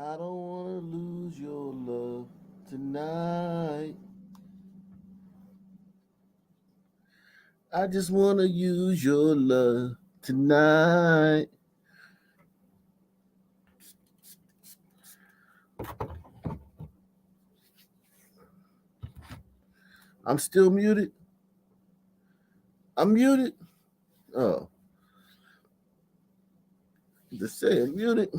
I don't wanna lose your love tonight. I just wanna use your love tonight. I'm still muted. I'm muted. Oh, just saying muted.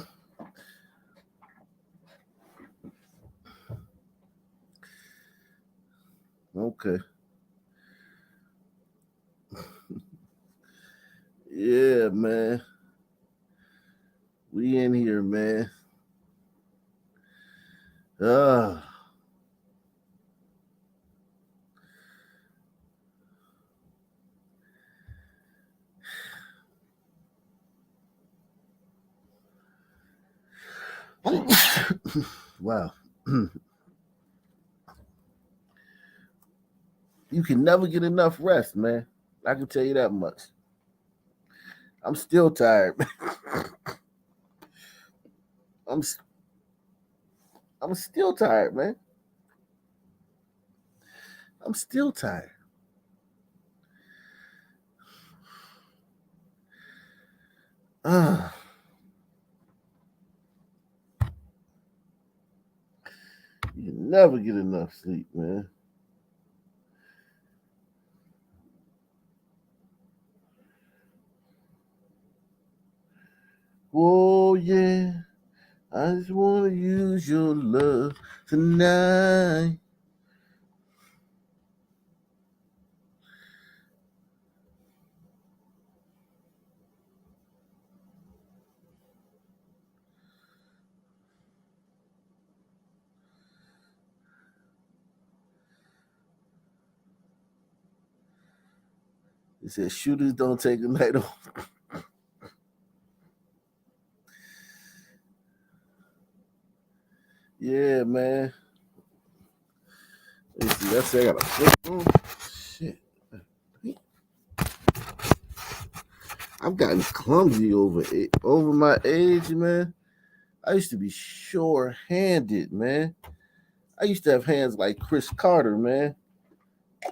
Okay. Yeah, man. We in here, man. Ah. Wow. You can never get enough rest, man. I can tell you that much. I'm still tired. I'm I'm still tired, man. I'm still tired. Ah. You never get enough sleep, man. Oh yeah, I just wanna use your love tonight. He said shooters don't take a night off. Yeah, man. Let me see. I said I got a flip phone. Shit. I've gotten clumsy over my age, man. I used to be sure-handed, man. I used to have hands like Chris Carter, man.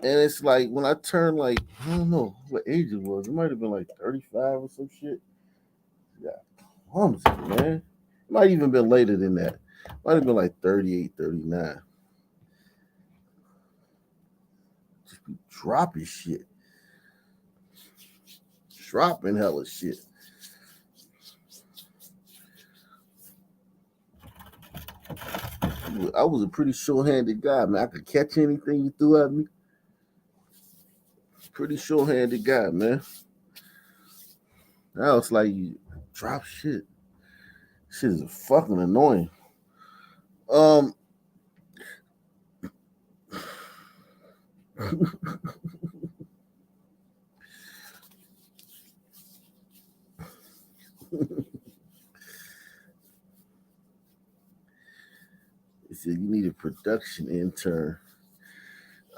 And it's like when I turned like I don't know what age it was. It might have been like 35 or some shit. Yeah, clumsy, man. It might even been later than that. Might have been like 38, 39. Just be dropping shit. Dropping hella shit. I was a pretty sure-handed guy, man. I could catch anything you threw at me. Pretty sure-handed guy, man. Now it's like you drop shit. Shit is fucking annoying. Um, he said you need a production intern.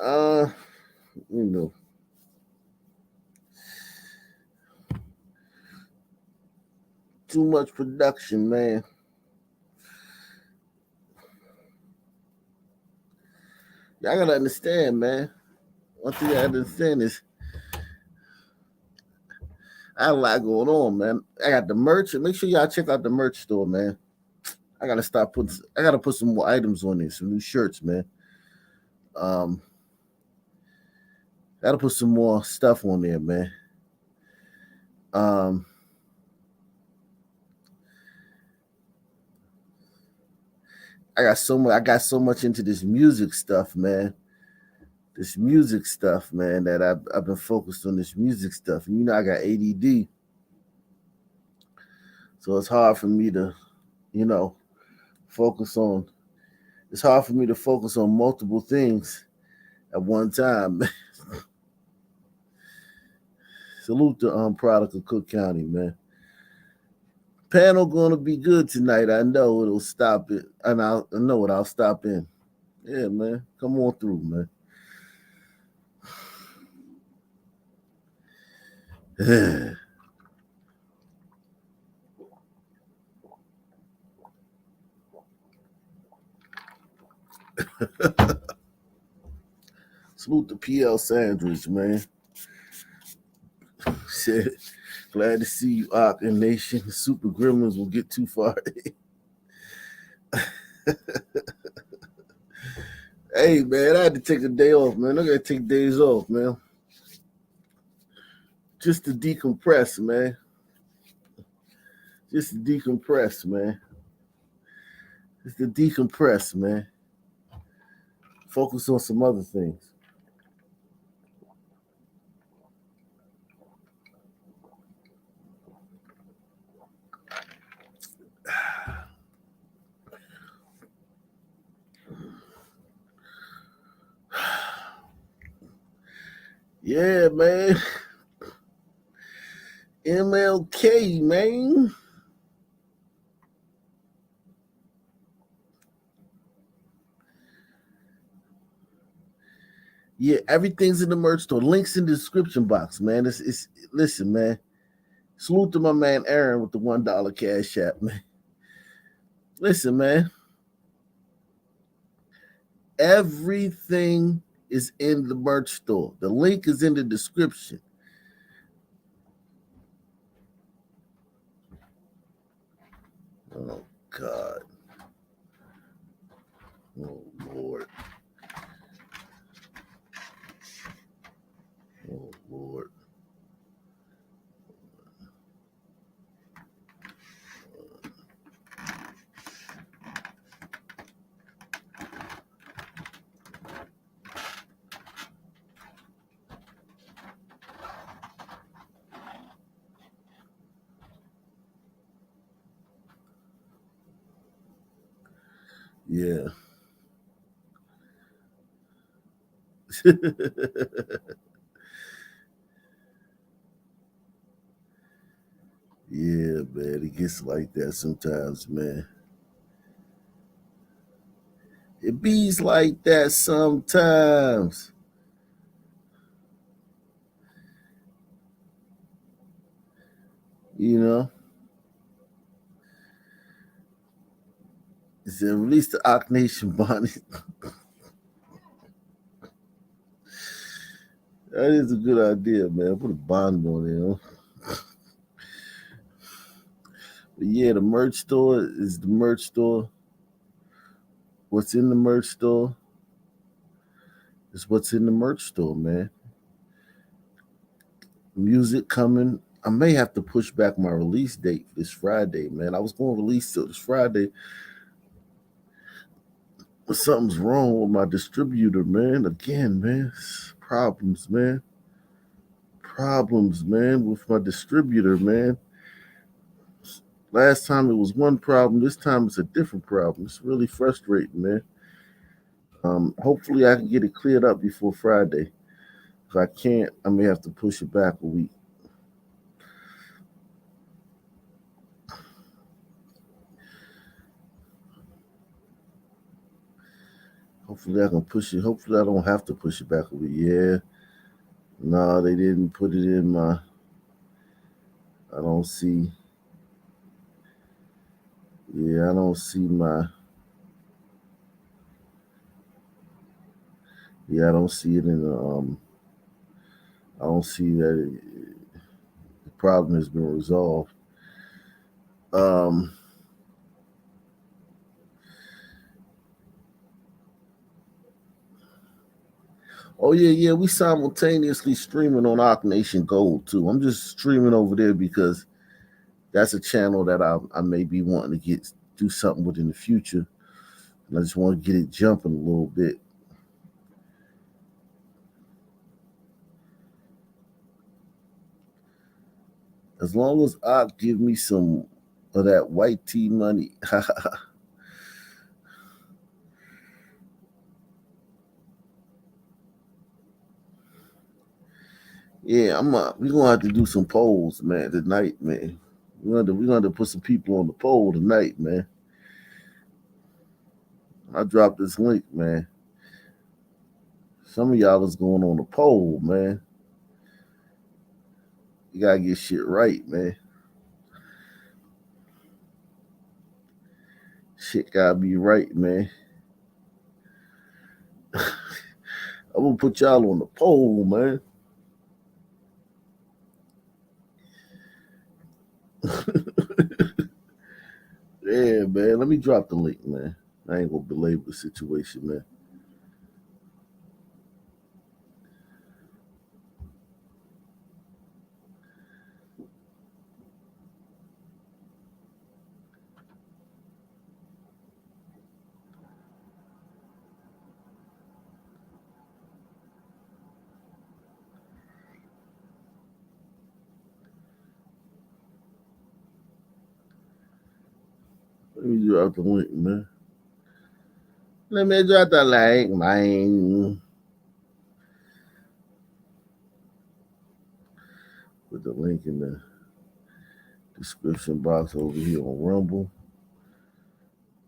Uh, you know, too much production, man. Y'all gotta understand, man. One thing I understand is I have a lot going on, man. I got the merch. Make sure y'all check out the merch store, man. I gotta put some more items on there, some new shirts, man. Um, gotta put some more stuff on there, man. Um, I got so much into this music stuff, man. This music stuff, man, that I've been focused on this music stuff. And you know I got ADD. So it's hard for me to, you know, focus on it's hard for me to focus on multiple things at one time. Salute to product of Cook County, man. Panel gonna be good tonight. I know it'll stop it. And I know it, I'll stop in. Yeah, man. Come on through, man. Salute the PL Sandwich, man. Said, glad to see you, Ock and Nation. Super Gremlins will get too far. Hey, man, I had to take a day off, man. I got to take days off, man. Just to decompress, man. Just to decompress, man. Just to decompress, man. Focus on some other things. Yeah, man. MLK, man. Yeah, everything's in the merch store. Links in the description box, man. It's listen, man. Salute to my man Aaron with the $1 cash app, man. Listen, man. Everything is in the merch store. The link is in the description. Oh God. Oh Lord. Oh Lord. Yeah. Yeah, man. It gets like that sometimes, man. It bees like that sometimes. You know? It said release the Ock Nation Bonnie. That is a good idea, man. Put a bond on it, you know? But yeah, the merch store is the merch store. What's in the merch store is what's in the merch store, man. Music coming. I may have to push back my release date this Friday, man. I was going to release till this Friday, but something's wrong with my distributor, man. Again, man. Problems, man. Problems, man, with my distributor, man. Last time it was one problem. This time it's a different problem. It's really frustrating, man. Hopefully I can get it cleared up before Friday. If I can't, I may have to push it back a week. Hopefully I can push it. Hopefully I don't have to push it back a week. Yeah. No, they didn't put it in my. I don't see. Yeah, I don't see my. Yeah, I don't see it in the. I don't see that the problem has been resolved. Um. Oh yeah, yeah. We simultaneously streaming on Ock Nation Gold too. I'm just streaming over there because that's a channel that I may be wanting to get do something with in the future, and I just want to get it jumping a little bit. As long as Ock give me some of that white tea money. Yeah, we're gonna have to do some polls, man, tonight, man. We're gonna have to put some people on the poll tonight, man. I dropped this link, man. Some of y'all is going on the poll, man. You gotta get shit right, man. Shit gotta be right, man. I'm gonna put y'all on the poll, man. Yeah, man. Let me drop the link, man. I ain't gonna belabor the situation, man. Let me drop the link, man. Let me drop the link, man. Put the link in the description box over here on Rumble.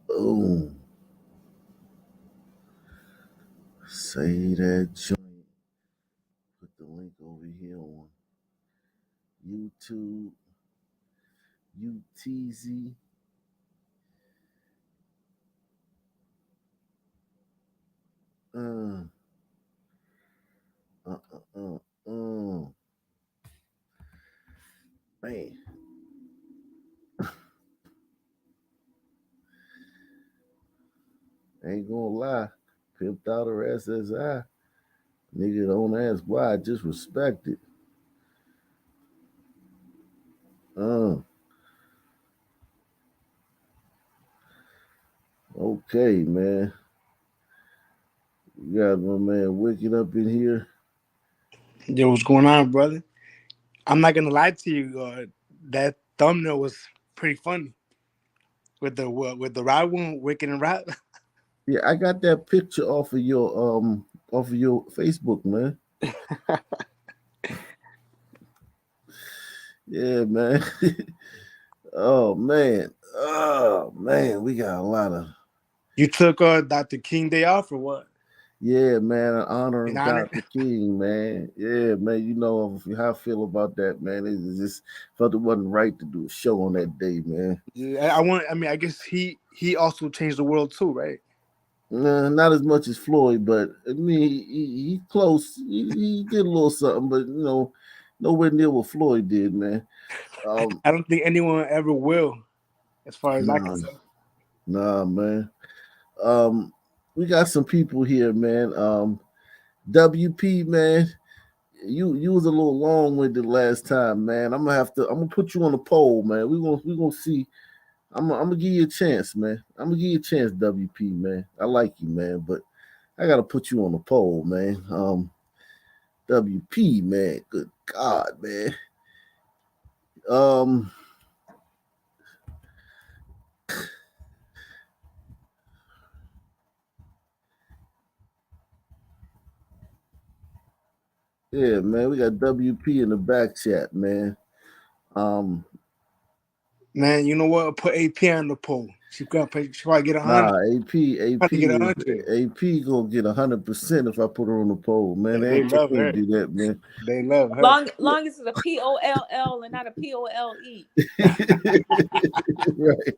Boom. Say that joint. Put the link over here on YouTube, UTZ. Uh, uh, uh, uh, uh. Man, ain't gonna lie. Pimped out her SSI. Nigga don't ask why, just respect it. Uh, okay, man. We got my man Wicked up in here. Yo, what's going on, brother? I'm not gonna lie to you. That thumbnail was pretty funny with the rap one, Wicked and Rap. Yeah, I got that picture off of your Facebook, man. Yeah, man. Oh man. Oh man, we got a lot of You took Dr. King Day off or what? yeah, man, in honor In of honor? Dr. King, man. Yeah, man, you know how I feel about that, man. It just felt it wasn't right to do a show on that day, man. Yeah, I want. I mean, I guess he also changed the world too, right? Nah, not as much as Floyd, but I mean, he close. He did a little something, but nowhere near what Floyd did, man. Um, I don't think anyone ever will, as far as I can nah, tell. nah, man. Um, we got some people here, man. WP, man. You was a little long winded last time, man. I'm gonna put you on the poll, man. We gonna see. I'm gonna give you a chance, man. I'm gonna give you a chance, WP, man. I like you, man, but I gotta put you on the poll, man. WP, man. Good God, man. Um, yeah, man. We got WP in the back chat, man. Um, Man, you know what? Put AP on the poll. She probably get 100. nah, AP Probably get is 100. AP gonna get 100% if I put her on the poll, man. Yeah, They they ain't love gonna her. do that, man. They love her. Long as it's a POLL and not a POLE. Right,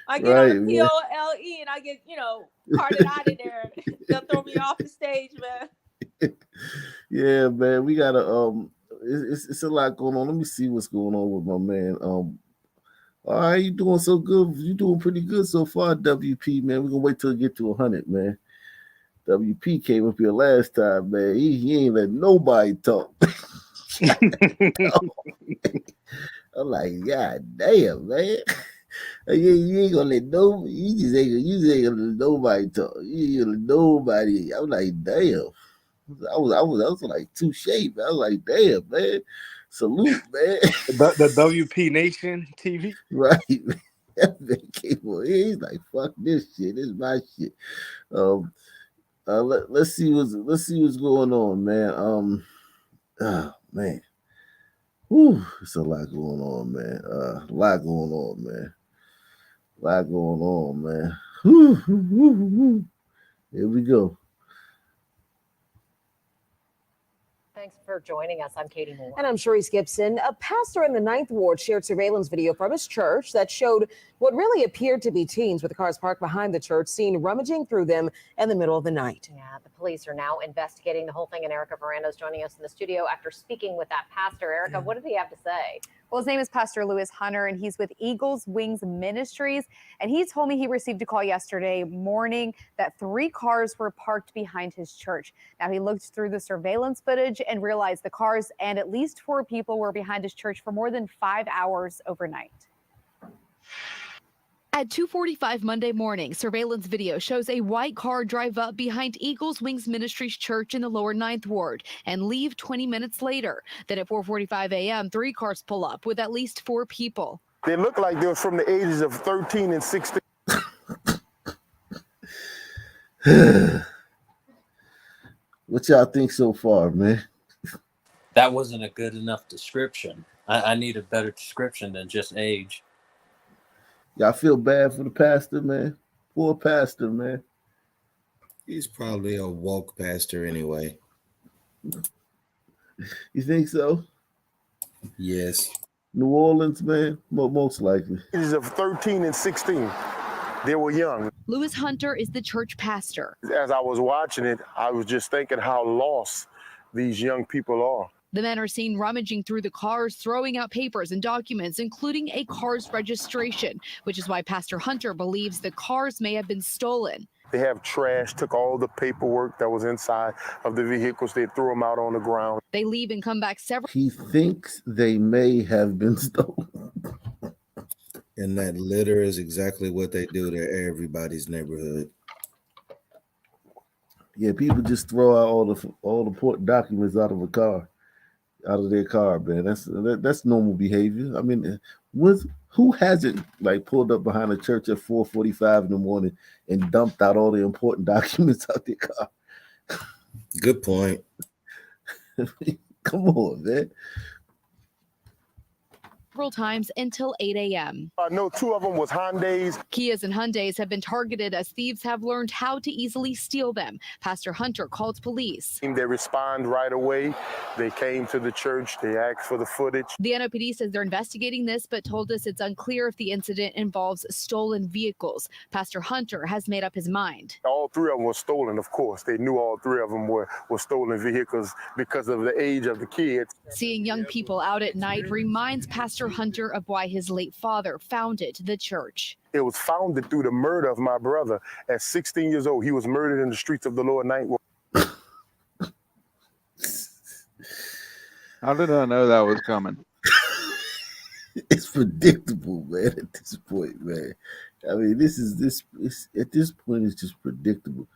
I get on right, the man. POLE and I get, carted out of there. They'll throw me off the stage, man. Yeah, man. We gotta it's a lot going on. Let me see what's going on with my man. All right, you doing so good. You doing pretty good so far, WP, man. We're gonna wait till it get to 100, man. WP came up here last time, man. He ain't let nobody talk. I'm like, God damn, man. You ain't gonna let no, you just ain't gonna let nobody talk. You ain't gonna let nobody. I'm like, damn. I was like too shape. I was like, damn, man. Salute, man. The WP Nation TV. Right. Man. That man came on here. He's like, fuck this shit. This is my shit. Um, let's see what's going on, man. Oh man. Whew, it's a lot going on, man. A lot going on, man. A lot going on, man. Whew, whew, whew, whew. Here we go. Thanks for joining us. I'm Katie Moore. And I'm Sharice Gibson. A pastor in the 9th Ward shared surveillance video from his church that showed what really appeared to be teens with the cars parked behind the church seen rummaging through them in the middle of the night. Yeah, the police are now investigating the whole thing, and Erica Verando is joining us in the studio after speaking with that pastor. Erica, what did he have to say? Well, his name is Pastor Lewis Hunter, and he's with Eagles Wings Ministries. And he told me he received a call yesterday morning that 3 cars were parked behind his church. Now, he looked through the surveillance footage and realized the cars and at least 4 people were behind his church for more than 5 hours overnight. At 2:45 Monday morning, surveillance video shows a white car drive up behind Eagles Wings Ministries Church in the lower 9th Ward and leave 20 minutes later. Then at 4:45 a.m., 3 cars pull up with at least 4 people. They look like they were from the ages of 13 and 16. What y'all think so far, man? That wasn't a good enough description. I need a better description than just age. Y'all feel bad for the pastor, man? Poor pastor, man. He's probably a woke pastor anyway. You think so? Yes. New Orleans, man? Most likely. Ages of 13 and 16. They were young. Lewis Hunter is the church pastor. As I was watching it, I was just thinking how lost these young people are. The men are seen rummaging through the cars, throwing out papers and documents, including a car's registration, which is why Pastor Hunter believes the cars may have been stolen. They have trash, took all the paperwork that was inside of the vehicles. They threw them out on the ground. They leave and come back several. He thinks they may have been stolen. And that litter is exactly what they do to everybody's neighborhood. Yeah, people just throw out all the important documents out of a car. Out of their car, man. That's normal behavior. I mean, who hasn't like pulled up behind a church at 4:45 in the morning and dumped out all the important documents out their car? Good point. Come on, man. Several times until 8 a.m. I know 2 of them was Hyundais. Kias and Hyundais have been targeted as thieves have learned how to easily steal them. Pastor Hunter called police. They respond right away. They came to the church. They asked for the footage. The NOPD says they're investigating this, but told us it's unclear if the incident involves stolen vehicles. Pastor Hunter has made up his mind. All 3 of them were stolen, of course. They knew all 3 of them were stolen vehicles because of the age of the kids. Seeing young people out at night reminds Pastor Hunter of why his late father founded the church. It was founded through the murder of my brother at 16 years old. He was murdered in the streets of the lower 9th Ward. How did I know that was coming? It's predictable, man, at this point, man. I mean, at this point, it's just predictable.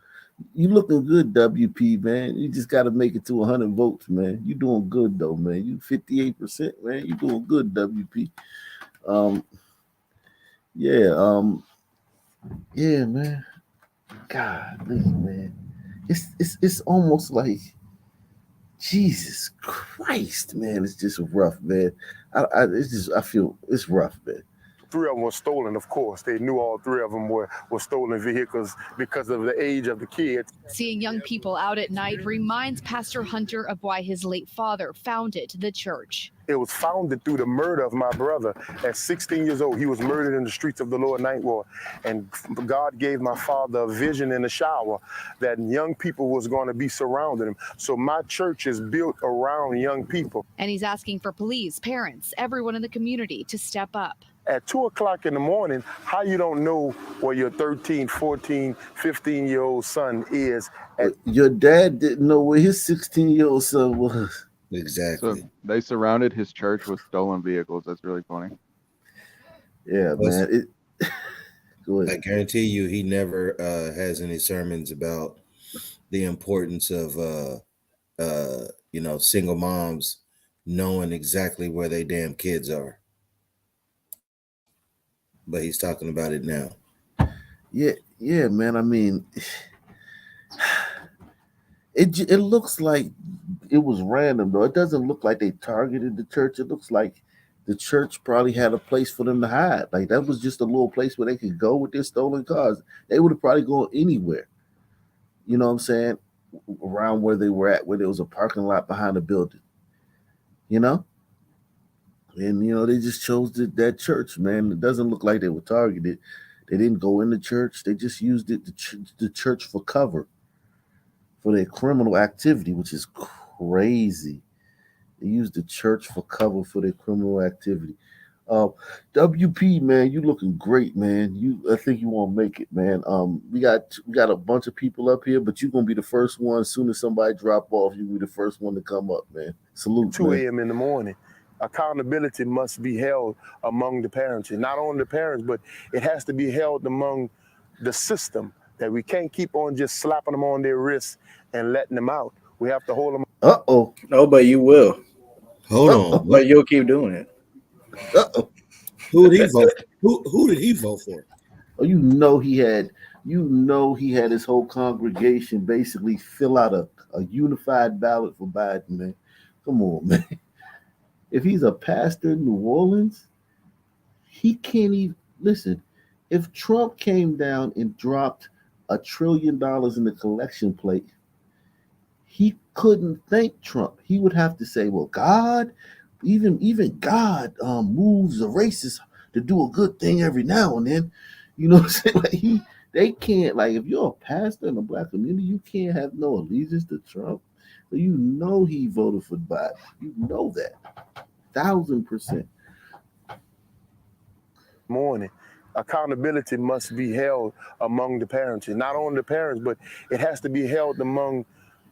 You looking good, WP, man. You just got to make it to 100 votes, man. You doing good, though, man. You 58%, man. You doing good, WP. Yeah, man. God, man. It's almost like Jesus Christ, man. It's just rough, man. I feel it's rough, man. 3 of them were stolen, of course. They knew all 3 of them were stolen vehicles because of the age of the kids. Seeing young people out at night reminds Pastor Hunter of why his late father founded the church. It was founded through the murder of my brother at 16 years old. He was murdered in the streets of the lower 9th Ward. And God gave my father a vision in the shower that young people was going to be surrounding him. So my church is built around young people. And he's asking for police, parents, everyone in the community to step up. At 2 o'clock in the morning, how you don't know where your 13, 14, 15-year-old son is? Your dad didn't know where his 16-year-old son was. Exactly. So they surrounded his church with stolen vehicles. That's really funny. Yeah, man. Go ahead. I guarantee you he never has any sermons about the importance of single moms knowing exactly where their damn kids are. But he's talking about it now. Yeah, man. I mean, it looks like it was random, though. It doesn't look like they targeted the church. It looks like the church probably had a place for them to hide. Like that was just a little place where they could go with their stolen cars. They would have probably gone anywhere. You know what I'm saying? around where they were at, where there was a parking lot behind the building, you know? And, they just chose that church, man. It doesn't look like they were targeted. They didn't go in the church. They just used the church for cover for their criminal activity, which is crazy. They used the church for cover for their criminal activity. WP, man, you looking great, man. I think you won't make it, man. We got a bunch of people up here, but you're gonna be the first one. As soon as somebody drop off, you'll be the first one to come up, man. Salute, 2 man. a.m. in the morning. Accountability must be held among the parents, and not only the parents, but it has to be held among the system, that we can't keep on just slapping them on their wrists and letting them out. We have to hold them. Uh-oh. No, but you will. Hold on. But you'll keep doing it. Uh-oh. Who did he vote? Who did he vote for? Oh, he had his whole congregation basically fill out a unified ballot for Biden, man. Come on, man. If he's a pastor in New Orleans, he can't even listen. If Trump came down and dropped $1 trillion in the collection plate, he couldn't thank Trump. He would have to say, well, God, even God moves the racists to do a good thing every now and then. You know what I'm saying? Like they can't, like, if you're a pastor in the black community, you can't have no allegiance to Trump. You know he voted for Biden. You know that. 1,000%. Morning. Accountability must be held among the parents, and not only the parents, but it has to be held among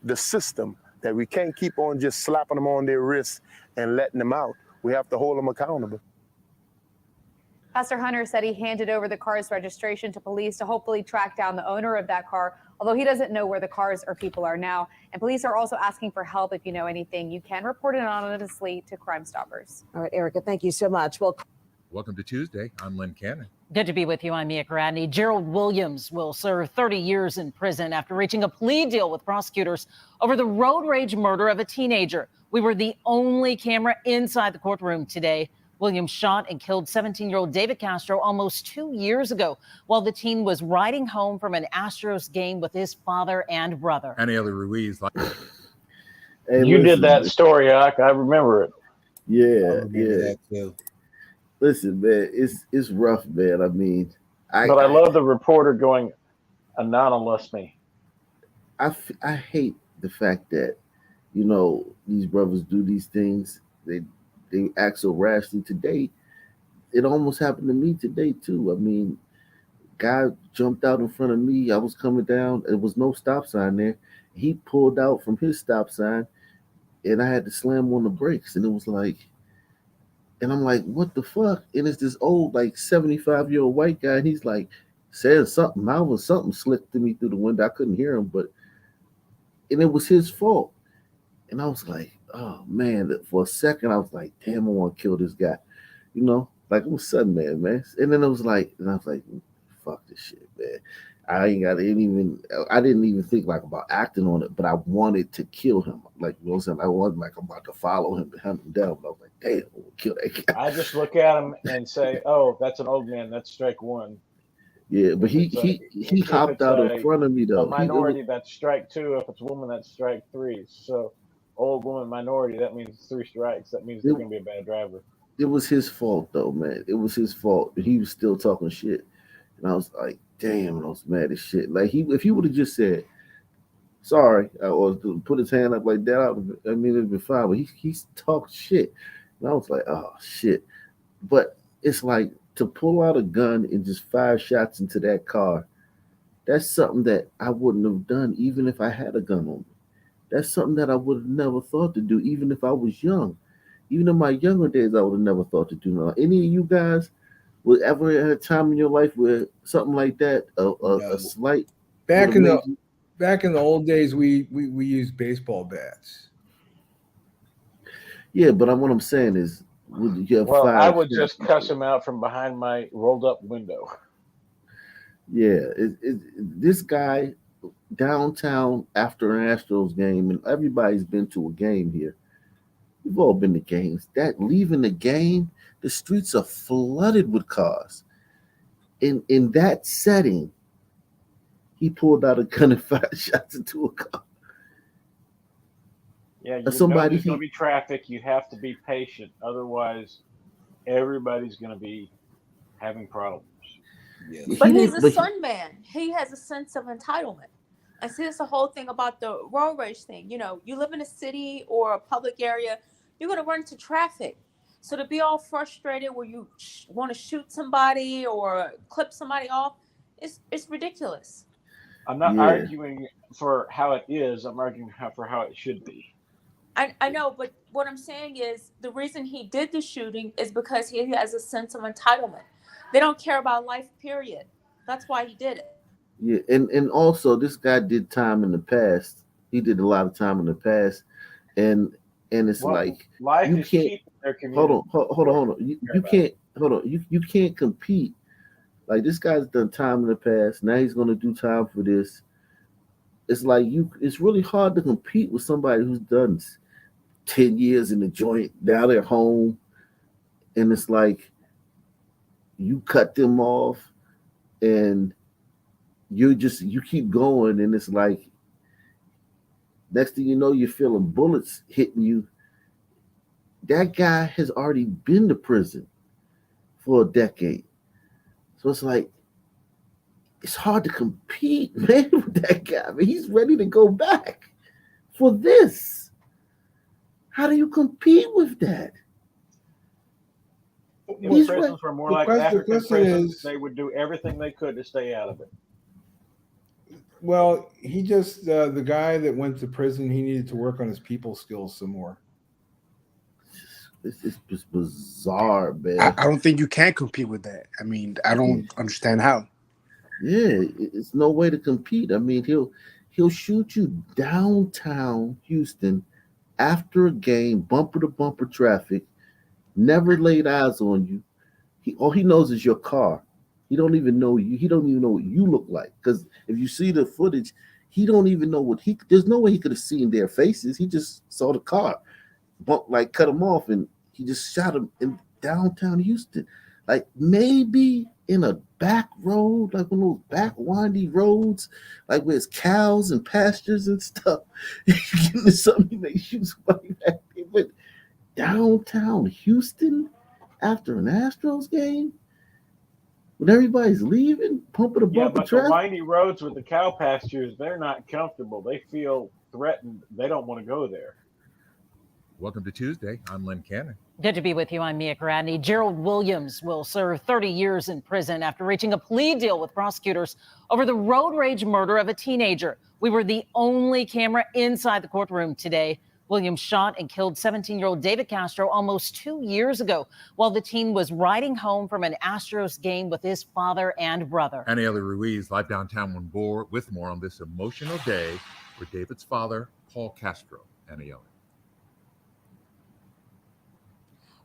the system, that we can't keep on just slapping them on their wrists and letting them out. We have to hold them accountable. Pastor Hunter said he handed over the car's registration to police to hopefully track down the owner of that car, although he doesn't know where the cars or people are now. And police are also asking for help. If you know anything, you can report it anonymously to Crime Stoppers. All right, Erica, thank you so much. Well, welcome to Tuesday. I'm Lynn Cannon. Good to be with you. I'm Mia Karadny. Gerald Williams will serve 30 years in prison after reaching a plea deal with prosecutors over the road rage murder of a teenager. We were the only camera inside the courtroom today. Williams shot and killed 17-year-old David Castro almost 2 years ago while the teen was riding home from an Astros game with his father and brother. Annie Ruiz. Hey, you did that story, Ike. I remember it. Yeah, That too. Listen, man, it's rough, man. I mean, I love the reporter going anonymously. I hate the fact that these brothers do these things. They act so rashly today. It almost happened to me today too. I mean, guy jumped out in front of me. I was coming down. There was no stop sign there. He pulled out from his stop sign, and I had to slam on the brakes. And it was like, and I'm like, what the fuck? And it's this old, like 75-year-old white guy, and he's like saying something. Something slipped to me through the window. I couldn't hear him, and it was his fault. And I was like, oh man, for a second I was like, damn, I want to kill this guy. Like it was sudden, man. And then I was like, fuck this shit, man. I didn't even think like about acting on it, but I wanted to kill him. Like, you know what I'm saying? I wasn't like I'm about to follow him to hunt him down, but I was like, damn, I'm gonna kill that guy. I just look at him and say, oh, that's an old man. That's strike one. Yeah, but he hopped out in front of me though. A minority, that's strike two. If it's a woman, that's strike three. So old woman minority, that means 3 strikes. That means they're gonna be a bad driver. It was his fault though, man. It was his fault. He was still talking shit. And I was like, damn, I was mad as shit. Like if he would have just said sorry, or put his hand up like that, it'd be fine. But he talked shit. And I was like, oh shit. But it's like to pull out a gun and just fire shots into that car, that's something that I wouldn't have done even if I had a gun on me. That's something that I would have never thought to do, even if I was young. Even in my younger days, I would have never thought to do that. Any of you guys would ever had a time in your life where something like that, a slight back in the old days, we used baseball bats. Yeah, but what I'm saying is, would you have I would just cuss him out from behind my rolled up window. Yeah, this guy downtown after an Astros game, and everybody's been to a game here. We've all been to games. That leaving the game, the streets are flooded with cars. In that setting, he pulled out a gun and fired shots into a car. Yeah, you know somebody there's going to he be traffic. You have to be patient. Otherwise, everybody's going to be having problems. Yes. But he he's didn't a but sun man. He has a sense of entitlement. And see, that's the whole thing about the road rage thing. You know, you live in a city or a public area, you're going to run into traffic. So to be all frustrated where you want to shoot somebody or clip somebody off, it's ridiculous. I'm not yeah arguing for how it is. I'm arguing for how it should be. I know, but what I'm saying is the reason he did the shooting is because he has a sense of entitlement. They don't care about life, period. That's why he did it. yeah and also this guy did time in the past. He did a lot of time in the past, and it's Well, like life you is can't cheap in their hold community. on hold on Care you about it. can't hold on you can't compete. Like this guy's done time in the past. Now he's gonna do time for this. It's like it's really hard to compete with somebody who's done 10 years in the joint. Now they're home, and it's like you cut them off, and you keep going, and it's like next thing you know, you're feeling bullets hitting you. That guy has already been to prison for a decade. So it's like it's hard to compete, man, with that guy. I mean, he's ready to go back for this. How do you compete with that? If He's right. prisons were more The like question African prisons, is, they would do everything they could to stay out of it. well, he just the guy that went to prison. He needed to work on his people skills some more. It's just bizarre, man. I don't think you can compete with that. I mean, I don't understand how. Yeah, it's no way to compete. I mean, he'll shoot you downtown Houston after a game, bumper to bumper traffic, never laid eyes on you. All he knows is your car. He don't even know you. He don't even know what you look like. Because if you see the footage, he don't even know what he. There's no way he could have seen their faces. He just saw the car, cut him off, and he just shot him in downtown Houston. Like maybe in a back road, like one of those back windy roads, like where it's cows and pastures and stuff. You get into something, you may shoot somebody back there. But downtown Houston after an Astros game, when everybody's leaving, bumper to Yeah, bumper but the traffic. windy roads with the cow pastures, they're not comfortable. They feel threatened. They don't want to go there. Welcome to Tuesday. I'm Lynn Cannon. Good to be with you. I'm Mia Gradney. Gerald Williams will serve 30 years in prison after reaching a plea deal with prosecutors over the road rage murder of a teenager. We were the only camera inside the courtroom today. Williams shot and killed 17-year-old David Castro almost 2 years ago while the teen was riding home from an Astros game with his father and brother. Aniela Ruiz, live downtown with more on this emotional day for David's father, Paul Castro. Aniela.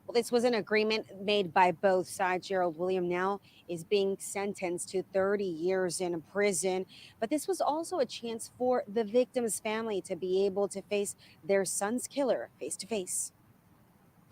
Well, this was an agreement made by both sides. Gerald Williams now is being sentenced to 30 years in prison. But this was also a chance for the victim's family to be able to face their son's killer face to face.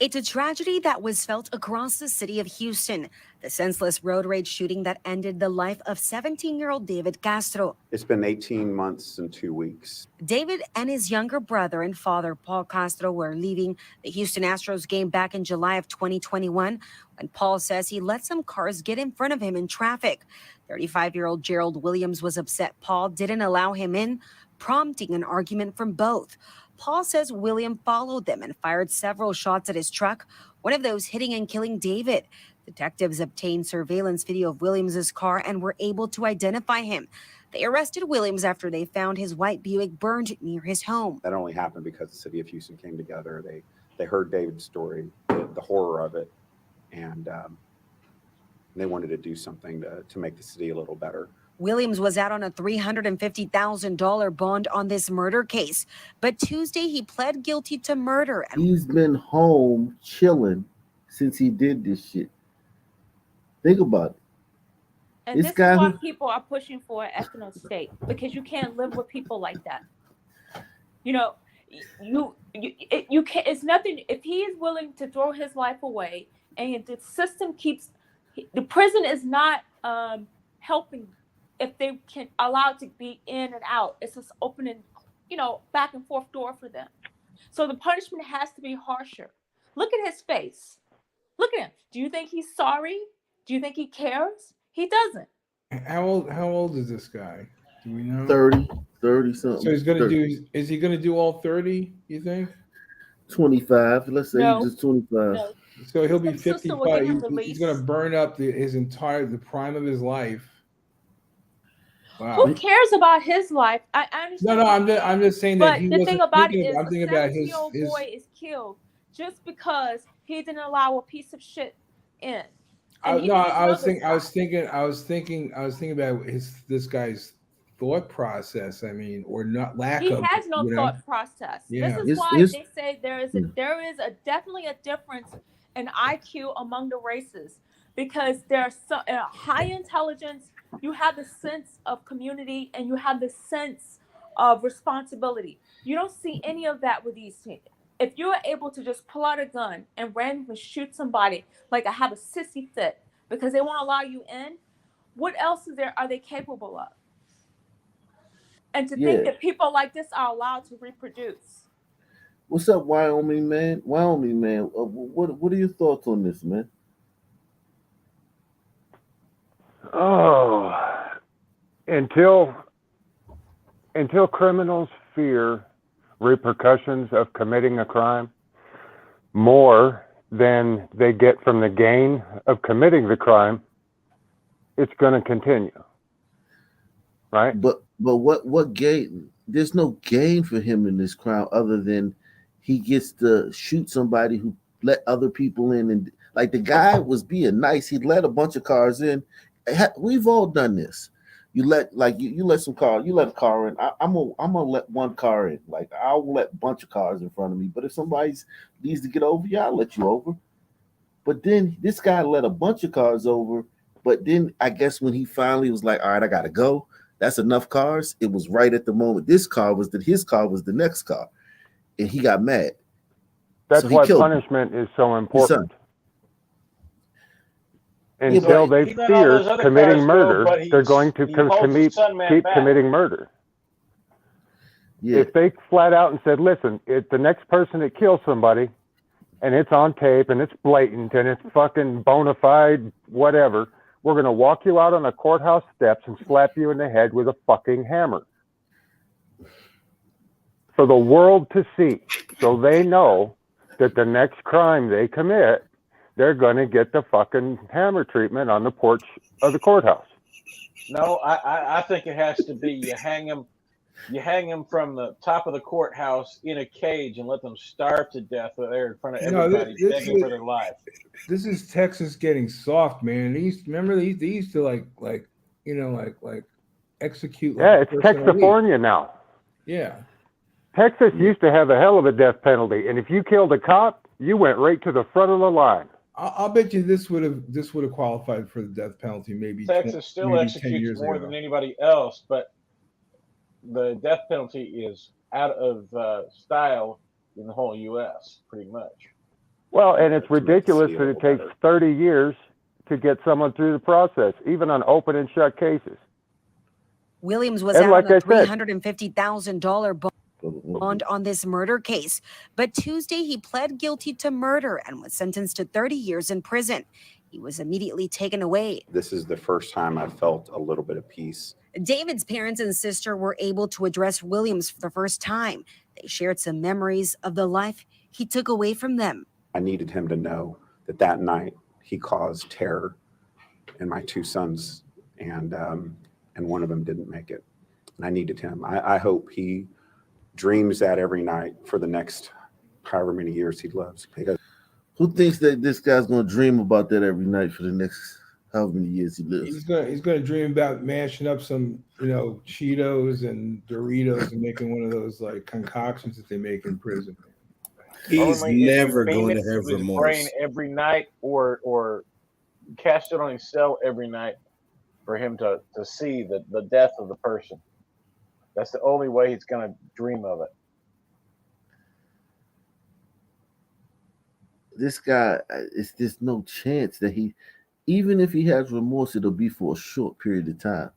It's a tragedy that was felt across the city of Houston. The senseless road rage shooting that ended the life of 17-year-old David Castro. It's been 18 months and 2 weeks. David and his younger brother and father, Paul Castro, were leaving the Houston Astros game back in July of 2021 when Paul says he let some cars get in front of him in traffic. 35-year-old Gerald Williams was upset Paul didn't allow him in, prompting an argument from both. Paul says William followed them and fired several shots at his truck, one of those hitting and killing David. Detectives obtained surveillance video of Williams's car and were able to identify him. They arrested Williams after they found his white Buick burned near his home. That only happened because the city of Houston came together. They heard David's story, the horror of it, and they wanted to do something to make the city a little better. Williams was out on a $350,000 bond on this murder case, but Tuesday he pled guilty to murder. He's been home chilling since he did this shit. Think about it. And This this guy is why who- people are pushing for an ethno state, because you can't live with people like that. You know, you can't. It's nothing. If he is willing to throw his life away, and the system keeps, the prison is not helping. If they can allow it to be in and out, it's just opening, back and forth door for them. So the punishment has to be harsher. Look at his face. Look at him. Do you think he's sorry? Do you think he cares? He doesn't. How old is this guy? Do we know? 30 something. So he's gonna 30. do. Is he gonna do all 30? You think? 25. Let's say No. he's just 25. No. So he'll be His sister will 55. get him He's released. gonna burn up the prime of his life. Wow. Who cares about his life? I understand. No. I'm just saying that But he the wasn't thing about it thinking. is, I'm a thinking about his 17-year-old boy is killed just because he didn't allow a piece of shit in. I And he was was thinking about this guy's thought process. I mean, or not lack He of. has no you know? thought process. Yeah. This is why they say there is definitely a difference in IQ among the races, because there's high intelligence. You have the sense of community and you have the sense of responsibility. You don't see any of that with these teams. If you're able to just pull out a gun and randomly shoot somebody, like I have a sissy fit because they won't allow you in, what else are they capable of? And to think that people like this are allowed to reproduce. What's up, Wyoming man? Wyoming man, what are your thoughts on this, man? Oh, until criminals fear repercussions of committing a crime more than they get from the gain of committing the crime, it's going to continue, right? But what gain? There's no gain for him in this crime other than he gets to shoot somebody who let other people in, and like the guy was being nice. He let a bunch of cars in. We've all done this. You let you let some car, you let a car in. I'm gonna let one car in. Like I'll let a bunch of cars in front of me. But if somebody needs to get over, yeah, I'll let you over. But then this guy let a bunch of cars over. But then I guess when he finally was like, all right, I gotta go. That's enough cars. It was right at the moment. His car was the next car, and he got mad. That's So he why killed punishment is so important. Yeah, Until but they he let all fear those other committing cars go, murder, but they're going to he holds his son man keep back. committing murder. Yeah. If they flat out and said, listen, the next person that kills somebody, and it's on tape, and it's blatant, and it's fucking bona fide, whatever, we're going to walk you out on the courthouse steps and slap you in the head with a fucking hammer. For the world to see, so they know that the next crime they commit, they're going to get the fucking hammer treatment on the porch of the courthouse. No, I think it has to be you hang him from the top of the courthouse in a cage and let them starve to death there in front of everybody, begging for their life. This is Texas getting soft, man. They used to like execute. Yeah, it's Texafornia now. Yeah. Texas used to have a hell of a death penalty, and if you killed a cop, you went right to the front of the line. I'll bet you this would have qualified for the death penalty. Maybe Texas still executes more than anybody else, but the death penalty is out of style in the whole U.S. pretty much. Well, and it's ridiculous that it takes 30 years to get someone through the process, even on open and shut cases. Williams was And out like on a I said- $350,000 bond on this murder case. But Tuesday, he pled guilty to murder and was sentenced to 30 years in prison. He was immediately taken away. This is the first time I felt a little bit of peace. David's parents and sister were able to address Williams for the first time. They shared some memories of the life he took away from them. I needed him to know that night he caused terror in my two sons, and one of them didn't make it. And I needed him. I hope he dreams that every night for the next however many years he lives. Because who thinks that this guy's gonna dream about that every night for the next however many years he lives? He's gonna dream about mashing up some Cheetos and Doritos and making one of those like concoctions that they make in prison. He's Only if never you going beam to it have his remorse. brain every night, or cast it on his cell every night for him to see the death of the person. That's the only way he's going to dream of it. This guy, there's no chance that even if he has remorse, it'll be for a short period of time.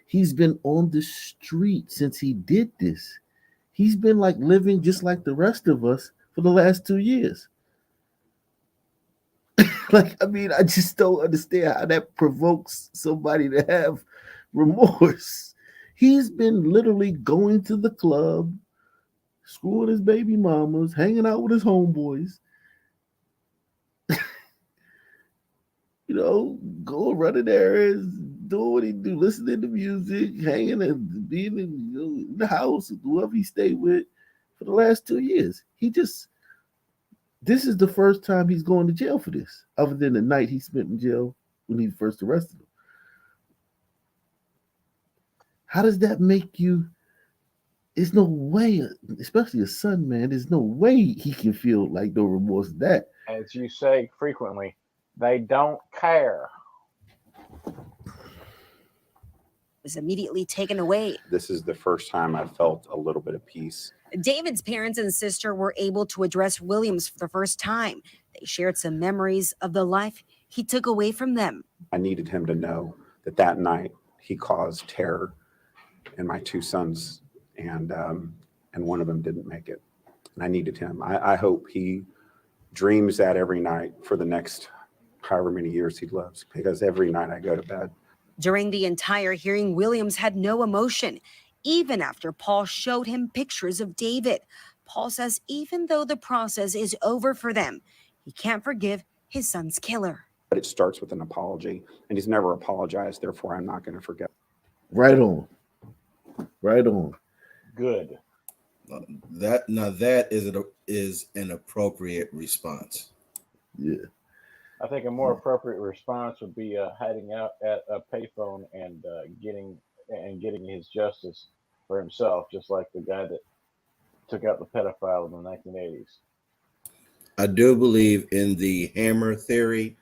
He's been on the street since he did this. He's been like living just like the rest of us for the last 2 years. Like, I mean, I just don't understand how that provokes somebody to have remorse. He's been literally going to the club, screwing his baby mamas, hanging out with his homeboys, going running errands, doing what he do, listening to music, hanging and being in the house with whoever he stayed with for the last 2 years. This is the first time he's going to jail for this, other than the night he spent in jail when he first arrested him. How does that make you? There's no way, especially a son, man, there's no way he can feel like no remorse of that. As you say frequently, they don't care. Was immediately taken away. This is the first time I felt a little bit of peace. David's parents and sister were able to address Williams for the first time. They shared some memories of the life he took away from them. I needed him to know that night he caused terror in my two sons, and one of them didn't make it. And I needed him. I hope he dreams that every night for the next however many years he lives, because every night I go to bed. During the entire hearing, Williams had no emotion, even after Paul showed him pictures of David. Paul says even though the process is over for them, he can't forgive his son's killer. But it starts with an apology, and he's never apologized, therefore I'm not going to forget. Right on. Right on. Good. That is an appropriate response. Yeah. I think a more appropriate response would be hiding out at a payphone and getting his justice for himself, just like the guy that took out the pedophile in the 1980s. I do believe in the hammer theory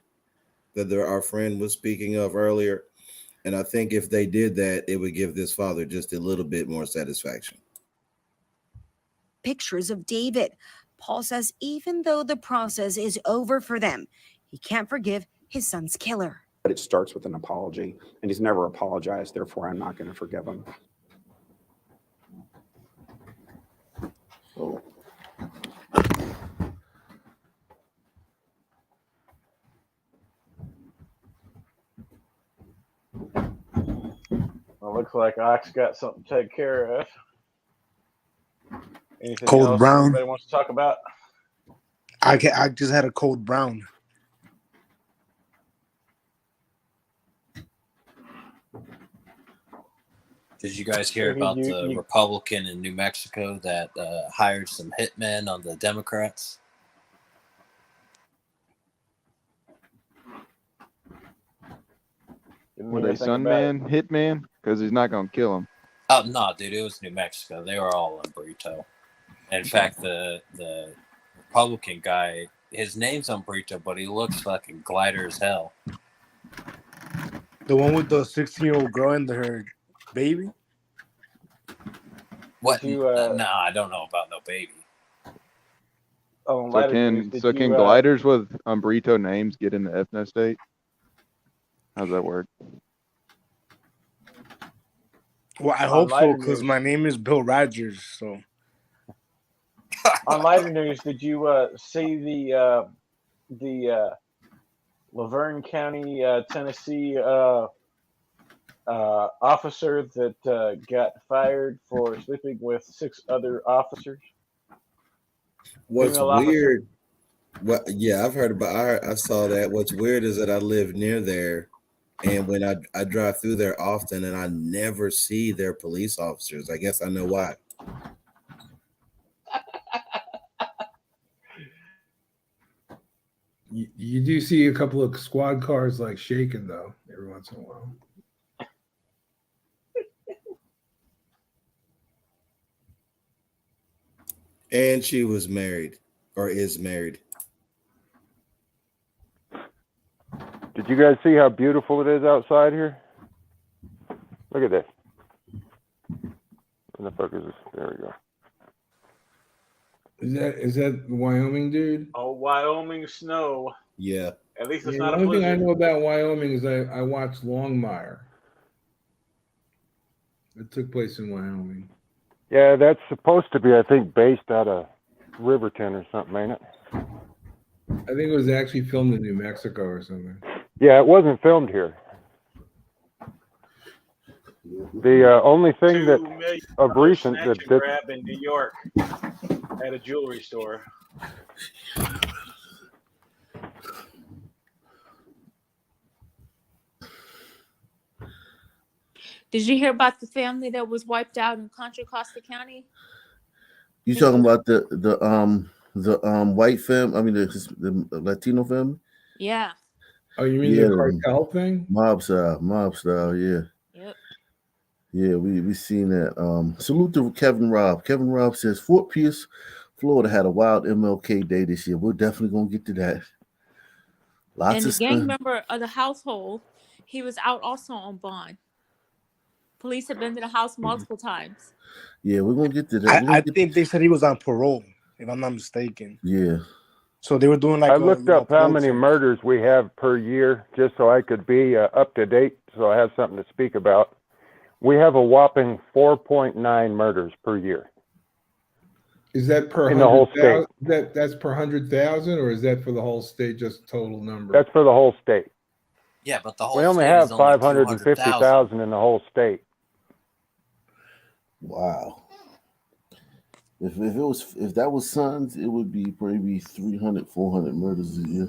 that our friend was speaking of earlier. And I think if they did that, it would give this father just a little bit more satisfaction. Pictures of David. Paul says even though the process is over for them, he can't forgive his son's killer. But it starts with an apology, and he's never apologized, therefore I'm not going to forgive him. Oh. Well, looks like Ox got something to take care of. Anything Cold else brown. anybody wants to talk about? I just had a cold brown. Did you guys hear about the Republican in New Mexico that hired some hitmen on the Democrats? Were they Sunman, Hitman? Because he's not going to kill him. Oh, no, dude, it was New Mexico. They were all in Burrito. In fact, the Republican guy, his name's on Burrito, but he looks fucking glider as hell. The one with the 16-year-old girl and her baby? What? No, I don't know about no baby. Oh, so can gliders with Burrito names get in the ethno state? How's that work? Well, I hope so, because my name is Bill Rogers. So, on lighter news, did you see the Laverne County, Tennessee officer that got fired for sleeping with 6 other officers? What's weird? Yeah, I've heard about. I saw that. What's weird is that I live near there. And when I drive through there often, and I never see their police officers. I guess I know why. You do see a couple of squad cars like shaking though every once in a while. And she was married, or is married. Did you guys see how beautiful it is outside here? Look at this. Where the fuck is this? There we go. Is that the Wyoming dude? Oh, Wyoming snow. Yeah. At least it's The not a only blizzard. thing I know about Wyoming is I watched Longmire. It took place in Wyoming. Yeah, that's supposed to be, I think, based out of Riverton or something, ain't it? I think it was actually filmed in New Mexico or something. Yeah, it wasn't filmed here. The only thing that $2 million of recent snatch that, and that grab in New York at a jewelry store. Did you hear about the family that was wiped out in Contra Costa County? You talking about the white fam? I mean the Latino family? Yeah. Oh, you mean Yeah, the cartel thing? Mob style. Yeah, Yep. yeah. We seen that. Salute to Kevin Robb. Kevin Robb says Fort Pierce, Florida had a wild MLK Day this year. We're definitely gonna get to that. Lots And of the gang stuff. member of the household, he was out also on bond. Police have been to the house multiple times. Yeah, we're gonna get to that. I think they said he was on parole, if I'm not mistaken. Yeah. So they were doing I like looked up how parole many check. murders we have per year just so I could be up to date, so I have something to speak about. We have a whopping 4.9 murders per year. Is that per in the whole state? 100,000? That's per 100,000, or is that for the whole state? Just total number. That's for the whole state. Yeah, but the whole We only state have is only 550,000 in the whole state. Wow. If that was sons, it would be maybe 300, 400 murders a year.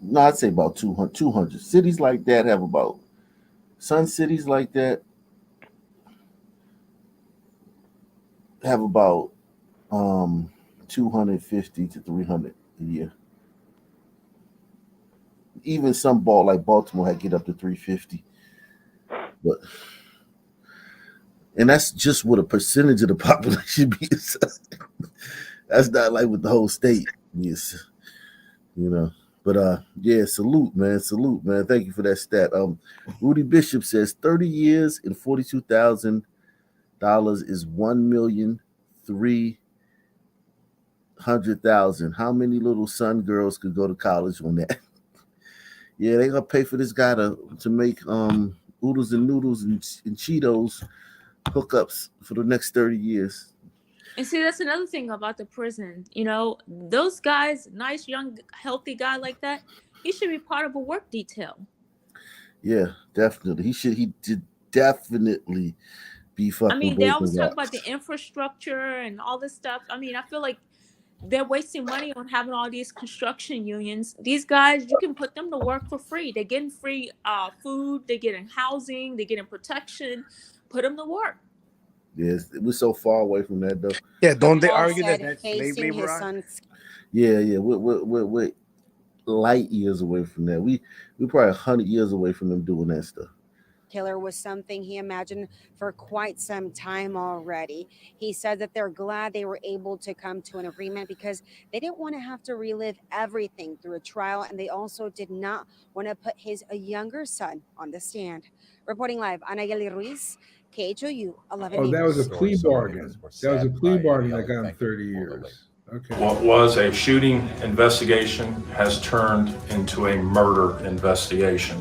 No, I'd say about 200. Cities like that have about Sun cities like that have about 250 to 300 a year. Even some like Baltimore had get up to 350. But and that's just what a percentage of the population be. That's not like with the whole state. Yes. You know. But yeah, salute, man. Thank you for that stat. Rudy Bishop says 30 years and $42,000 is 1,300,000. How many little son girls could go to college on that? Yeah, they gonna pay for this guy to make oodles and noodles and Cheetos hookups for the next 30 years. And see, that's another thing about the prison. You know, those guys, nice, young, healthy guy like that, he should be part of a work detail. Yeah, definitely. He did definitely be fucking. I mean, they always talk up. about the infrastructure and all this stuff. I mean, I feel like they're wasting money on having all these construction unions. These guys, you can put them to work for free. They're getting free food, they're getting housing, they're getting protection. Put them to work. Yes, we're so far away from that though. Yeah, don't they Paul argue that said that's facing slave labor? his son's Yeah. We're light years away from that. We're probably 100 years away from them doing that stuff. killer was something he imagined for quite some time already. He said that they're glad they were able to come to an agreement because they didn't want to have to relive everything through a trial, and they also did not want to put his younger son on the stand. Reporting live, Anayeli Ruiz, KHOU 11 Oh, News. that was a plea bargain. That was a plea bargain that got him 30 years. Okay. What was a shooting investigation has turned into a murder investigation.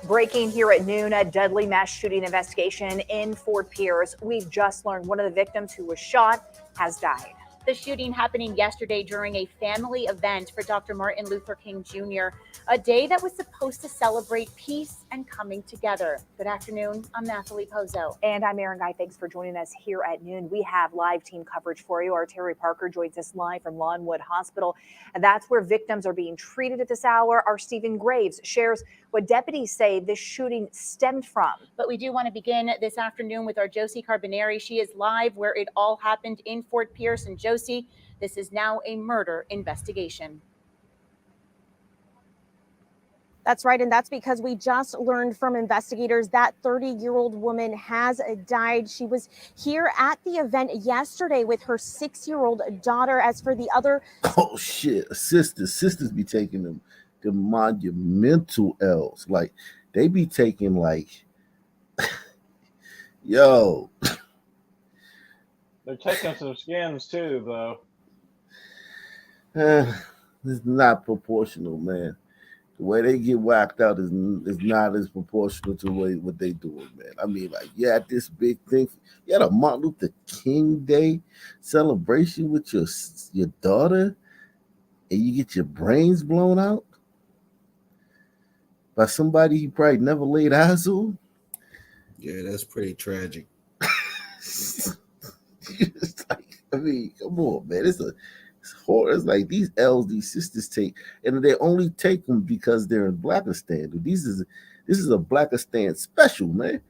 Breaking here at noon, a deadly mass shooting investigation in Fort Pierce. We've just learned one of the victims who was shot has died. The shooting happening yesterday during a family event for Dr. Martin Luther King Jr., a day that was supposed to celebrate peace and coming together. Good afternoon. I'm Nathalie Pozo. And I'm Erin Guy. Thanks for joining us here at noon. We have live team coverage for you. Our Terry Parker joins us live from Lawnwood Hospital, and that's where victims are being treated at this hour. Our Stephen Graves shares what deputies say this shooting stemmed from. But we do want to begin this afternoon with our Josie Carbonari. She is live where it all happened in Fort Pierce. And Josie, this is now a murder investigation. That's right, and that's because we just learned from investigators that 30-year-old woman has died. She was here at the event yesterday with her 6-year-old daughter. As for the other... Oh, shit. Sisters be taking them the monumental L's. Like, they be taking, like, yo. They're taking some skins, too, though. It's not proportional, man. The way they get whacked out is not as proportional to what they doing, man. I mean, like, you had this big thing. You had a Martin Luther King Day celebration with your daughter, and you get your brains blown out by somebody you probably never laid eyes on. Yeah, that's pretty tragic. It's like, I mean, come on, man. It's horror. It's like these L's these sisters take, and they only take them because they're in Blackistan. Dude, this is a Blackistan special, man.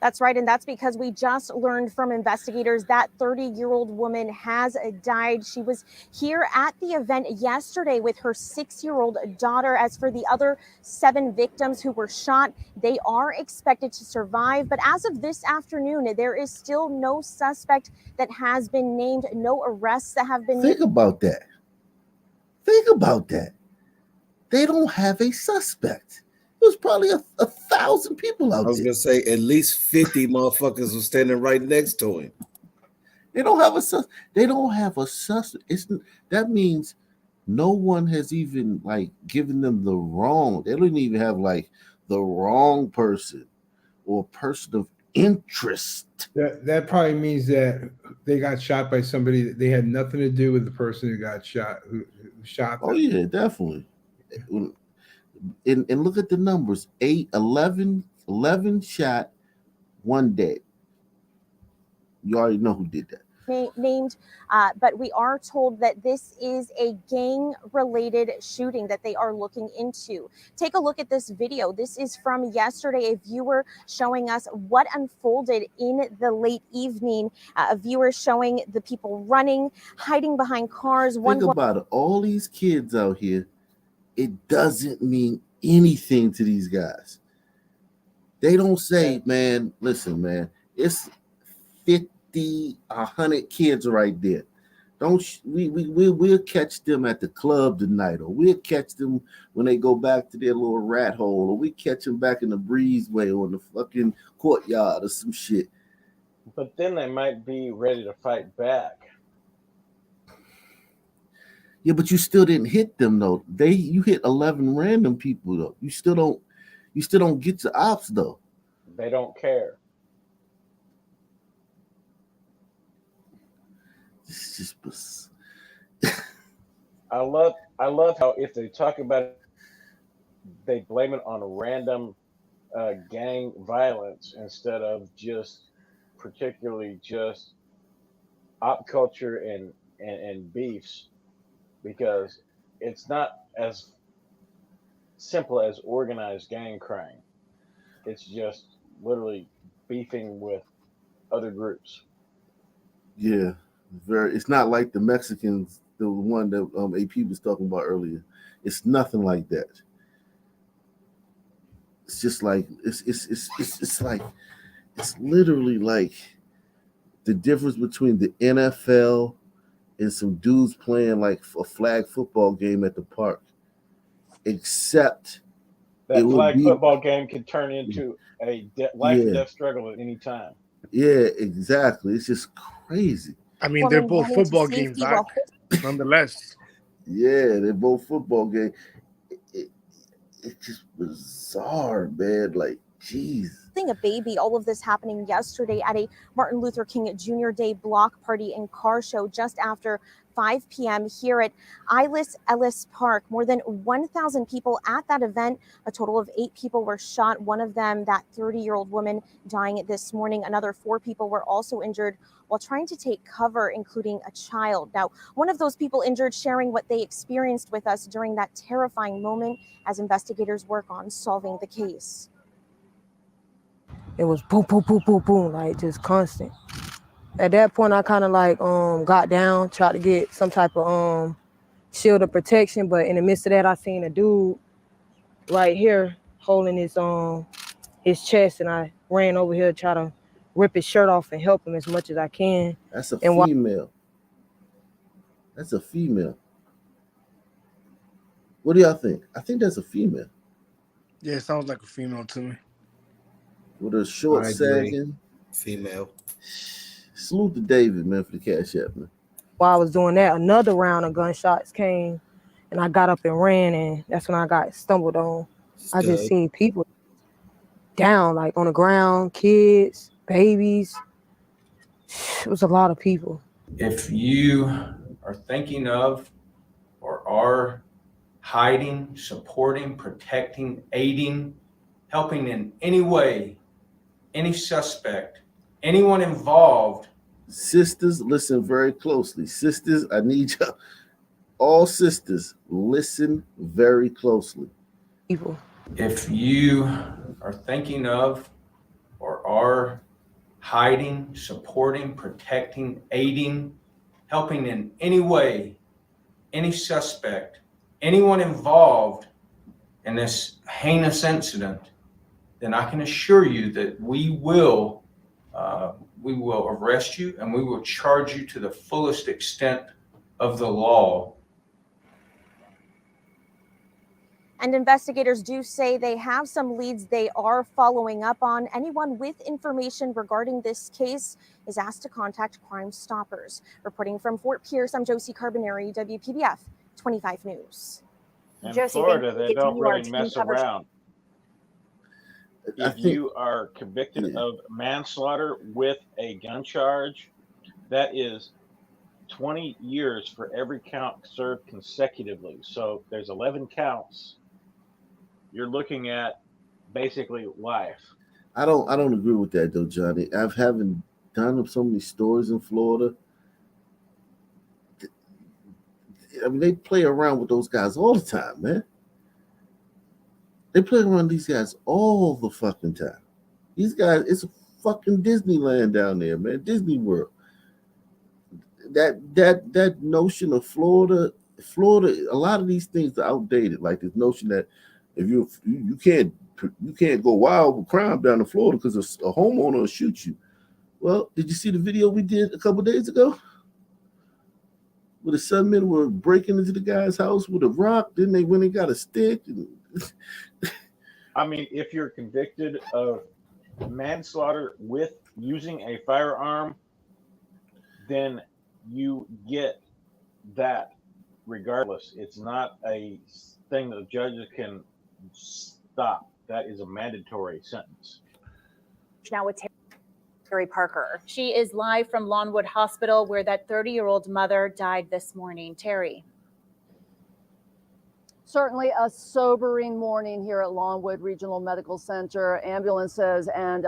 That's right, and that's because we just learned from investigators that 30-year-old woman has died. She was here at the event yesterday with her 6-year-old daughter. As for the other 7 victims who were shot, they are expected to survive. But as of this afternoon, there is still no suspect that has been named, no arrests that have been Think about that. Think about that. They don't have a suspect. There's probably a 1,000 people out there. I was gonna say at least 50 motherfuckers were standing right next to him. They don't have a suspect. That means no one has even like given them the wrong. They don't even have like the wrong person or person of interest. That probably means that they got shot by somebody that they had nothing to do with the person who got shot, who shot them. Oh yeah, definitely. And look at the numbers: 11 shot, 1 dead. You already know who did that. Named, but we are told that this is a gang-related shooting that they are looking into. Take a look at this video. This is from yesterday, a viewer showing us what unfolded in the late evening. A viewer showing the people running, hiding behind cars. Think about it. All these kids out here, it doesn't mean anything to these guys. They don't say, man, listen, man, it's 50, 100 kids right there. We'll catch them at the club tonight, or we'll catch them when they go back to their little rat hole, or we catch them back in the breezeway or in the fucking courtyard or some shit. But then they might be ready to fight back. Yeah, but you still didn't hit them though. You hit 11 random people though. You still don't get to ops though. They don't care. It's just I love how if they talk about it, they blame it on a random gang violence instead of just particularly just op culture and beefs, because it's not as simple as organized gang crime. It's just literally beefing with other groups. Yeah, it's not like the Mexicans, the one that AP was talking about earlier. It's nothing like that. It's just like it's literally like the difference between the NFL and some dudes playing like a flag football game at the park. Except that flag football game can turn into a life and death struggle at any time. Yeah, exactly. It's just crazy. I mean, they're both football games, Doc. Nonetheless. Yeah, they're both football games. It's just bizarre, man. Like, geez. A baby. All of this happening yesterday at a Martin Luther King Jr. Day block party and car show just after 5 p.m. here at Ellis Park. More than 1,000 people at that event. A total of 8 people were shot. One of them, that 30-year-old woman, dying this morning. Another 4 people were also injured while trying to take cover, including a child. Now, one of those people injured sharing what they experienced with us during that terrifying moment as investigators work on solving the case. It was boom, boom, boom, boom, boom, like just constant. At that point, I kind of like got down, tried to get some type of shield of protection, but in the midst of that, I seen a dude right here holding his chest, and I ran over here to try to rip his shirt off and help him as much as I can. That's a female. That's a female. What do y'all think? I think that's a female. Yeah, it sounds like a female to me. With a short sagging. Female. Salute to David, man, for the cash app, man. while I was doing that, another round of gunshots came, and I got up and ran, and that's when I got stumbled on. I just seen people down, like on the ground, kids, babies. It was a lot of people. If you are thinking of or are hiding, supporting, protecting, aiding, helping in any way, any suspect, anyone involved. Sisters, listen very closely. Sisters, I need you. All sisters, listen very closely. People. If you are thinking of or are hiding, supporting, protecting, aiding, helping in any way, any suspect, anyone involved in this heinous incident, then I can assure you that we will arrest you and we will charge you to the fullest extent of the law. And investigators do say they have some leads they are following up on. Anyone with information regarding this case is asked to contact Crime Stoppers. Reporting from Fort Pierce, I'm Josie Carbonari, WPBF 25 News. In Josie, Florida, they don't continue our really team mess coverage. around. If you are convicted of manslaughter with a gun charge, that is 20 years for every count served consecutively. So there's 11 counts. You're looking at basically life. I don't agree with that though, Johnny. I've haven't done so many stories in Florida. I mean, they play around with those guys all the time, man. They play around these guys all the fucking time. These guys, it's a fucking Disneyland down there, man. Disney World. That notion of Florida, a lot of these things are outdated. Like this notion that if you can't go wild with crime down in Florida because a homeowner will shoot you. Well, did you see the video we did a couple days ago? Where the Sunmen were breaking into the guy's house with a rock, then they went and got a stick. I mean, if you're convicted of manslaughter with using a firearm, then you get that regardless. It's not a thing that the judges can stop. That is a mandatory sentence. Now with Terry Parker. She is live from Lawnwood Hospital, where that 30-year-old mother died this morning. Terry. Certainly a sobering morning here at Lawnwood Regional Medical Center. Ambulances and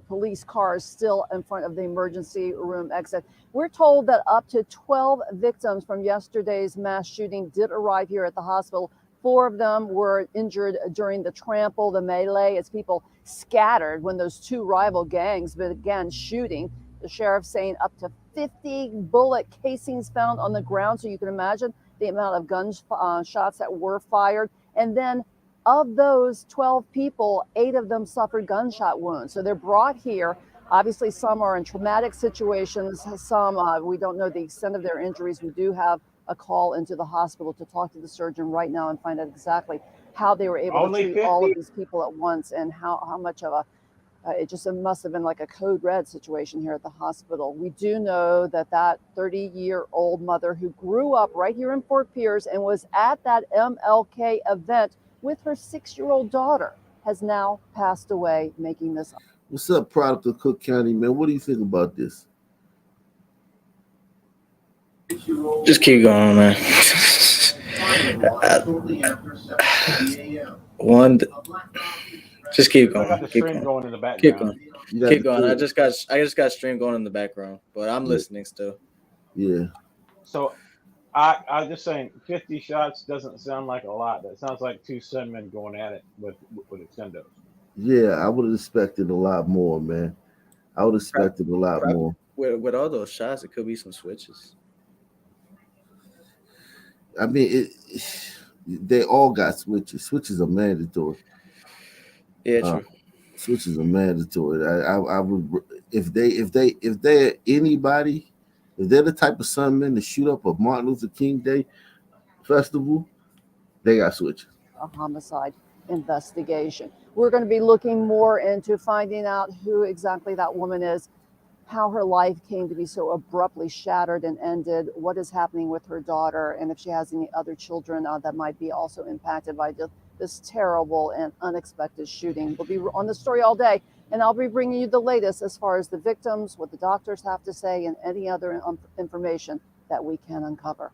police cars still in front of the emergency room exit. We're told that up to 12 victims from yesterday's mass shooting did arrive here at the hospital. 4 of them were injured during the trample, the melee, as people scattered when those 2 rival gangs began shooting. The sheriff saying up to 50 bullet casings found on the ground. So you can imagine the amount of gunshots that were fired. And then of those 12 people, 8 of them suffered gunshot wounds. So they're brought here. Obviously, some are in traumatic situations. Some, we don't know the extent of their injuries. We do have a call into the hospital to talk to the surgeon right now and find out exactly how they were able to treat all of these people at once and how much of a it must have been like a code red situation here at the hospital. We do know that that 30-year-old mother who grew up right here in Fort Pierce and was at that MLK event with her 6-year-old daughter has now passed away, making this. What's up, product of Cook County, man? What do you think about this? Just keep going, man. Just keep going. I got the stream going in the background. Keep going. Keep going. I just got stream going in the background, but I'm listening still. Yeah. So I just saying 50 shots doesn't sound like a lot. That sounds like 2 Sunmen going at it with extendos. Yeah, I would have expected a lot more, man. I would have expected a lot more. With all those shots, it could be some switches. I mean, they all got switches. Switches are mandatory. Yeah, true. Switches are mandatory. I would if they're anybody, if they're the type of Sunmen to shoot up a Martin Luther King Day festival, they got switches. A homicide investigation. We're going to be looking more into finding out who exactly that woman is. how her life came to be so abruptly shattered and ended, what is happening with her daughter, and if she has any other children that might be also impacted by this terrible and unexpected shooting. We'll be on the story all day, and I'll be bringing you the latest as far as the victims, what the doctors have to say, and any other information that we can uncover.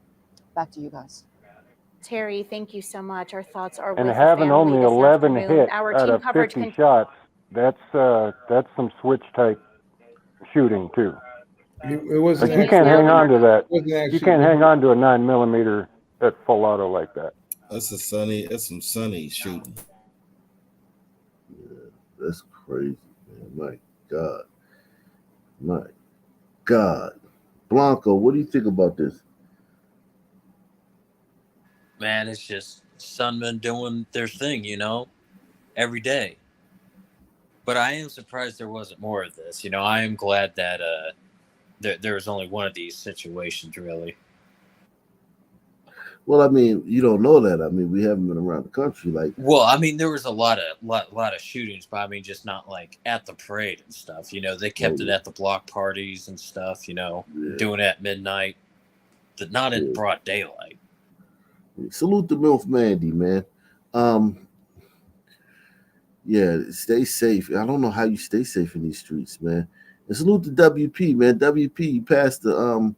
Back to you guys. Terry, thank you so much. Our thoughts are And with having the family only this 11 afternoon. hits Our out team of coverage 50 shots, that's some switch type shooting too. It wasn't Like you He's can't now hang on to that. wasn't You actually can't hang on to a 9mm at full auto like that. That's some sunny shooting. Yeah, that's crazy, man. My God. Blanco, what do you think about this? Man, it's just sunmen doing their thing, every day. But I am surprised there wasn't more of this. I am glad that there was only one of these situations, really. Well, I mean, you don't know that. I mean, we haven't been around the country like. Well, I mean, there was a lot of shootings, but I mean, just not like at the parade and stuff. They kept it at the block parties and stuff. Doing it at midnight, not in broad daylight. Salute to MILF Mandy, man. Yeah, stay safe. I don't know how you stay safe in these streets, man. And salute to WP, man. WP, you passed the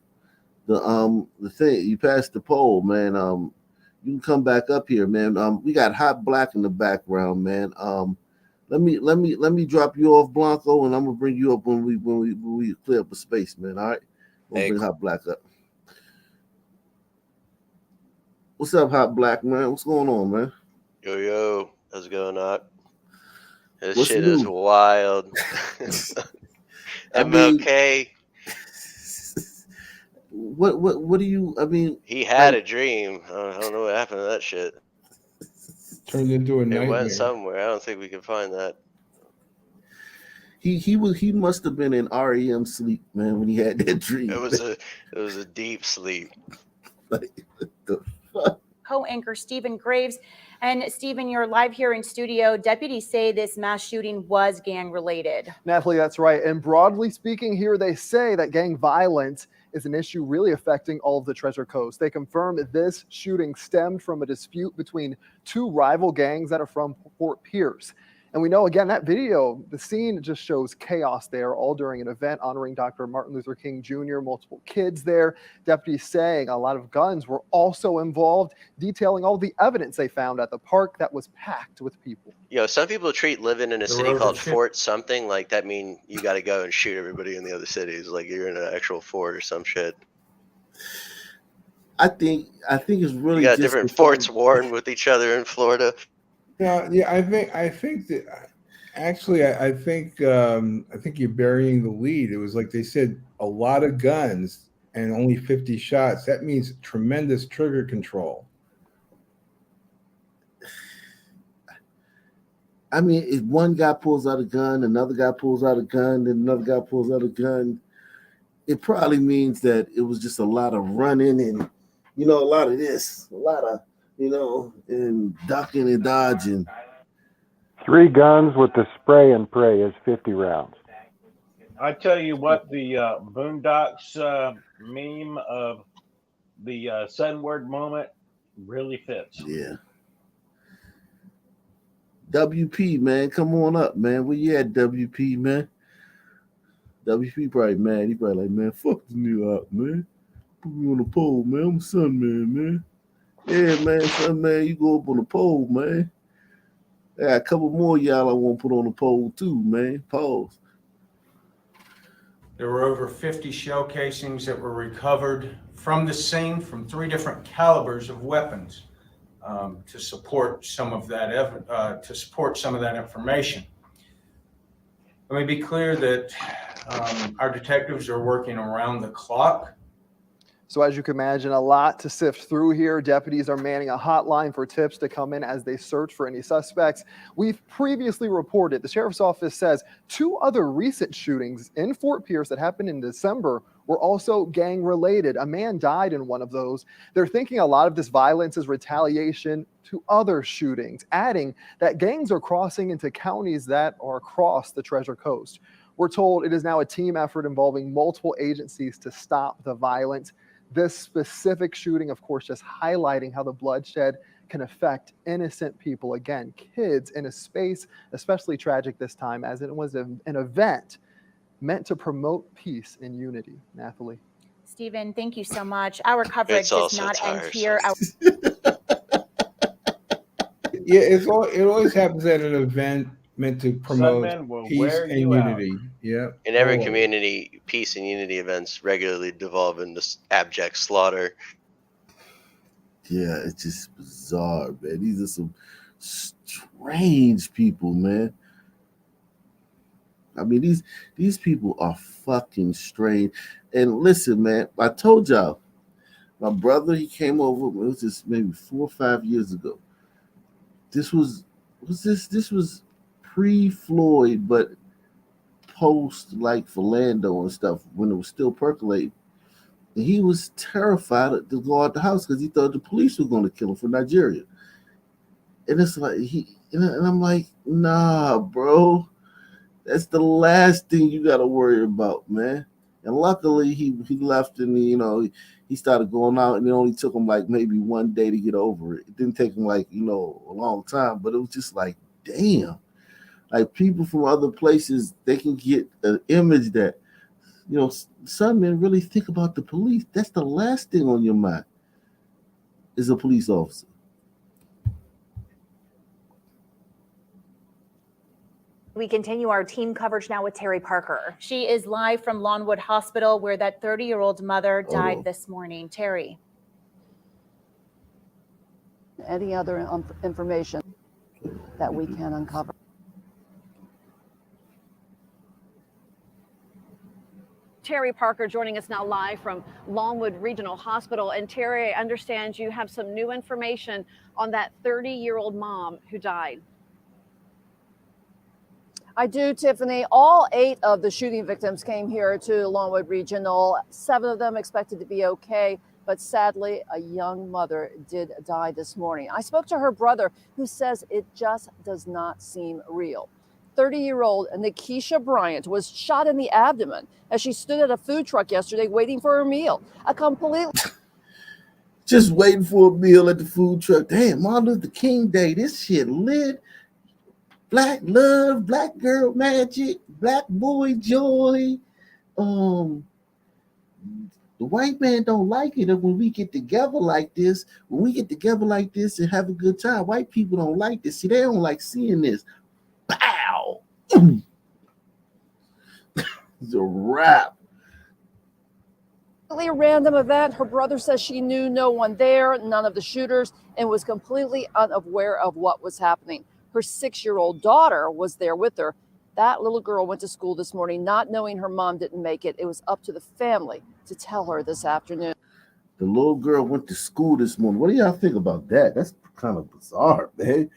thing. You passed the poll, man. You can come back up here, man. We got Hot Black in the background, man. Let me drop you off, Blanco, and I'm gonna bring you up when we clear up a space, man. All right, we'll bring Hot Black up. What's up, Hot Black, man? What's going on, man? Yo, how's it going on? This What's shit new? is wild. MLK. What do you? I mean, He had a dream. I don't know what happened to that shit. Turned into a It nightmare. went somewhere. I don't think we can find that. He must have been in REM sleep, man, when he had that dream. It was a deep sleep. Like, what the fuck? Co-anchor Stephen Graves. And Stephen, you're live here in studio. Deputies say this mass shooting was gang related. Natalie, that's right. And broadly speaking here, they say that gang violence is an issue really affecting all of the Treasure Coast. They confirm that this shooting stemmed from a dispute between two rival gangs that are from Fort Pierce. And we know, again, that video, the scene just shows chaos there, all during an event honoring Dr. Martin Luther King Jr., multiple kids there. Deputies saying a lot of guns were also involved, detailing all the evidence they found at the park that was packed with people. Some people treat living in a city called Fort something like that mean you got to go and shoot everybody in the other cities, like you're in an actual fort or some shit. I think it's really You got just different forts warring with each other in Florida. Yeah, I think that actually, I think you're burying the lead. It was like they said, a lot of guns and only 50 shots. That means tremendous trigger control. I mean, if one guy pulls out a gun, another guy pulls out a gun, then another guy pulls out a gun, it probably means that it was just a lot of running and, a lot of this, a lot of, and ducking and dodging. 3 guns with the spray and pray is 50 rounds. I tell you what, the Boondocks meme of the Sunward moment really fits. Yeah. WP, man, come on up, man. Where you at, WP, man? WP probably mad. He probably like, man, fuck the new out, man. Put me on the pole, man. I'm a sun man. Yeah, man, son, man, you go up on the pole, man. I got a couple more y'all I want to put on the pole too, man. Pause. There were over 50 shell casings that were recovered from the scene from 3 different calibers of weapons to support some of that information. Let me be clear that our detectives are working around the clock. So as you can imagine, a lot to sift through here. Deputies are manning a hotline for tips to come in as they search for any suspects. We've previously reported, the sheriff's office says 2 other recent shootings in Fort Pierce that happened in December were also gang related. A man died in one of those. They're thinking a lot of this violence is retaliation to other shootings, adding that gangs are crossing into counties that are across the Treasure Coast. We're told it is now a team effort involving multiple agencies to stop the violence. This specific shooting, of course, just highlighting how the bloodshed can affect innocent people. Again, kids in a space especially tragic this time, as it was an event meant to promote peace and unity. Nathalie. Stephen, thank you so much. Our coverage It's does also not end tiresome. here. Yeah, it always happens at an event meant to promote Sunman will peace wear and you out. unity. Yeah. In every always. community, peace and unity events regularly devolve into abject slaughter. Yeah, it's just bizarre, man. These are some strange people, man. I mean, these people are fucking strange. And listen, man, I told y'all, my brother, he came over. It was just maybe 4 or 5 years ago. This was pre-Floyd, but post like Philando and stuff when it was still percolating. And he was terrified to go out the house because he thought the police were going to kill him from Nigeria. And it's like and I'm like, nah, bro. That's the last thing you got to worry about, man. And luckily, he left and he started going out, and it only took him like maybe one day to get over it. It didn't take him like a long time, but it was just like, damn. Like people from other places, they can get an image that some men really think about the police. That's the last thing on your mind is a police officer. We continue our team coverage now with Terry Parker. She is live from Lawnwood Hospital, where that 30-year-old mother died this morning. Terry. Any other information that we can uncover? Terry Parker joining us now live from Longwood Regional Hospital. And Terry, I understand you have some new information on that 30-year-old mom who died. I do, Tiffany. All 8 of the shooting victims came here to Longwood Regional. 7 of them expected to be okay, but sadly, a young mother did die this morning. I spoke to her brother, who says it just does not seem real. 30-year-old Nikisha Bryant was shot in the abdomen as she stood at a food truck yesterday waiting for her meal. A complete... Just waiting for a meal at the food truck. Damn, Martin Luther King Day. This shit lit. Black love, black girl magic, black boy joy. The white man don't like it when we get together like this. When we get together like this and have a good time, white people don't like this. See, they don't like seeing this. Pow! It's a wrap. A random event. Her brother says she knew no one there, none of the shooters, and was completely unaware of what was happening. Her 6-year-old daughter was there with her. That little girl went to school this morning, not knowing her mom didn't make it. It was up to the family to tell her this afternoon. The little girl went to school this morning. What do y'all think about that? That's kind of bizarre, man.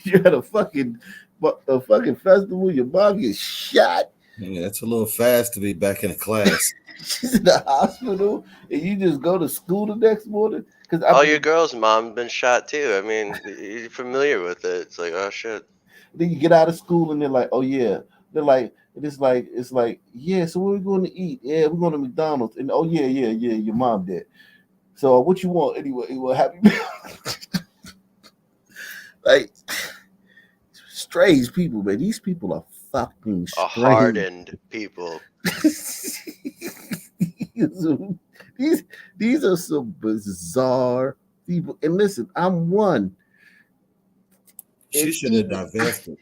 You had a fucking festival, your mom gets shot. Yeah, that's a little fast to be back in a class. She's in the hospital, and you just go to school the next morning. All your girls' mom been shot too. I mean, you're familiar with it. It's like, oh shit. Then you get out of school, and they're like, oh yeah. They're like, it's like, yeah. So where are we going to eat? Yeah, we're going to McDonald's. And oh yeah, your mom dead. So what you want anyway? Well, happy meal. Like strange people, man. These people are fucking strange. Hardened people. These are some bizarre people. And listen, I'm one. She should have divested.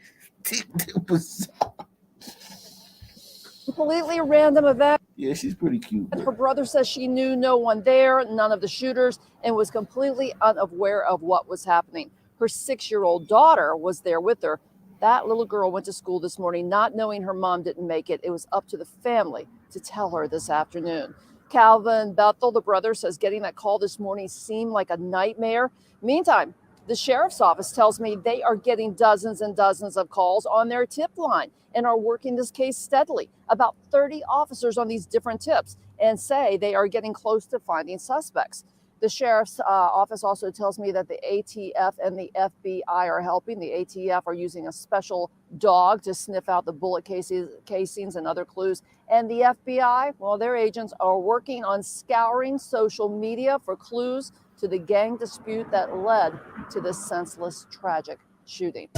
Completely random event. Yeah, she's pretty cute. Her brother says she knew no one there, none of the shooters, and was completely unaware of what was happening. Her 6-year-old daughter was there with her. That little girl went to school this morning, not knowing her mom didn't make it. It was up to the family to tell her this afternoon. Calvin Bethel, the brother, says getting that call this morning seemed like a nightmare. Meantime, the sheriff's office tells me they are getting dozens and dozens of calls on their tip line and are working this case steadily. About 30 officers on these different tips and say they are getting close to finding suspects. The sheriff's office also tells me that the ATF and the FBI are helping. The ATF are using a special dog to sniff out the bullet casings and other clues. And the FBI, well, their agents are working on scouring social media for clues to the gang dispute that led to this senseless, tragic shooting.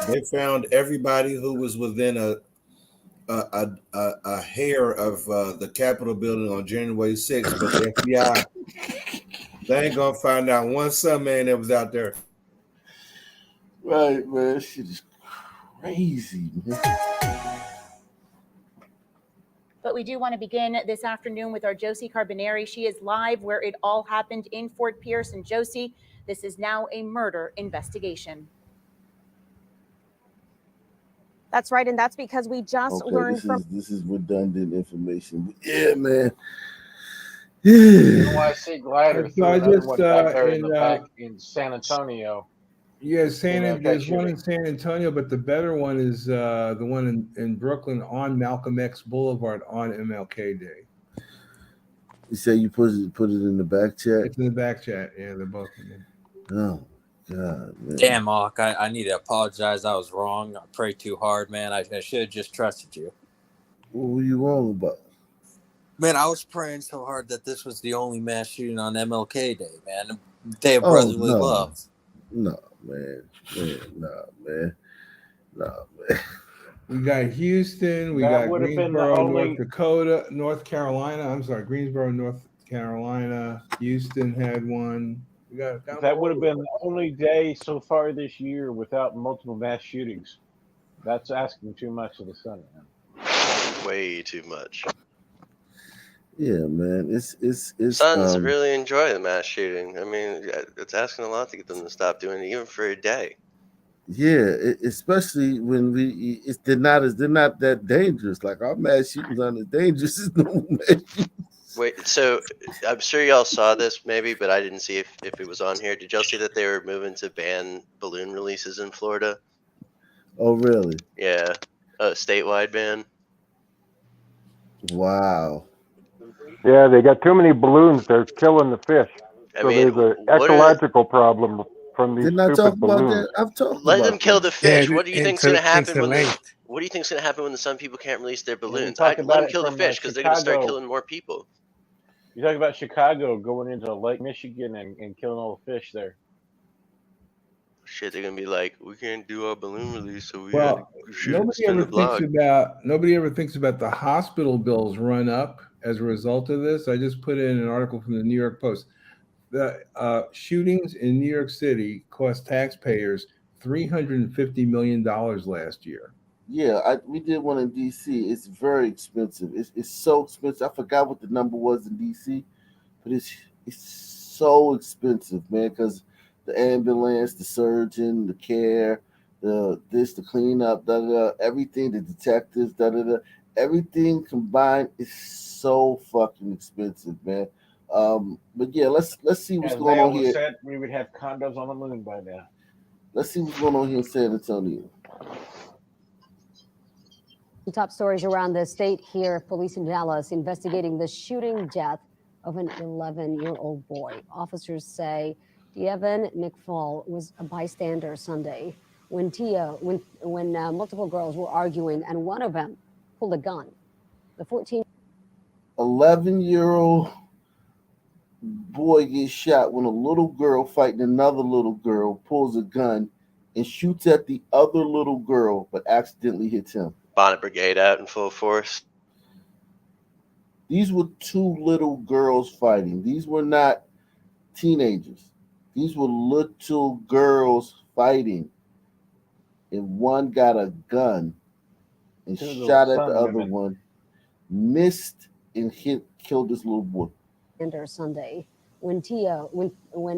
They found everybody who was within a hair of the Capitol building on January 6th, but the FBI, they ain't gonna find out one son man that was out there. Right, man. Shit is crazy, man. But we do want to begin this afternoon with our Josie Carbonari. She is live where it all happened in Fort Pierce. And Josie, this is now a murder investigation. That's right, and that's because we just learned from. This is redundant information. Yeah, man. NYC glider So threw I another just, one back there in in, the back in San Antonio. Yeah, MLK there's one shooting. in San Antonio, but the better one is the one in Brooklyn on Malcolm X Boulevard on MLK Day. You say you put it in the back chat? It's in the back chat. Yeah, they're both in there. Oh, God, man. Damn, Hawk, I need to apologize. I was wrong. I prayed too hard, man. I should have just trusted you. What were you wrong about? Man, I was praying so hard that this was the only mass shooting on MLK Day, man. Day of brotherly love. No, man. Man. We got Houston. We That got would have been the Greensboro, only- North Carolina. I'm sorry, Greensboro, North Carolina. Houston had one. We got That would have been the only day so far this year without multiple mass shootings. That's asking too much of the Senate, man. Way too much. Yeah, man. It's Sons really enjoy the mass shooting. I mean, it's asking a lot to get them to stop doing it, even for a day. Yeah, especially when they're not that dangerous. Like our mass shootings aren't as dangerous as normal mass shootings. Wait, so I'm sure y'all saw this maybe, but I didn't see if it was on here. Did y'all see that they were moving to ban balloon releases in Florida? Oh, really? Yeah, a statewide ban. Wow. Yeah, they got too many balloons. They're killing the fish. I So mean, there's an what are- ecological problem from these Didn't I talk stupid about balloons. that? I've talked Let about them kill that. the fish. Yeah, What do you think's into- going to happen into when length. What do you think's going to happen when some people can't release their balloons? talked Let about them it kill the from, fish because they're going to start Chicago. killing more people. You talk about Chicago going into Lake Michigan and killing all the fish there. Shit, they're going to be like, we can't do our balloon release, so we Well, had to shoot and spin the nobody ever thinks about the hospital bills run up as a result of this. I just put in an article from the New York Post. The shootings in New York City cost taxpayers $350 million last year. Yeah, we did one in DC. It's very expensive. It's so expensive. I forgot what the number was in DC, but it's so expensive, man. Because the ambulance, the surgeon, the care, the cleanup, everything, the detectives, everything combined is so fucking expensive, man. But yeah, let's see what's going on here. Said we would have condos on the moon by now. Let's see what's going on here in San Antonio. Top stories around the state here. Police in Dallas investigating the shooting death of an 11-year-old boy. Officers say Devin McFall was a bystander Sunday when multiple girls were arguing and one of them pulled a gun. The 11-year-old boy gets shot when a little girl fighting another little girl pulls a gun and shoots at the other little girl but accidentally hits him. Bonnet Brigade out in full force. These were two little girls fighting. These were not teenagers. These were little girls fighting. And one got a gun and shot at the other one, missed and killed this little boy. Sunday when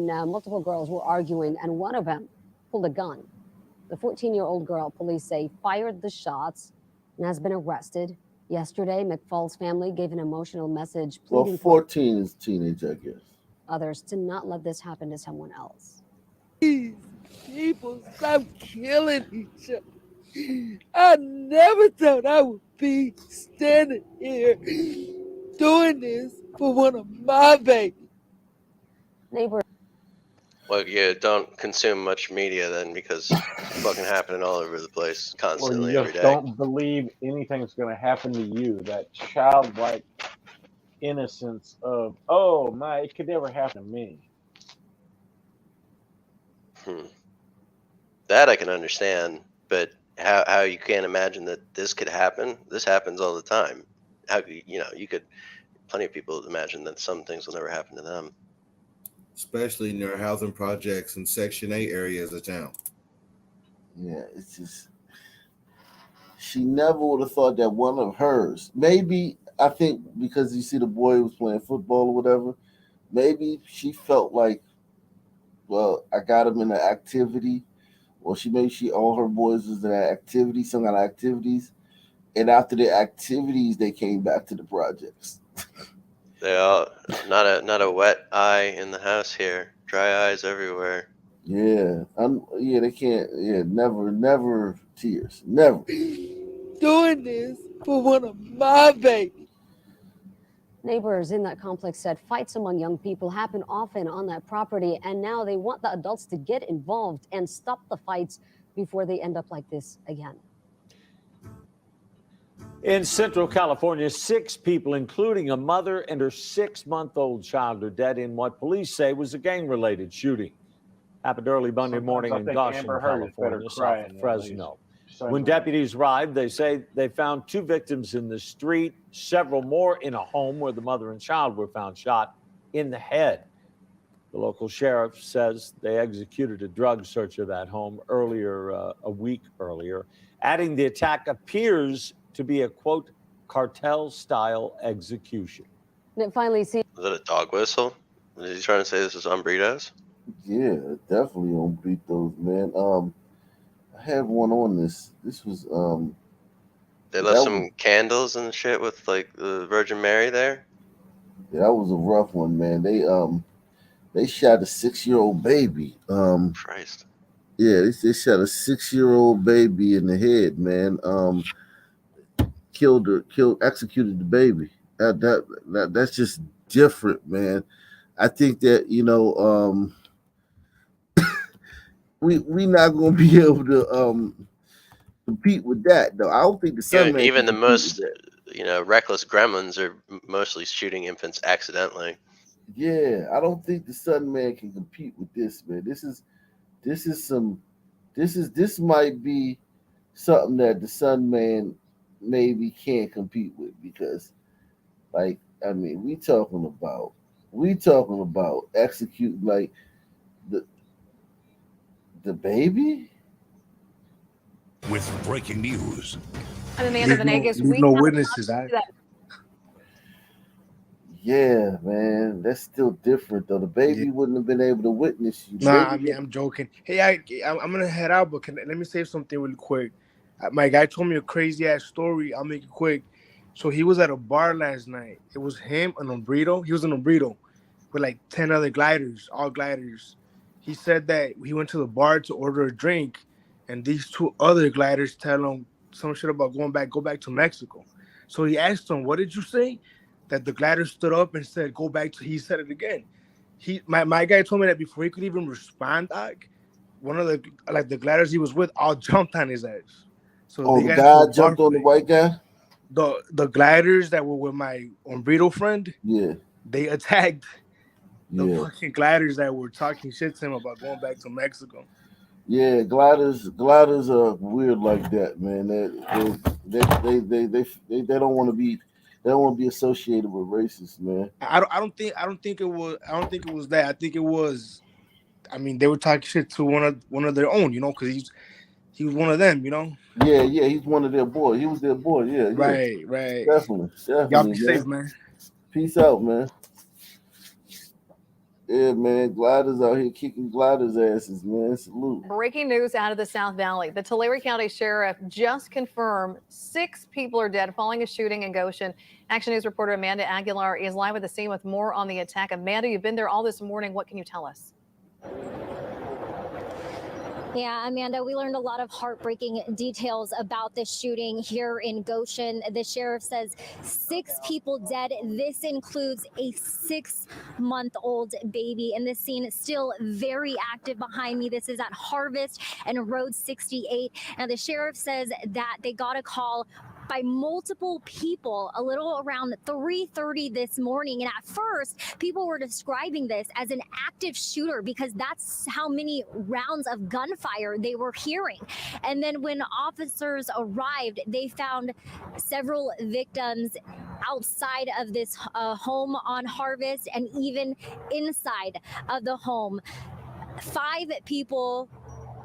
multiple girls were arguing and one of them pulled a gun. The 14-year-old girl, police say, fired the shots and has been arrested. Yesterday, McFall's family gave an emotional message pleading Well, 14 is teenage, I guess. others to not let this happen to someone else. Please, people, stop killing each other. I never thought I would be standing here doing this for one of my babies. Neighbor. Well, yeah, don't consume much media then, because it's fucking happening all over the place Or you constantly every just day. don't believe anything's going to happen to you. That childlike innocence of, oh my, it could never happen to me. That I can understand, but how you can't imagine that this could happen? This happens all the time. How you could plenty of people imagine that some things will never happen to them. Especially near housing projects and Section 8 areas of town. Yeah, it's just she never would have thought that one of hers. Maybe I think because you see the boy was playing football or whatever. Maybe she felt like, well, I got him in an activity, or she all her boys was in an activity, some kind of activities, and after the activities they came back to the projects. They all not a wet eye in the house here. Dry eyes everywhere. Yeah, they can't. Yeah, never tears, never. Doing this for one of my babies. Neighbors in that complex said fights among young people happen often on that property, and now they want the adults to get involved and stop the fights before they end up like this again. In Central California, 6 people, including a mother and her 6-month-old child, are dead in what police say was a gang-related shooting. Happened early Monday morning in Goshen, California, south of Fresno. When deputies arrived, they say they found 2 victims in the street, several more in a home where the mother and child were found shot in the head. The local sheriff says they executed a drug search of that home a week earlier, adding the attack appears to be a, quote, cartel-style execution. And it finally seems. Was it a dog whistle? Is he trying to say this is on burritos? Yeah, definitely on burritos, man. I had one on this. This was They left some candles and shit with like the Virgin Mary there. Yeah, that was a rough one, man. They shot a 6-year-old baby. Christ. Yeah, they shot a 6-year-old baby in the head, man. Executed the baby. That's just different, man. I think that we not gonna be able to compete with that though. I don't think the Sunman Even the can compete most with reckless gremlins are mostly shooting infants accidentally. Yeah, I don't think the Sunman can compete with this, man. This might be something that the Sunman maybe can't compete with because, like, I mean, we talking about executing like the baby. With breaking news. I'm Amanda Venegas. Leave no witnesses. Yeah, man, that's still different though. The baby wouldn't have been able to witness you. Nah, I mean, I'm joking. Hey, I'm gonna head out, but let me say something really quick. My guy told me a crazy ass story. I'll make it quick. So he was at a bar last night. It was him, an Umbrito. He was an Umbrito with like 10 other gliders, all gliders. He said that he went to the bar to order a drink, and these 2 other gliders tell him some shit about go back to Mexico. So he asked him, "What did you say?" That the glider stood up and said, "Go back to." He said it again. My guy told me that before he could even respond, one of the gliders he was with all jumped on his ass. So the guy jumped on the white guy. The gliders that were with my Umbrito friend, yeah, they attacked the fucking gliders that were talking shit to him about going back to Mexico. Yeah, gliders are weird like that, man. They don't want to be. They don't want to be associated with racists, man. I don't think it was that. I think it was. I mean, they were talking shit to one of their own, because he was one of them, Yeah, he's one of their boys. He was their boy. Yeah, right. Definitely. Y'all be safe, man. Peace out, man. Yeah, man, gliders out here kicking gliders' asses, man. Salute. Breaking news out of the South Valley. The Tulare County Sheriff just confirmed 6 people are dead following a shooting in Goshen. Action News reporter Amanda Aguilar is live at the scene with more on the attack. Amanda, you've been there all this morning. What can you tell us? Yeah, Amanda, we learned a lot of heartbreaking details about the shooting here in Goshen. The sheriff says 6 people dead. This includes a 6-month-old baby. And this scene is still very active behind me. This is at Harvest and Road 68. Now, the sheriff says that they got a call by multiple people a little around 3:30 this morning. And at first, people were describing this as an active shooter because that's how many rounds of gunfire they were hearing. And then when officers arrived, they found several victims outside of this home on Harvest and even inside of the home. 5 people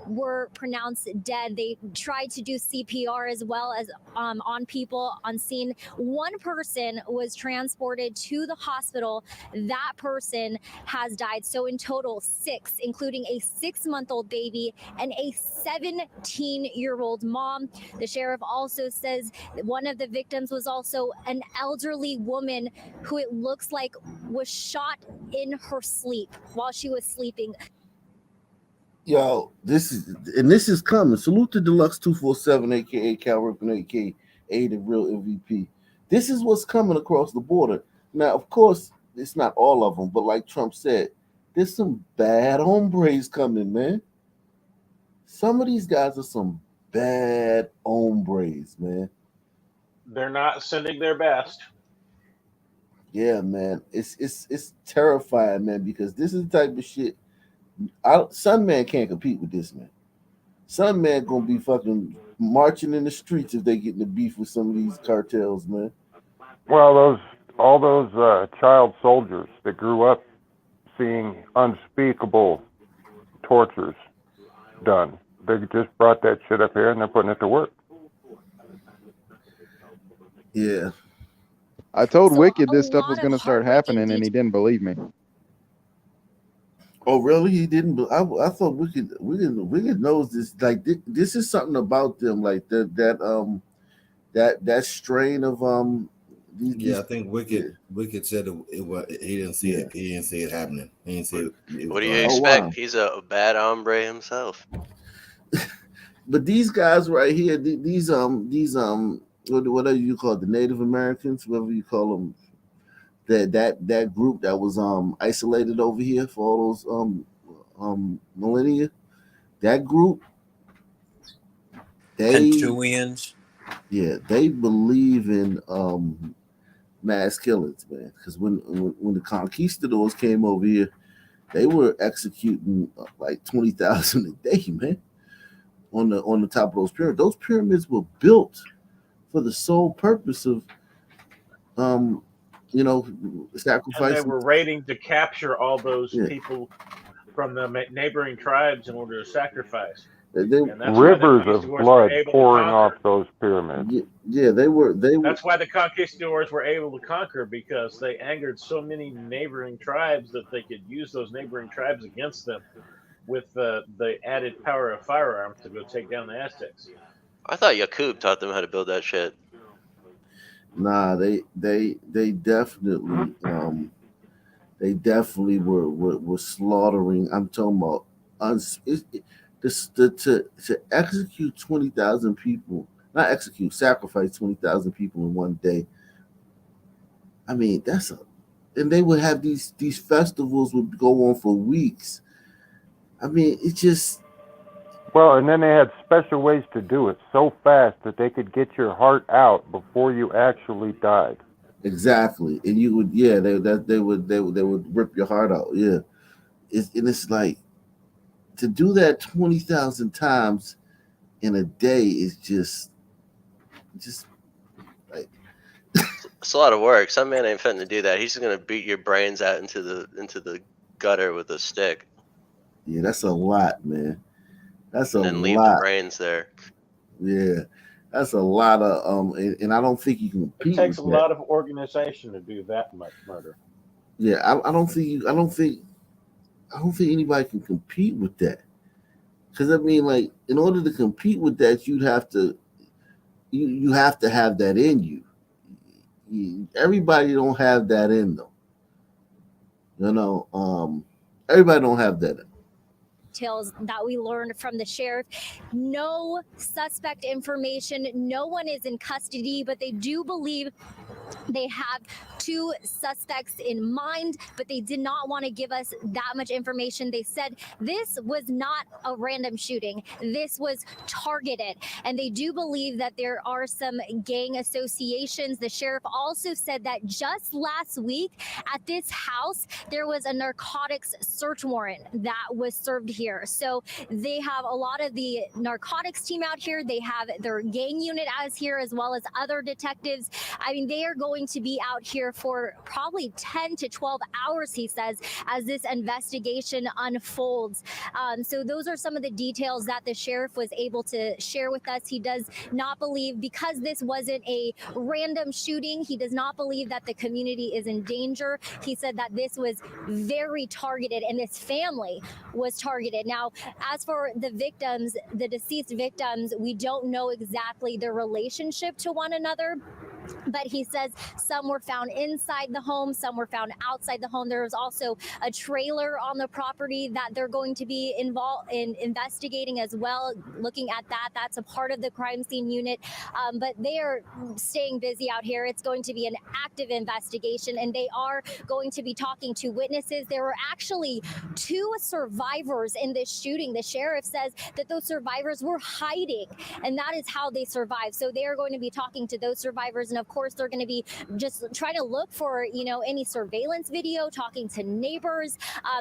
were pronounced dead. They tried to do CPR as well as on people on scene. 1 person was transported to the hospital. That person has died. So in total, 6, including a 6-month-old baby and a 17-year-old mom. The sheriff also says one of the victims was also an elderly woman who it looks like was shot in her sleep while she was sleeping. Yo, this is coming. Salute to Deluxe 247, aka Cal Ripken, aka the real MVP. This is what's coming across the border. Now, of course, it's not all of them, but like Trump said, there's some bad hombres coming, man. Some of these guys are some bad hombres, man. They're not sending their best. Yeah, man. It's terrifying, man, because this is the type of shit. Some man can't compete with this, man. Some man gonna be fucking marching in the streets if they get in the beef with some of these cartels, man. Well, all those child soldiers that grew up seeing unspeakable tortures done, they just brought that shit up here and they're putting it to work. Yeah. I told Wicked this stuff was going to start happening, and he didn't believe me. Oh, really? He didn't. I thought Wicked knows this. Like this is something about them, like that strain of I think Wicked said it was. He didn't see it. He didn't see it happening. He didn't see it. What do you expect? He's a bad hombre himself. But these guys right here, these whatever you call it, the Native Americans, whatever you call them, that group that was isolated over here for all those millennia, that group, Pentuians. Yeah, they believe in mass killings, man. Because when the conquistadors came over here, they were executing like 20,000 a day, man. On the top of those pyramids. Those pyramids were built for the sole purpose of sacrificing. And they were raiding to capture all those people from the neighboring tribes in order to sacrifice. Rivers of blood pouring off those pyramids. Yeah, they were. That's why the conquistadors were able to conquer, because they angered so many neighboring tribes that they could use those neighboring tribes against them with the added power of firearms to go take down the Aztecs. I thought Yakub taught them how to build that shit. Nah, they definitely were slaughtering. I'm talking about to execute 20,000 people, not execute, sacrifice 20,000 people in one day. I mean, and they would have these festivals would go on for weeks. I mean, it just. Well, and then they had special ways to do it so fast that they could get your heart out before you actually died. Exactly, and you would, they would rip your heart out, yeah. It's like to do that 20,000 times in a day is just like it's a lot of work. Some man ain't fitting to do that. He's just gonna beat your brains out into the gutter with a stick. Yeah, that's a lot, man. That's a lot. And leave the brains there. Yeah, that's a lot of and I don't think you can compete. It takes a lot of organization to do that much murder. Yeah, I don't think anybody can compete with that. Because I mean, like, in order to compete with that, you have to have that in you. Everybody don't have that in them. Everybody don't have that in them. details that we learned from the sheriff. No suspect information. No one is in custody, but they do believe they have 2 suspects in mind, but they did not want to give us that much information. They said this was not a random shooting. This was targeted. And they do believe that there are some gang associations. The sheriff also said that just last week at this house, there was a narcotics search warrant that was served here. So they have a lot of the narcotics team out here. They have their gang unit as here, as well as other detectives. I mean, they are going to be out here for probably 10 to 12 hours, he says, as this investigation unfolds. So those are some of the details that the sheriff was able to share with us. He does not believe, because this wasn't a random shooting, he does not believe that the community is in danger. He said that this was very targeted and this family was targeted. Now, as for the victims, the deceased victims, we don't know exactly their relationship to one another. But he says some were found inside the home, some were found outside the home. There was also a trailer on the property that they're going to be involved in investigating as well, looking at that. That's a part of the crime scene unit. But they are staying busy out here. It's going to be an active investigation, and they are going to be talking to witnesses. There were actually 2 survivors in this shooting. The sheriff says that those survivors were hiding, and that is how they survived. So they are going to be talking to those survivors, and of course they're going to be just trying to look for, any surveillance video, talking to neighbors.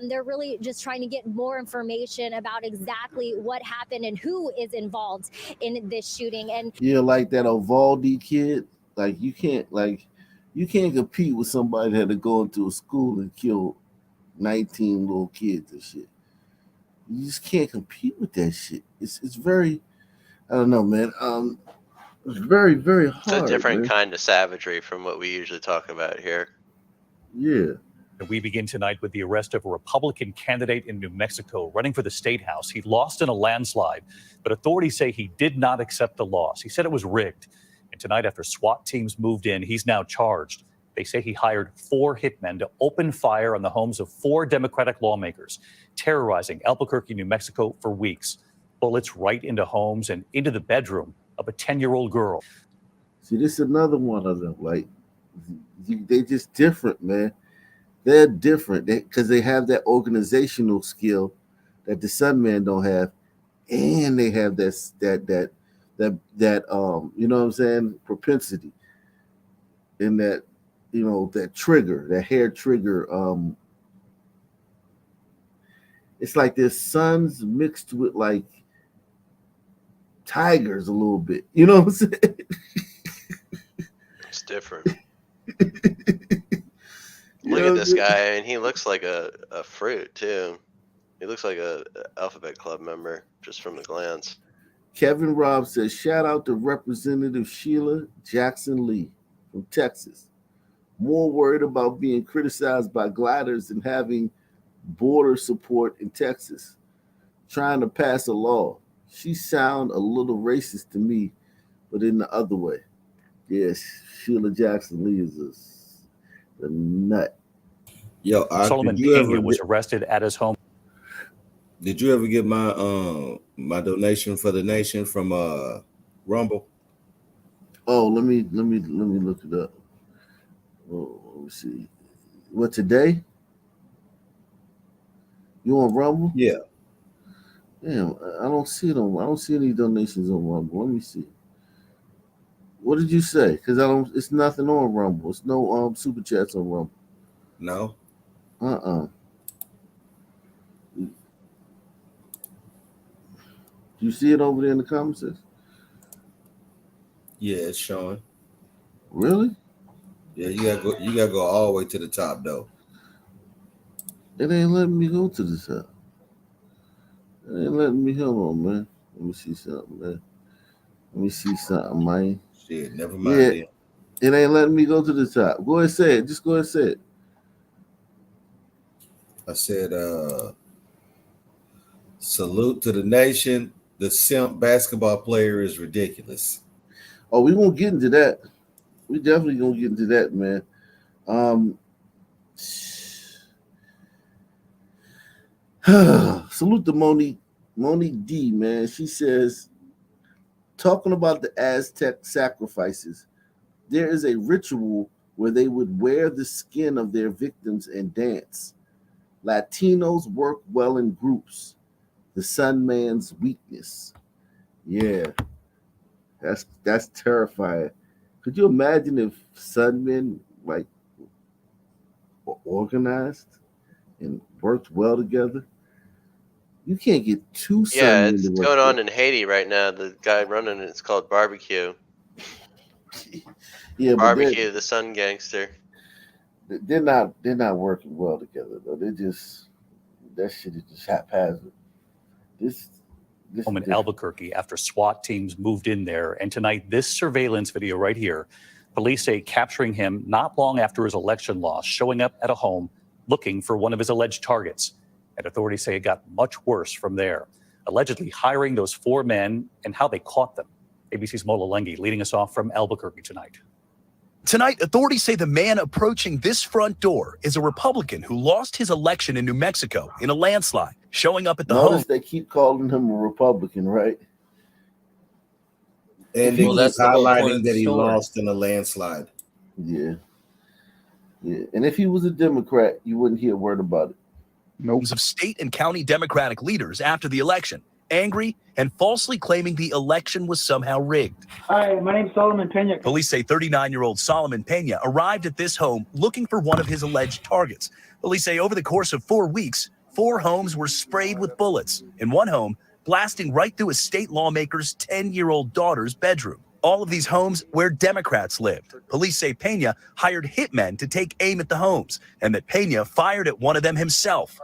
They're really just trying to get more information about exactly what happened and who is involved in this shooting. And Yeah, like that Uvalde kid. Like you can't compete with somebody that had to go into a school and kill 19 little kids and shit. You just can't compete with that shit. It's very, I don't know, man. It's very, very It's a hard, different man. kind of savagery from what we usually talk about here. Yeah. We begin tonight with the arrest of a Republican candidate in New Mexico running for the state house. He lost in a landslide, but authorities say he did not accept the loss. He said it was rigged. And tonight, after SWAT teams moved in, he's now charged. They say he hired 4 hitmen to open fire on the homes of 4 Democratic lawmakers, terrorizing Albuquerque, New Mexico for weeks. Bullets right into homes and into the bedroom of a 10-year-old girl. See, this is another one of them. Like, they just different, man. They're different because they have that organizational skill that the Sunman don't have, and they have that you know what I'm saying, propensity, and that that trigger, that hair trigger. It's like their sons mixed with like tigers a little bit. You know what I'm saying? It's different. Look at this guy, and he looks like a fruit too. He looks like a Alphabet Club member just from the glance. Kevin Robb says, shout out to Representative Sheila Jackson Lee from Texas. More worried about being criticized by gliders than having border support in Texas. Trying to pass a law. She sound a little racist to me, but in the other way. Yes, Sheila Jackson Lee is a nut. Yo, Solomon Pena was arrested at his home. Did you ever get my my donation for the nation from Rumble? Oh, let me look it up. Oh, let me see. What, today? You on Rumble? Yeah. Damn, I don't see it on. I don't see any donations on Rumble. Let me see. What did you say? Because I don't. It's nothing on Rumble. It's no super chats on Rumble. No. Do you see it over there in the comments? Yeah, it's showing. Really? Yeah, you gotta go all the way to the top though. It ain't letting me go to the top. It ain't letting me. Hold on, man. Let me see something, man. Let me see something, man. Shit, never mind. Yeah, it ain't letting me go to the top. Go ahead and say it. Just go ahead and say it. I said, salute to the nation. The simp basketball player is ridiculous. Oh, we won't get into that. We definitely gonna get into that, man. Salute to Monique D, man. She says, talking about the Aztec sacrifices, there is a ritual where they would wear the skin of their victims and dance. Latinos work well in groups. The Sun Man's weakness. Yeah, that's terrifying. Could you imagine if Sun Men like were organized and worked well together? You can't get two Sun Yeah, Men it's to work going on together. in Haiti right now. The guy running it's called Barbecue. Yeah, but Barbecue, the Sun Gangster. they're not working well together though. They just that shit is just haphazard. This Home in Albuquerque after SWAT teams moved in there. And tonight, this surveillance video right here, police say capturing him not long after his election loss, showing up at a home looking for one of his alleged targets. And authorities say it got much worse from there, allegedly hiring those four men and how they caught them. ABC's Mola Lengi leading us off from Albuquerque tonight. Tonight, authorities say the man approaching this front door is a Republican who lost his election in New Mexico in a landslide, showing up at the Notice home. they keep calling him a Republican, right? And Well, they that's keep the whole point highlighting of the that he story. lost in a landslide. Yeah. And if he was a Democrat, you wouldn't hear a word about it. Of state and county Democratic leaders after the election, angry and falsely claiming the election was somehow rigged. Hi, my name's Solomon Pena. Police say 39-year-old Solomon Pena arrived at this home looking for one of his alleged targets. Police say over the course of 4 weeks, 4 homes were sprayed with bullets. In one home, blasting right through a state lawmaker's 10-year-old daughter's bedroom. All of these homes where Democrats lived. Police say Pena hired hitmen to take aim at the homes and that Pena fired at one of them himself.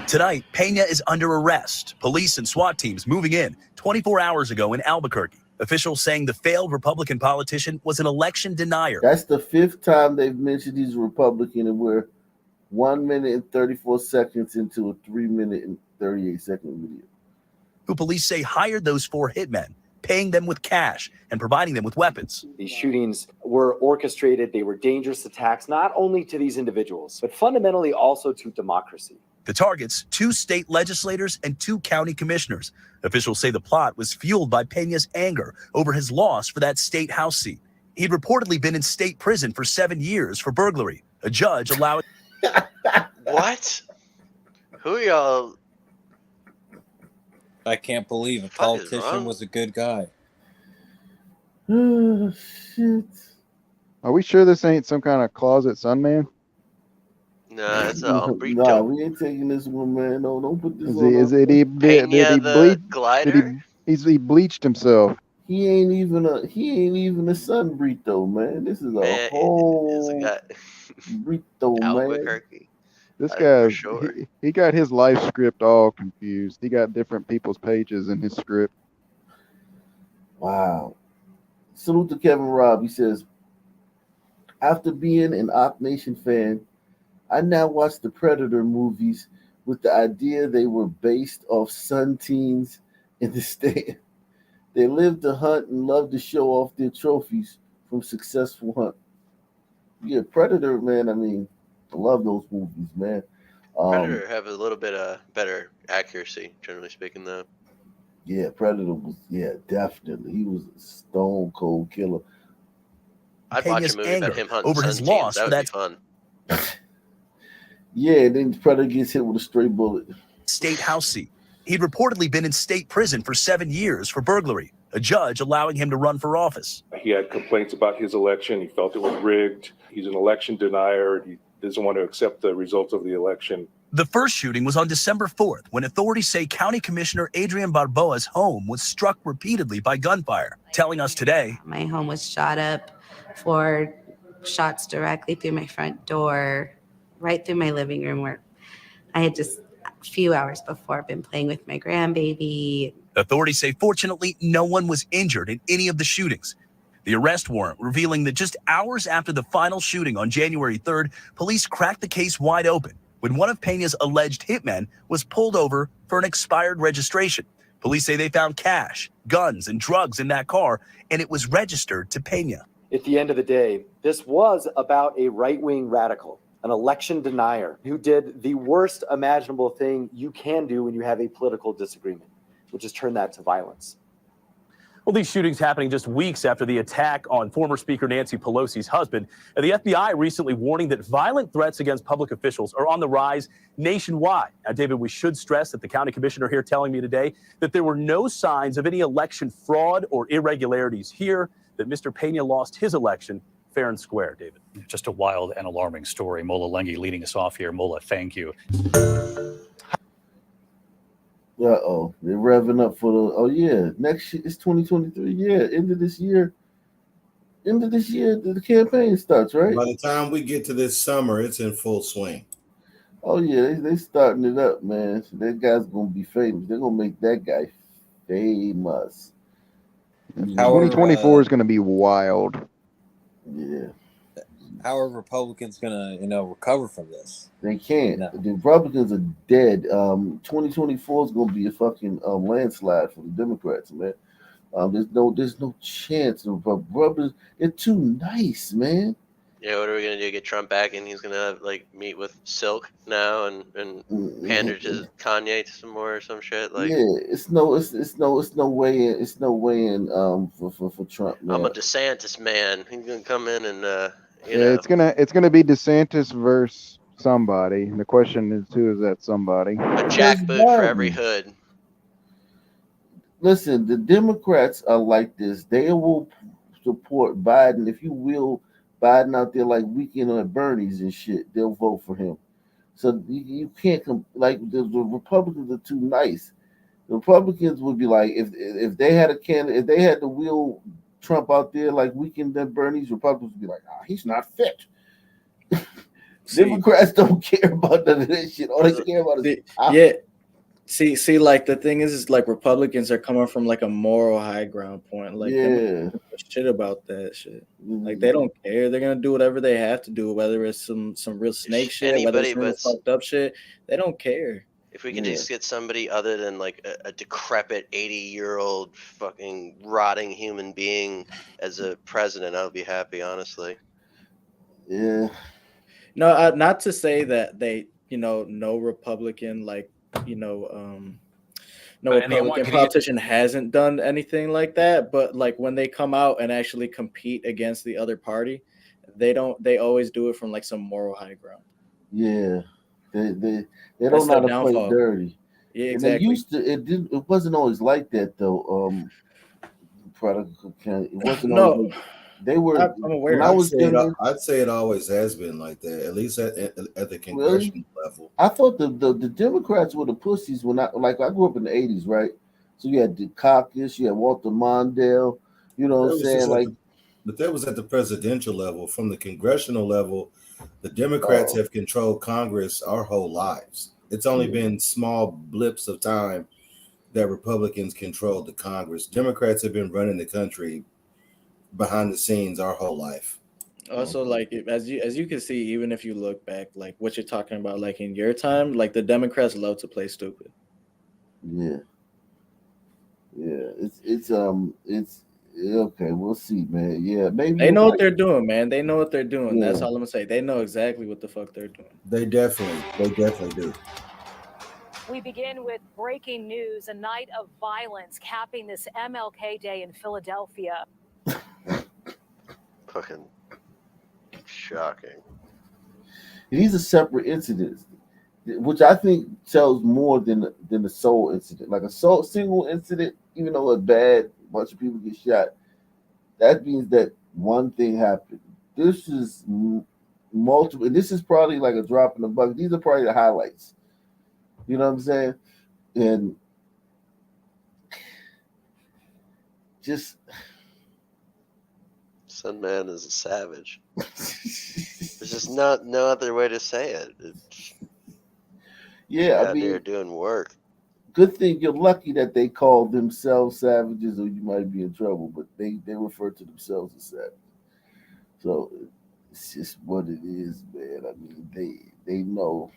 Tonight, Pena is under arrest. Police and SWAT teams moving in 24 hours ago in Albuquerque. Officials saying the failed Republican politician was an election denier. That's the 5th time they've mentioned he's a Republican, and we're 1 minute and 34 seconds into a 3 minute and 38 second video. Who police say hired those 4 hitmen, paying them with cash and providing them with weapons. These shootings were orchestrated. They were dangerous attacks, not only to these individuals, but fundamentally also to democracy. The targets, 2 state legislators and 2 county commissioners. Officials say the plot was fueled by Pena's anger over his loss for that state House seat. He'd reportedly been in state prison for 7 years for burglary. A judge allowed... What? Who are y'all? I can't believe a What is politician wrong? was a good guy. Oh, shit. Are we sure this ain't some kind of closet sun man? No, it's a hombrito. Nah, we ain't taking this one, man. No, don't put this Is on. he? Is us. it? He Pena the glider? He bleached himself. He ain't even a sun burrito, man. This is a Man, whole it's a guy. burrito, man. Albuquerque. This For guy, sure. he got his life script all confused. He got different people's pages in his script. Wow. Salute to Kevin Robb. He says, after being an Ock Nation fan, I now watch the Predator movies with the idea they were based off Sun teens in the state. They live to hunt and love to show off their trophies from successful hunt. Yeah, Predator, man. I mean, I love those movies, man. Predator have a little bit better accuracy, generally speaking, though. Yeah, Predator was, definitely. He was a stone cold killer. I'd watch Pena's a movie about anger him hunting over Sun his teams. loss That for would be that fun. Yeah, and then Predator gets hit with a stray bullet. state House seat. He'd reportedly been in state prison for 7 years for burglary. A judge allowing him to run for office. He had complaints about his election. He felt it was rigged. He's an election denier. He doesn't want to accept the results of the election. The first shooting was on December 4th when authorities say County Commissioner Adrian Barboa's home was struck repeatedly by gunfire. Telling us today, my home was shot up, 4 shots directly through my front door, right through my living room where I had just a few hours before been playing with my grandbaby. authorities say fortunately no one was injured in any of the shootings. The arrest warrant revealing that just hours after the final shooting on January 3rd, police cracked the case wide open when one of Pena's alleged hitmen was pulled over for an expired registration. Police say they found cash, guns, and drugs in that car, and it was registered to Pena. At the end of the day, this was about a right-wing radical, an election denier who did the worst imaginable thing you can do when you have a political disagreement, which is turn that to violence. Well, these shootings happening just weeks after the attack on former Speaker Nancy Pelosi's husband. And the FBI recently warning that violent threats against public officials are on the rise nationwide. Now, David, we should stress that the county commissioner here telling me today that there were no signs of any election fraud or irregularities here, that Mr. Pena lost his election fair and square, David. Just a wild and alarming story. Mola Lengi leading us off here. Mola, thank you. Uh-oh, they're revving up for the, oh yeah, next year, it's 2023, yeah, end of this year, the campaign starts, right? By the time we get to this summer, it's in full swing. Oh yeah, they starting it up, man. So that guy's gonna be famous. They're gonna make that guy famous. 2024 is going to be wild. Yeah. How are Republicans gonna, recover from this? They can't. No. The Republicans are dead. 2024 is gonna be a fucking landslide for the Democrats, man. There's no chance. The Republicans, they're too nice, man. Yeah, what are we gonna do? Get Trump back, and he's gonna meet with Silk now, and pander to Kanye to some more or some shit. Like, yeah, it's no way in for Trump, man. I'm a DeSantis man. He's gonna come in and It's gonna be DeSantis versus somebody. And the question is, who is that somebody? a jackboot for every hood. Listen, the Democrats are like this. They will support Biden if you will. Biden out there like Weekend at Bernie's and shit. They'll vote for him. So you can't like the Republicans are too nice. The Republicans would be like if they had a candidate, if they had to wheel Trump out there like Weekend at Bernie's, Republicans would be like, he's not fit. Democrats don't care about none of that shit. All they care about is yeah. See, like the thing is like Republicans are coming from like a moral high ground point. Like, they don't give a shit about that shit. Like, they don't care. They're gonna do whatever they have to do, whether it's some real snake shit, whether it's real fucked up shit. They don't care. If we can just get somebody other than like a decrepit 80-year-old fucking rotting human being as a president, I would be happy, honestly. Yeah. No, not to say that they, no Republican, like, no Republican politician hasn't done anything like that. But like when they come out and actually compete against the other party, they always do it from like some moral high ground. Yeah. They don't know how to play dirty. Yeah, and exactly. They used to. It wasn't always like that though. Product it wasn't. No, always like, they were. I'm aware. I'd say it always has been like that, at least at the congressional level. I thought the Democrats were the pussies when I grew up in the 80s, right? So you had Dukakis, you had Walter Mondale. You know what I'm saying? But that was at the presidential level. From the congressional level, the Democrats have controlled Congress our whole lives. It's only been small blips of time that Republicans controlled the Congress. Democrats have been running the country behind the scenes our whole life. Also, like as you can see, even if you look back, like what you're talking about, like in your time, like the Democrats love to play stupid. Yeah. It's okay. We'll see, man. Yeah, maybe They know what they're doing, man. They know what they're doing. That's all I'm gonna say. They know exactly what the fuck they're doing. They definitely do. We begin with breaking news: a night of violence capping this MLK Day in Philadelphia. Fucking shocking. These are separate incidents, which I think tells more than the Seoul incident. Like a single incident, even though it's bad, a bunch of people get shot, that means that one thing happened. This is multiple, and this is probably like a drop in the bucket. These are probably the highlights. You know what I'm saying? And just Some man is a savage. There's just no other way to say it. I mean, they're doing work. Good thing you're lucky that they call themselves savages, or you might be in trouble. But they refer to themselves as savages. So it's just what it is, man. I mean, they know.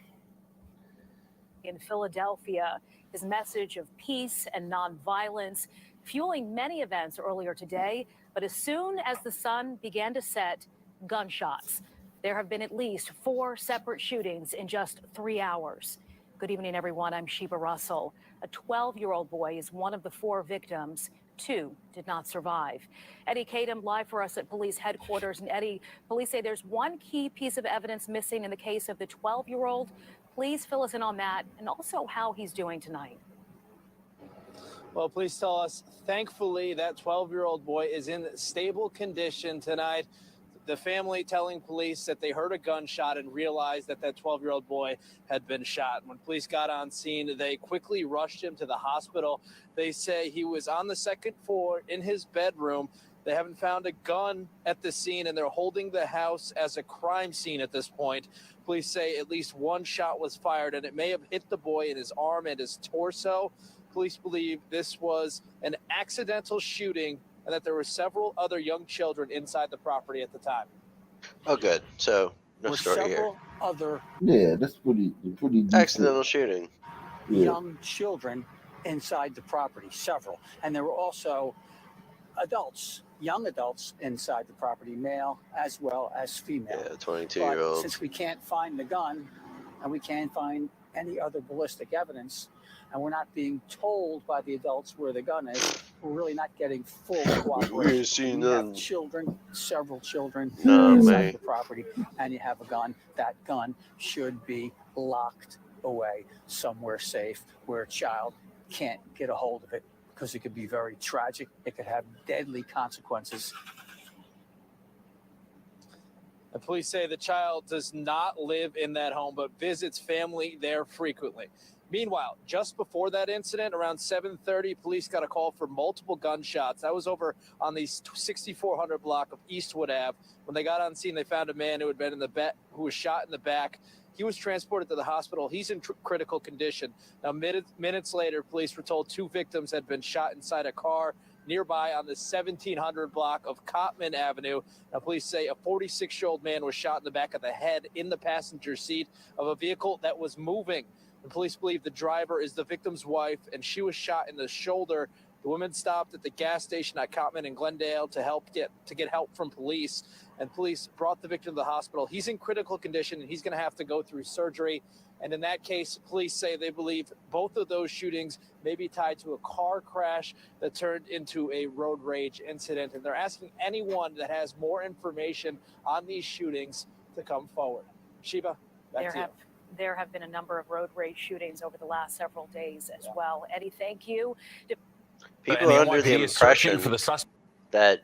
In Philadelphia, his message of peace and nonviolence fueling many events earlier today. But as soon as the sun began to set, gunshots. There have been at least 4 separate shootings in just 3 hours. Good evening, everyone. I'm Sheba Russell. A 12-year-old boy is one of the 4 victims. 2 did not survive. Eddie Kadam live for us at police headquarters. And Eddie, police say there's one key piece of evidence missing in the case of the 12-year-old. Please fill us in on that and also how he's doing tonight. Well, police tell us, thankfully, that 12-year-old boy is in stable condition tonight. The family telling police that they heard a gunshot and realized that that 12-year-old boy had been shot. When police got on scene, they quickly rushed him to the hospital. They say he was on the 2nd floor in his bedroom. They haven't found a gun at the scene, and they're holding the house as a crime scene at this point. Police say at least 1 shot was fired, and it may have hit the boy in his arm and his torso. Police believe this was an accidental shooting and that there were several other young children inside the property at the time. Oh, good. So no Were story here. several other Yeah, that's pretty decent. Accidental shooting. Yeah. young children inside the property, several. And there were also adults, young adults inside the property, male as well as female. Yeah, But 22-year-olds. since we can't find the gun and we can't find any other ballistic evidence, and we're not being told by the adults where the gun is, we're really not getting full cooperation. ain't seen You none. have children, several children No, inside man. the property, and you have a gun. That gun should be locked away somewhere safe where a child can't get a hold of it, because it could be very tragic. It could have deadly consequences. The police say the child does not live in that home, but visits family there frequently. Meanwhile, just before that incident, around 7:30, police got a call for multiple gunshots. That was over on the 6400 block of Eastwood Ave. When they got on scene, they found a man who had been who was shot in the back. He was transported to the hospital. He's in critical condition. Now, minutes later, police were told 2 victims had been shot inside a car nearby on the 1700 block of Cotman Avenue. Now, police say a 46-year-old man was shot in the back of the head in the passenger seat of a vehicle that was moving. The police believe the driver is the victim's wife, and she was shot in the shoulder. The woman stopped at the gas station at Cotman and Glendale to get help from police, and police brought the victim to the hospital. He's in critical condition, and he's going to have to go through surgery. And in that case, police say they believe both of those shootings may be tied to a car crash that turned into a road rage incident. And they're asking anyone that has more information on these shootings to come forward. Sheba, back to you. There have been a number of road rage shootings over the last several days as well. Eddie, thank you. People are under the impression that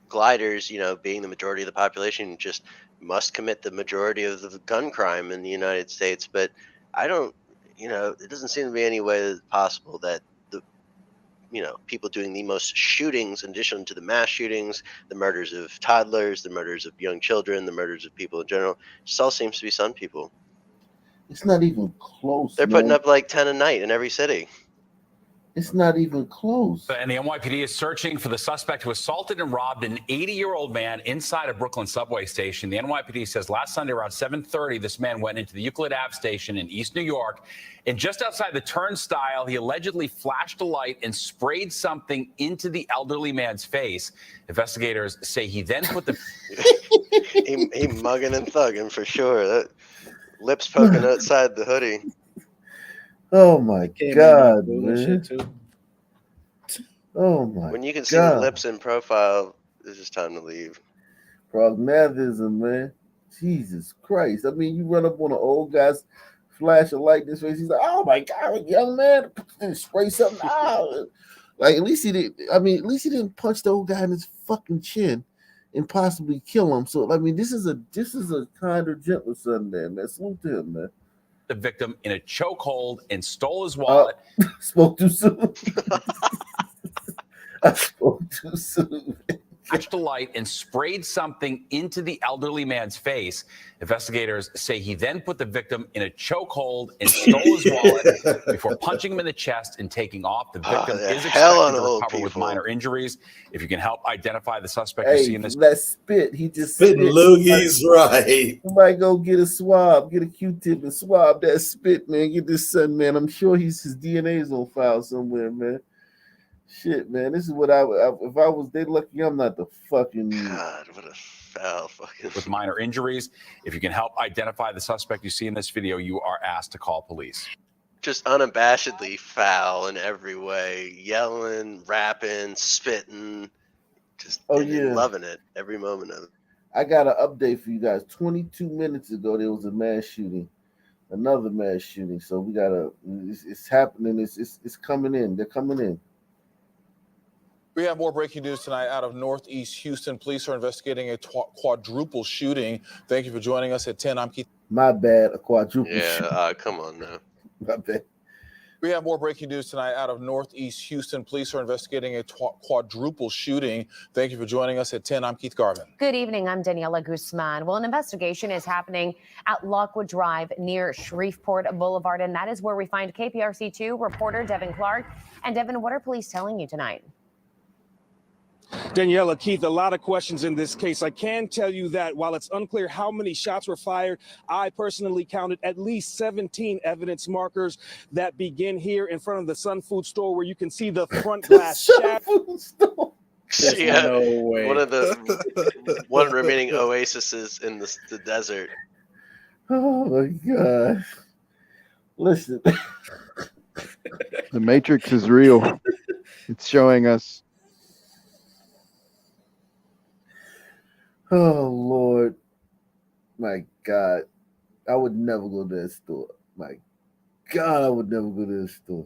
gliders, being the majority of the population, just must commit the majority of the gun crime in the United States. But I don't, it doesn't seem to be any way possible that the, people doing the most shootings, in addition to the mass shootings, the murders of toddlers, the murders of young children, the murders of people in general, just all seems to be some people. It's not even close. They're putting up like 10 a night in every city. It's not even close. And the NYPD is searching for the suspect who assaulted and robbed an 80-year-old man inside a Brooklyn subway station. The NYPD says last Sunday around 7:30, this man went into the Euclid Ave station in East New York. And just outside the turnstile, he allegedly flashed a light and sprayed something into the elderly man's face. Investigators say he then put the... he mugging and thugging for sure. That lips poking outside the hoodie. Oh my God, man. Oh my! When you can see the lips in profile, it's just time to leave. Pragmatism, man. Jesus Christ! I mean, you run up on an old guy's flash a light in his face. He's like, "Oh my God, young man!" And spray something out. Like at least he did. I mean, at least he didn't punch the old guy in his fucking chin and possibly kill him. So I mean, this is a kinder, gentler son, man. Salute to him, man. The victim in a chokehold and stole his wallet. Spoke too soon. I spoke too soon. Flashed a light and sprayed something into the elderly man's face. Investigators say he then put the victim in a chokehold and stole his wallet before punching him in the chest and taking off. The victim is expected to recover with minor injuries. If you can help identify the suspect you see in this. That spit, he just spitting loogies, right? You might go get a swab, get a Q-tip and swab that spit, man. Get this son, man. I'm sure his DNA is on file somewhere, man. Shit, man. This is what if I was they lucky I'm not the fucking God, what a foul fucking with minor injuries. If you can help identify the suspect you see in this video, you are asked to call police. Just unabashedly foul in every way, yelling, rapping, spitting, just and loving it every moment of it. I got an update for you guys. 22 minutes ago, there was a mass shooting, another mass shooting. So we gotta. It's happening. It's coming in. They're coming in. We have more breaking news tonight out of Northeast Houston. Police are investigating a quadruple shooting. Thank you for joining us at 10. I'm Keith. My bad, a quadruple shooting. Yeah, come on now. My bad. We have more breaking news tonight out of Northeast Houston. Police are investigating a quadruple shooting. Thank you for joining us at 10. I'm Keith Garvin. Good evening. I'm Daniela Guzman. Well, an investigation is happening at Lockwood Drive near Shreveport Boulevard, and that is where we find KPRC2 reporter Devin Clark. And Devin, what are police telling you tonight? Daniela, Keith, a lot of questions in this case. I can tell you that while it's unclear how many shots were fired, I personally counted at least 17 evidence markers that begin here in front of the Sun Food store, where you can see the front glass shattered. Yeah, no way. one remaining oasis in the desert. Oh my God! Listen, The Matrix is real. It's showing us. oh Lord, my God, I would never go to that store. My God, I would never go to that store.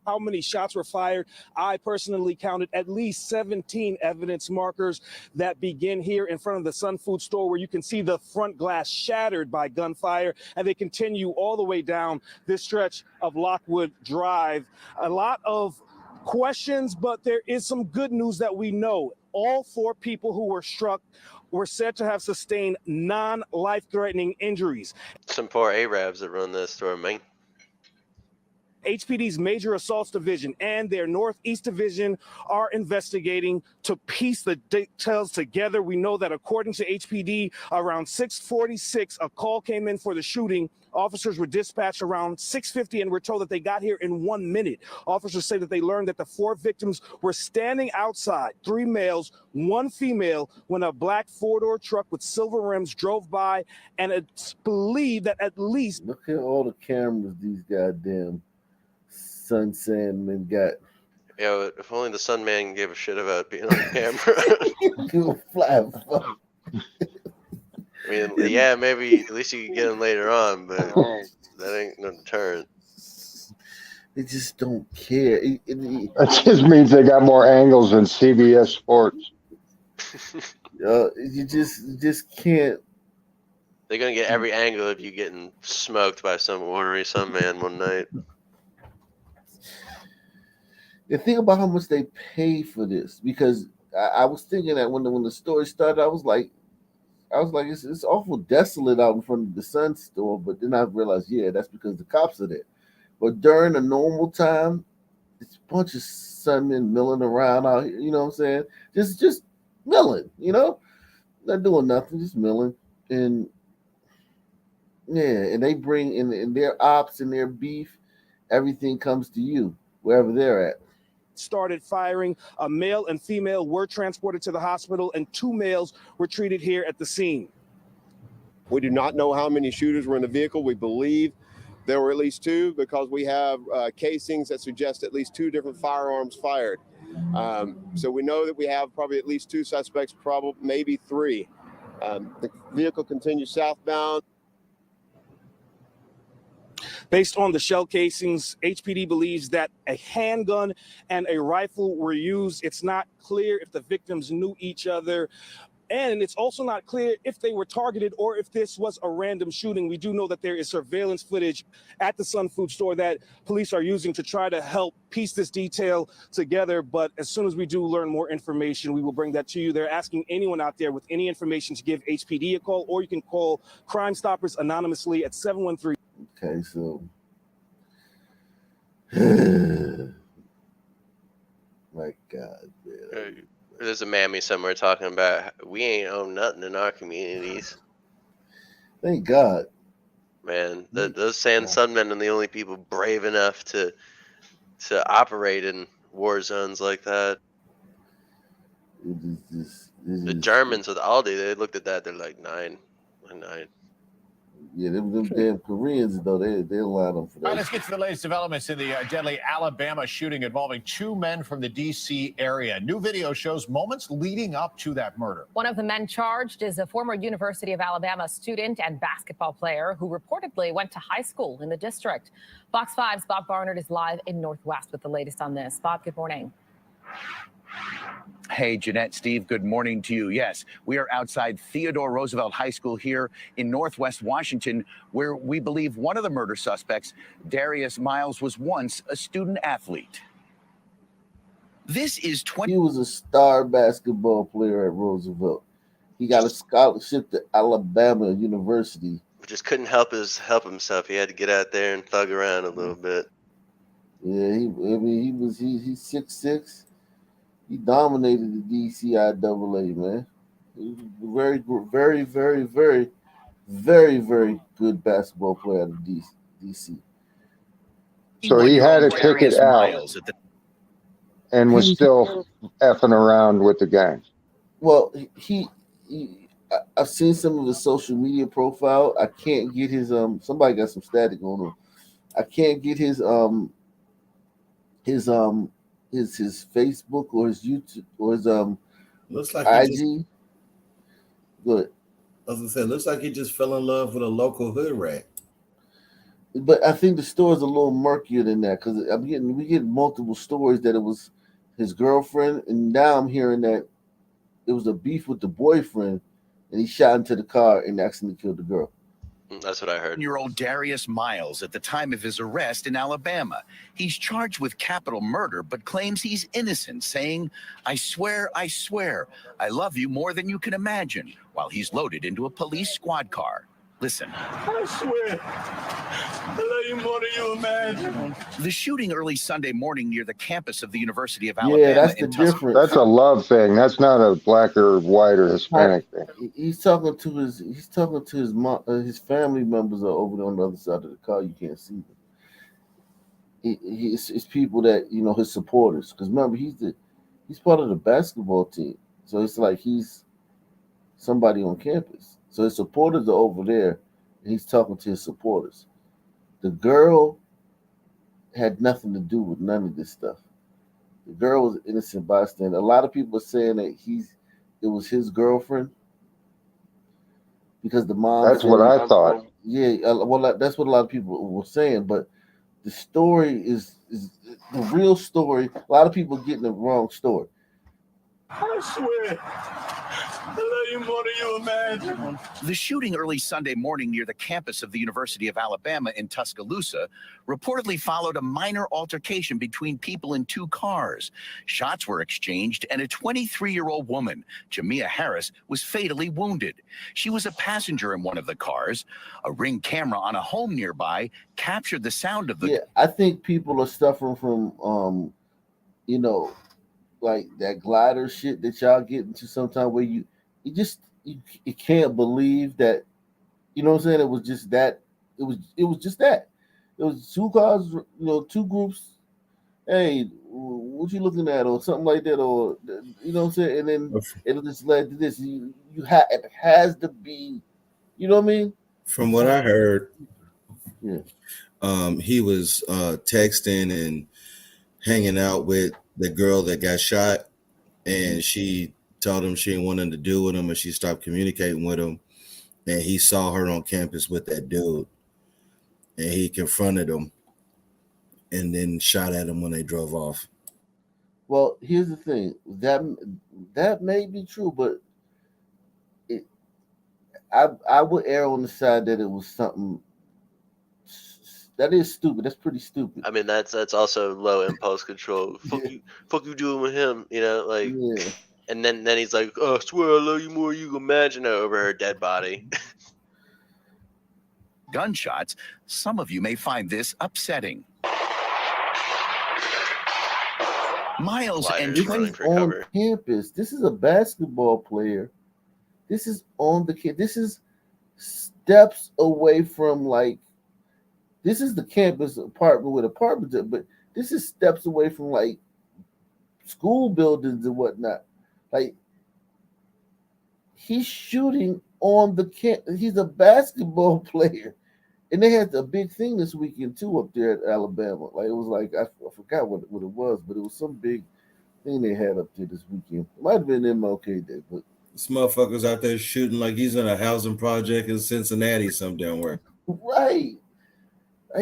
How many shots were fired? I personally counted at least 17 evidence markers that begin here in front of the Sun Food store, where you can see the front glass shattered by gunfire, and they continue all the way down this stretch of Lockwood Drive. A lot of questions, but there is some good news that we know. All 4 people who were struck were said to have sustained non-life-threatening injuries. Some poor Arabs that run that store, man. HPD's Major Assaults Division and their Northeast Division are investigating to piece the details together. We know that according to HPD, around 6:46, a call came in for the shooting. Officers were dispatched around 6:50 and were told that they got here in 1 minute. Officers say that they learned that the 4 victims were standing outside, 3 males, 1 female, when a black 4-door truck with silver rims drove by, and it's believed that at least... Look at all the cameras these goddamn Sun Sandmen got. Yeah, if only the Sun Man gave a shit about being on camera. You fly fuck. I mean, yeah, maybe at least you can get him later on, but that ain't no deterrent. They just don't care. That just means they got more angles than CBS Sports. You just can't. They're gonna get every angle of you getting smoked by some ornery Sun Man one night. And think about how much they pay for this, because I was thinking that when the story started, I was like, it's awful desolate out in front of the Sun store. But then I realized, yeah, that's because the cops are there. But during a normal time, it's a bunch of Sunmen milling around out here. You know what I'm saying? Just milling. You know, not doing nothing, just milling. And yeah, and they bring in their ops and their beef. Everything comes to you wherever they're at. Started firing. A male and female were transported to the hospital, and 2 males were treated here at the scene. We do not know how many shooters were in the vehicle. We believe there were at least 2, because we have casings that suggest at least 2 different firearms fired. So we know that we have probably at least 2 suspects, probably maybe 3. The vehicle continues southbound. Based on the shell casings, HPD believes that a handgun and a rifle were used. It's not clear if the victims knew each other, and it's also not clear if they were targeted or if this was a random shooting. We do know that there is surveillance footage at the Sun Food store that police are using to try to help piece this detail together. But as soon as we do learn more information, we will bring that to you. They're asking anyone out there with any information to give HPD a call, or you can call Crime Stoppers anonymously at 713. Okay, so my God, man. There's a mammy somewhere talking about we ain't own nothing in our communities. Thank God. Man, those Sunmen are the only people brave enough to operate in war zones like that. The It Germans with Aldi, they looked at that. They're like 9. Yeah, them damn Koreans though, they allow them for that. All right, let's get to the latest developments in the deadly Alabama shooting involving 2 men from the D.C. area. New video shows moments leading up to that murder. One of the men charged is a former University of Alabama student and basketball player who reportedly went to high school in the district. Fox 5's Bob Barnard is live in Northwest with the latest on this. Bob, good morning. Hey, Jeanette, Steve, good morning to you. Yes, we are outside Theodore Roosevelt High School here in Northwest Washington, where we believe one of the murder suspects, Darius Miles, was once a student athlete. This is He was a star basketball player at Roosevelt. He got a scholarship to Alabama University. Just couldn't help himself. He had to get out there and thug around a little bit. Yeah, he's 6'6". He dominated the DCIAA, man. He was a very good basketball player out of DC. So he had a ticket out and was still effing around with the gang. Well, I've seen some of his social media profile. I can't get his somebody got some static on him. I can't get his Facebook or his YouTube or his looks like IG. Good. I was gonna say, looks like he just fell in love with a local hood rat. But I think the story's a little murkier than that because we get multiple stories that it was his girlfriend, and now I'm hearing that it was a beef with the boyfriend, and he shot into the car and accidentally killed the girl. That's what I heard. 10-year-old Darius Miles at the time of his arrest in Alabama. He's charged with capital murder, but claims he's innocent, saying, I swear, I love you more than you can imagine, while he's loaded into a police squad car. Listen. I swear, I love you more than you imagine. The shooting early Sunday morning near the campus of the University of Alabama. Yeah, that's the difference. That's a love thing. That's not a black or white or Hispanic thing. He's talking to his mom. His family members are over there on the other side of the car. You can't see them. It's people that his supporters. Because remember, he's part of the basketball team, so it's like he's somebody on campus. So his supporters are over there, and he's talking to his supporters. The girl had nothing to do with none of this stuff. The girl was an innocent bystander. A lot of people are saying that it was his girlfriend because the mom. That's what I thought. Yeah, well, that's what a lot of people were saying. But the story is the real story. A lot of people getting the wrong story. I swear, I love you more than you imagine. The shooting early Sunday morning near the campus of the University of Alabama in Tuscaloosa reportedly followed a minor altercation between people in 2 cars. Shots were exchanged, and a 23-year-old woman, Jamia Harris, was fatally wounded. She was a passenger in one of the cars. A Ring camera on a home nearby captured the sound of the... Yeah, I think people are suffering from, like that glider shit that y'all get into sometimes where you can't believe that, you know what I'm saying? It was just that. It was just that. It was 2 cars, 2 groups. Hey, what you looking at, or something like that, or you know what I'm saying? And then it just led to this. It has to be, you know what I mean? From what I heard, yeah, he was texting and hanging out with the girl that got shot, and she told him she didn't want nothing to do with him, and she stopped communicating with him. And he saw her on campus with that dude, and he confronted him and then shot at him when they drove off. Well, here's the thing. That may be true, but I would err on the side that it was something that is stupid. That's pretty stupid. I mean, that's also low impulse control. Fuck you doing with him, like. Yeah. And then he's like, "Oh, I swear I love you more than you can imagine," over her dead body. Gunshots. Some of you may find this upsetting. Miles and on campus. This is a basketball player. This is on the kid. This is steps away from this is the campus apartment with apartments, but this is steps away from school buildings and whatnot. Like, he's shooting on the he's a basketball player. And they had a big thing this weekend too up there at Alabama. Like, it was like I forgot what it was, but it was some big thing they had up there this weekend. It might have been MLK Day, but this motherfucker's out there shooting like he's in a housing project in Cincinnati somewhere. Right.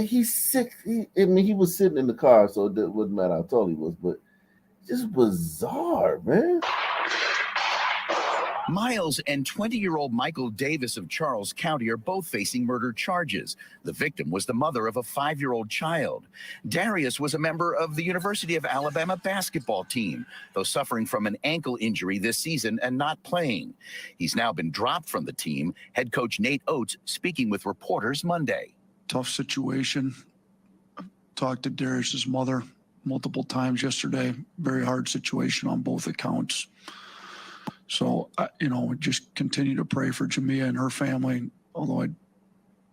He's sick. He was sitting in the car, so it wouldn't matter how tall he was, but just bizarre, man. Miles and 20-year-old Michael Davis of Charles County are both facing murder charges. The victim was the mother of a 5-year-old child. Darius was a member of the University of Alabama basketball team, though suffering from an ankle injury this season and not playing. He's now been dropped from the team. Head coach Nate Oates speaking with reporters Monday. Tough situation. I talked to Darius's mother multiple times yesterday. Very hard situation on both accounts. So, just continue to pray for Jamia and her family, although I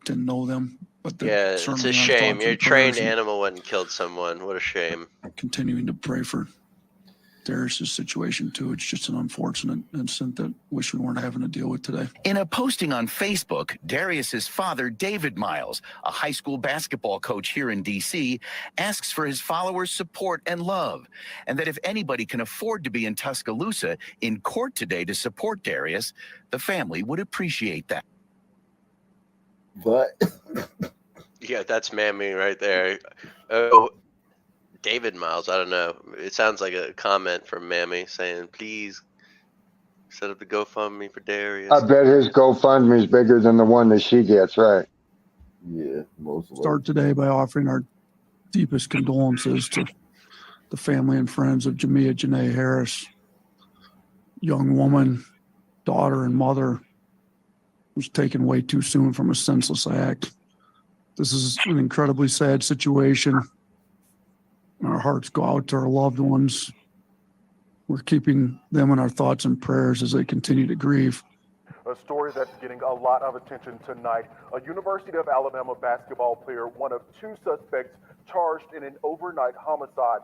didn't know them. But yeah, it's a shame. Your trained animal went and killed someone. What a shame. Continuing to pray for Darius's situation, too. It's just an unfortunate incident that wish we weren't having to deal with today. In a posting on Facebook, Darius's father, David Miles, a high school basketball coach here in D.C., asks for his followers' support and love, and that if anybody can afford to be in Tuscaloosa in court today to support Darius, the family would appreciate that. But yeah, that's Mammy right there. Oh, David Miles, I don't know. It sounds like a comment from Mammy saying, please set up the GoFundMe for Darius. I bet his GoFundMe is bigger than the one that she gets, right? Yeah, most of it. Start today by offering our deepest condolences to the family and friends of Jamia Janae Harris, young woman, daughter, and mother, was taken way too soon from a senseless act. This is an incredibly sad situation. Our hearts go out to our loved ones. We're keeping them in our thoughts and prayers as they continue to grieve. A story that's getting a lot of attention tonight. A University of Alabama basketball player, one of 2 suspects charged in an overnight homicide.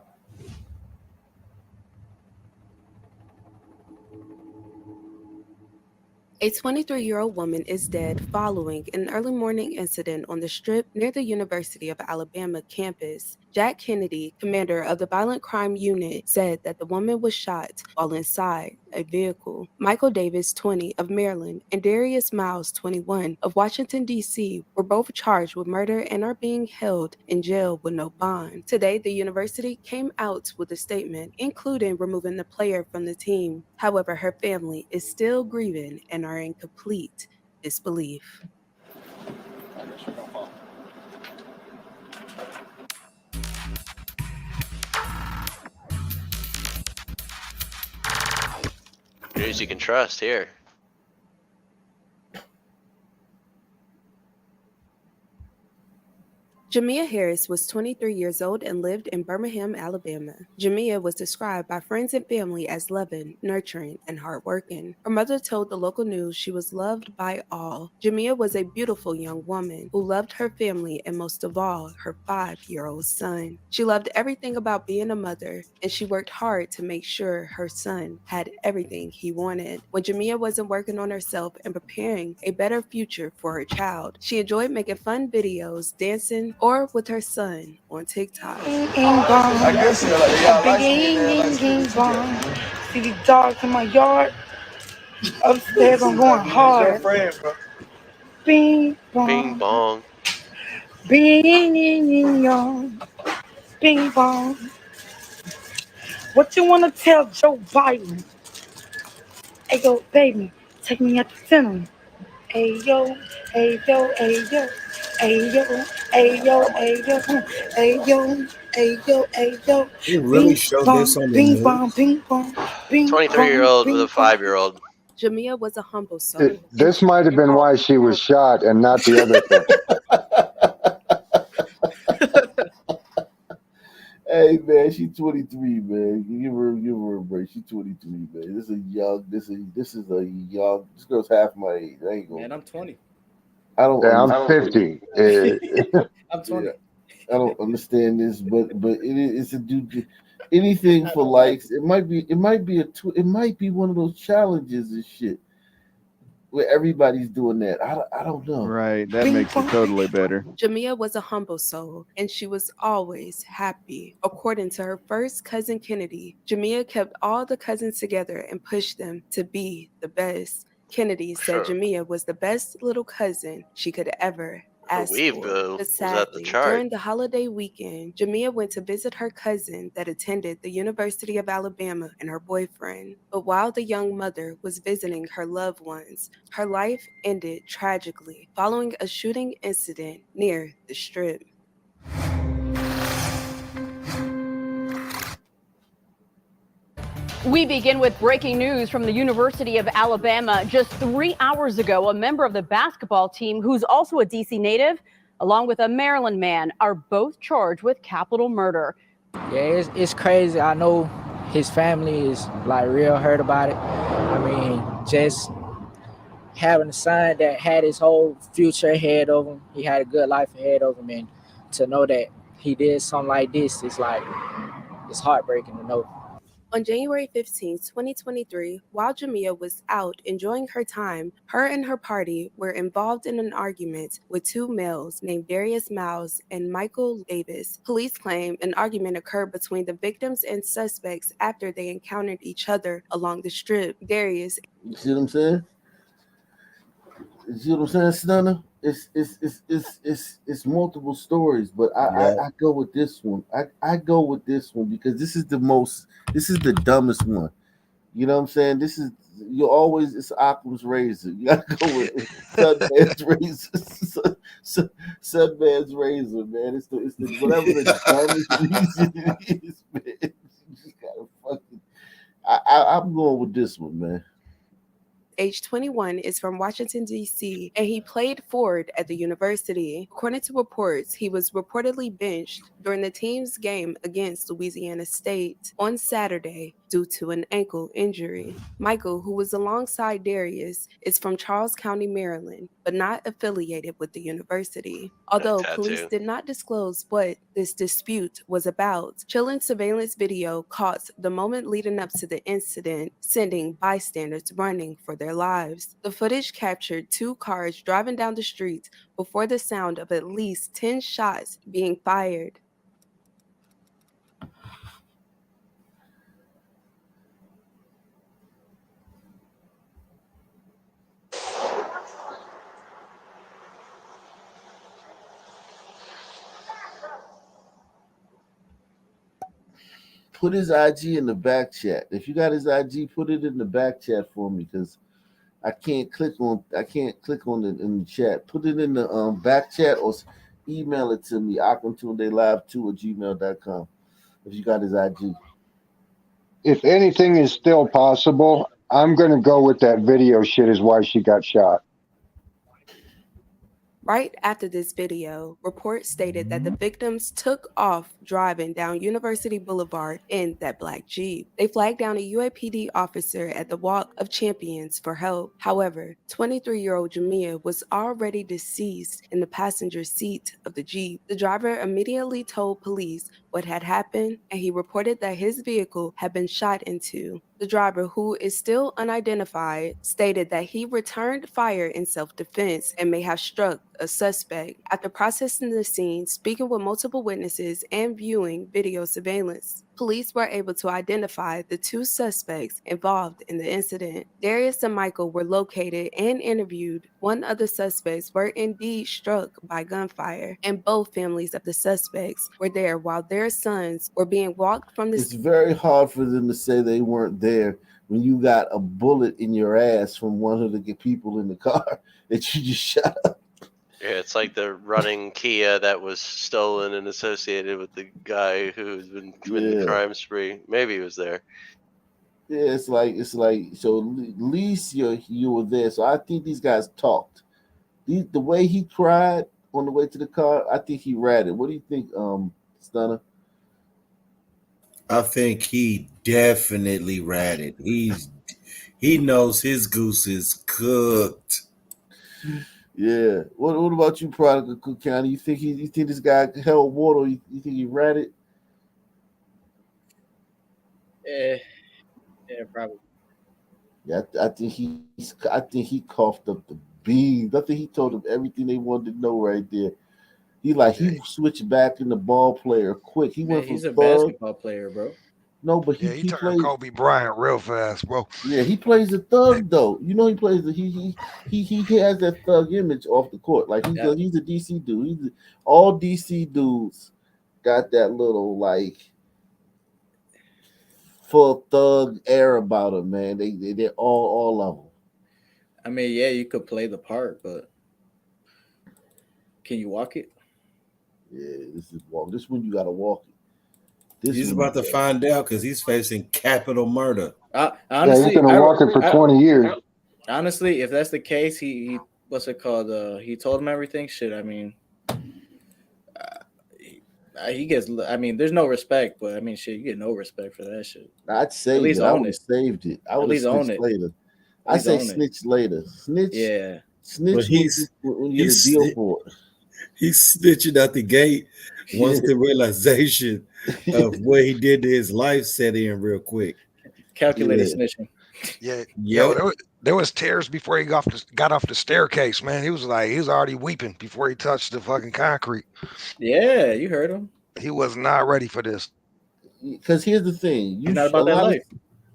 A 23-year-old woman is dead following an early morning incident on the Strip near the University of Alabama campus. Jack Kennedy, commander of the Violent Crime Unit, said that the woman was shot while inside a vehicle. Michael Davis, 20, of Maryland, and Darius Miles, 21, of Washington, D.C., were both charged with murder and are being held in jail with no bond. Today, the university came out with a statement, including removing the player from the team. However, her family is still grieving and are in complete disbelief. News you can trust here. Jamia Harris was 23 years old and lived in Birmingham, Alabama. Jamia was described by friends and family as loving, nurturing, and hardworking. Her mother told the local news she was loved by all. Jamia was a beautiful young woman who loved her family and most of all, her 5-year-old son. She loved everything about being a mother, and she worked hard to make sure her son had everything he wanted. When Jamia wasn't working on herself and preparing a better future for her child, she enjoyed making fun videos, dancing, or with her son on TikTok. I guess see these dogs in my yard. Upstairs, I'm going hard. Bing bong. Bing bong. Bing yong. Bing bong. What you wanna tell Joe Biden? Hey yo, baby, take me at the center. Hey yo, hey yo, hey yo. Hey yo, hey yo, hey yo, hey yo, hey yo, hey yo. They really showed this on the news. 23-year-old with a 5-year-old. Jamia was a humble soul. This might have been why she was shot and not the other thing. Hey man, she's 23, man. Give her a break. She's 23, man. This girl's half my age. I ain't gonna. Man, I'm 20. I'm 50. I'm 20. I don't understand this, but it's a dude. anything for likes. It might be one of those challenges and shit where everybody's doing that. I don't know. Right. That makes it totally better. Jamia was a humble soul, and she was always happy. According to her first cousin Kennedy, Jamia kept all the cousins together and pushed them to be the best. Kennedy said Jamia was the best little cousin she could ever ask for. But sadly, during the holiday weekend, Jamia went to visit her cousin that attended the University of Alabama and her boyfriend. But while the young mother was visiting her loved ones, her life ended tragically following a shooting incident near the Strip. We begin with breaking news from the University of Alabama. Just 3 hours ago, a member of the basketball team, who's also a D.C. native, along with a Maryland man, are both charged with capital murder. Yeah, it's crazy. I know his family is like real hurt about it. I mean, just having a son that had his whole future ahead of him, he had a good life ahead of him, and to know that he did something like this, it's heartbreaking to know. On January 15, 2023, while Jamia was out enjoying her time, her and her party were involved in an argument with two males named Darius Miles and Michael Davis. Police claim an argument occurred between the victims and suspects after they encountered each other along the Strip. Darius. You see what I'm saying? You see what I'm saying, Stunner? It's multiple stories, but I go with this one. I go with this one because this is the dumbest one. You know what I'm saying? It's Occam's razor. You gotta go with Sudman's razor. Sudman's razor, man. It's the whatever the dumbest reason it is, man. You just gotta fucking I'm going with this one, man. Age 21, is from Washington, D.C., and he played forward at the university. According to reports, he was reportedly benched during the team's game against Louisiana State on Saturday due to an ankle injury. Michael, who was alongside Darius, is from Charles County, Maryland, but not affiliated with the university. Although police did not disclose what this dispute was about, chilling surveillance video caught the moment leading up to the incident, sending bystanders running for their lives. The footage captured two cars driving down the street before the sound of at least 10 shots being fired. Put his IG in the back chat. If you got his IG, put it in the back chat for me because I can't click on it in the chat. Put it in the back chat or email it to me, akintunde2@gmail.com. If you got his IG. If anything is still possible, I'm gonna go with that video shit is why she got shot. Right after this video, reports stated that the victims took off driving down University Boulevard in that black Jeep. They flagged down a UAPD officer at the Walk of Champions for help. However, 23-year-old Jamia was already deceased in the passenger seat of the Jeep. The driver immediately told police what had happened, and he reported that his vehicle had been shot into. The driver, who is still unidentified, stated that he returned fire in self-defense and may have struck a suspect. After processing the scene, speaking with multiple witnesses, and viewing video surveillance, police were able to identify the two suspects involved in the incident. Darius and Michael were located and interviewed. One of the suspects were indeed struck by gunfire, and both families of the suspects were there while their sons were being walked from the It's very hard for them to say they weren't there when you got a bullet in your ass from one of the people in the car that you just shot up. Yeah, it's like the running Kia that was stolen and associated with the guy who's been committing the crime spree. Maybe he was there. Yeah, it's like so at least you were there. So I think these guys talked. The way he cried on the way to the car, I think he ratted. What do you think, Stunner? I think he definitely ratted. He knows his goose is cooked. Yeah. What about you, Prodigal Cook County? You think this guy held water? You think he ratted? Yeah, probably. Yeah, I think he coughed up the beans. I think he told them everything they wanted to know right there. He switched back in the ball player quick. He went from He's a thug. basketball player, bro. No, but he turned plays. Kobe Bryant real fast, bro. Yeah, he plays the thug though. You know, he plays the he has that thug image off the court. Like he's a DC dude. All DC dudes got that little like full thug air about them, man. They're all of them. I mean, yeah, you could play the part, but can you walk it? Yeah, this is when you gotta walk it. He's about to find out because he's facing capital murder. Honestly, he's been walking for 20 years. Honestly, if that's the case, he what's it called? He told him everything. Shit, I mean, he gets. I mean, there's no respect, but I mean, shit, you get no respect for that shit. I'd save it. I would have saved it. I would have snitched later. I say snitch later. Snitch. Yeah. Snitch when you get a deal for it. He's snitching out the gate once the realization of what he did to his life set in real quick. Calculated snitching. Yeah. Yo, there was tears before he got off the staircase, man. He was already weeping before he touched the fucking concrete. Yeah, you heard him. He was not ready for this. Because here's the thing. He's not about that life.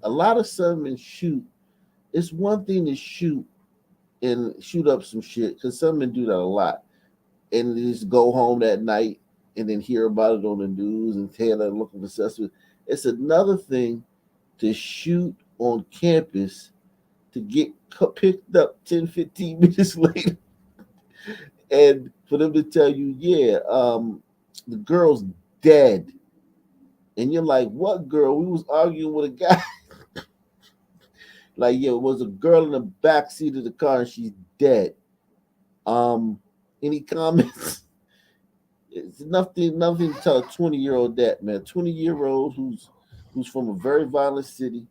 A lot of Southern shoot. It's one thing to shoot up some shit, because some men do that a lot. And just go home that night and then hear about it on the news and tell them looking for suspects. It's another thing to shoot on campus to get picked up 10, 15 minutes later. And for them to tell you, the girl's dead. And you're like, what girl? We was arguing with a guy. Like, it was a girl in the back seat of the car and she's dead. Any comments? It's nothing to tell a 20-year-old that, man. 20-year-old who's from a very violent city,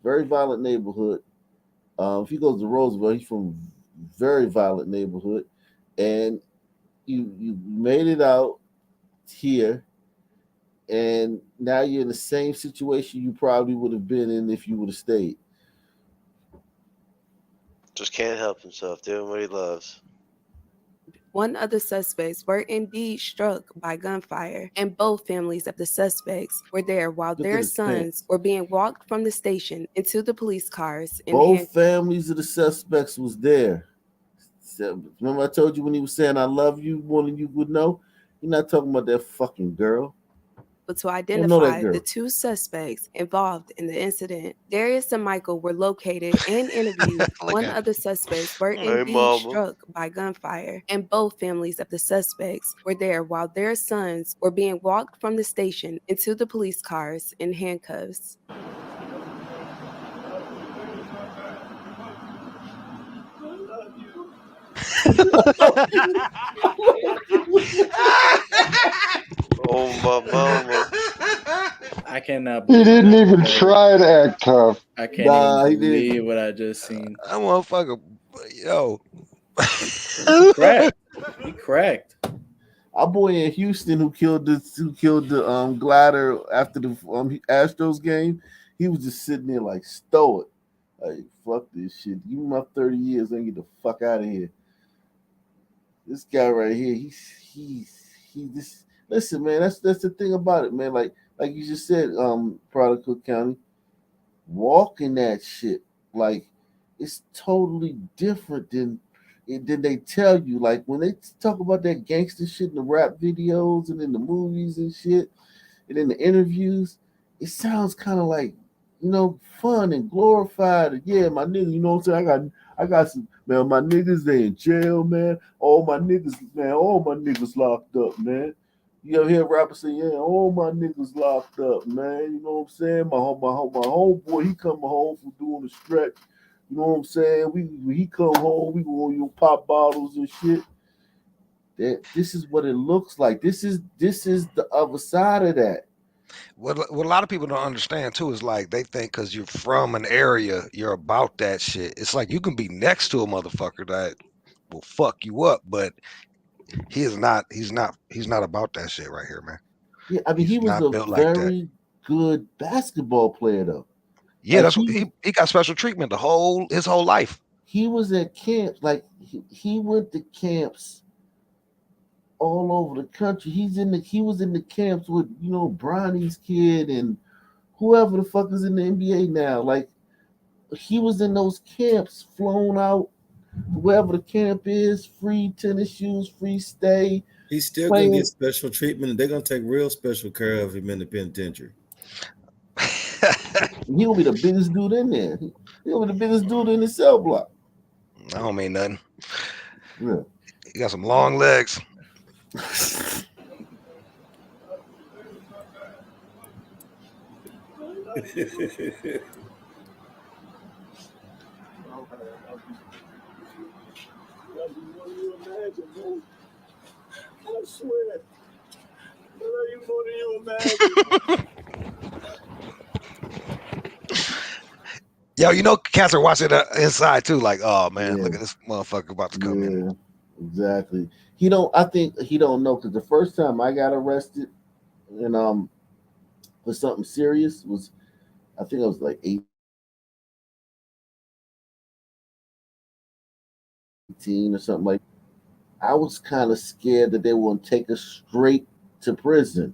very violent neighborhood. If he goes to Roosevelt, he's from a very violent neighborhood. And you made it out here, and now you're in the same situation you probably would have been in if you would have stayed. Just can't help himself doing what he loves. One of the suspects were indeed struck by gunfire, and both families of the suspects were there while their sons were being walked from the station into the police cars. Both families of the suspects was there. Remember I told you when he was saying I love you more than you would know? You're not talking about that fucking girl. But to identify the two suspects involved in the incident, Darius and Michael were located and interviewed. One of the suspects were indeed struck by gunfire, and both families of the suspects were there while their sons were being walked from the station into the police cars in handcuffs. Oh my mama! I cannot. He didn't even try to act tough. I can't even believe what I just seen. That motherfucker, yo. He cracked. Our boy in Houston who killed the glider after the Astros game, he was just sitting there like stoic, like fuck this shit. Give me my 30 years and get the fuck out of here. This guy right here, he's this. Listen, man, that's the thing about it, man. Like you just said, Prodigal County, walking that shit, like it's totally different than they tell you. Like when they talk about that gangster shit in the rap videos and in the movies and shit, and in the interviews, it sounds kind of like, fun and glorified. Yeah, my nigga, you know what I'm saying? I got some, man, my niggas, they in jail, man. All my niggas locked up, man. You ever hear rappers say, yeah, all my niggas locked up, man. You know what I'm saying? My homeboy, he coming home from doing the stretch. You know what I'm saying? When he come home, we go pop bottles and shit. This is what it looks like. This is the other side of that. What a lot of people don't understand too is like they think because you're from an area, you're about that shit. It's like you can be next to a motherfucker that will fuck you up, but he's not about that shit right here, man. Yeah, I mean, he was a very good basketball player though. Yeah, that's what he got special treatment his whole life. He was at camps, like he went to camps all over the country. He was in the camps with Bronny's kid and whoever the fuck is in the NBA now. Like he was in those camps, flown out wherever the camp is, free tennis shoes, free stay. He's still gonna get special treatment. They're gonna take real special care of him in the penitentiary. He'll be the biggest dude in there. He'll be the biggest dude in the cell block. I don't mean nothing. Yeah. He got some long legs. I swear. What do you imagine? Yo, cats are watching inside too. Like, oh man, look at this motherfucker about to come in. Exactly. I think he don't know, because the first time I got arrested and for something serious was, I think I was like 18 or something like. I was kind of scared that they were gonna take us straight to prison.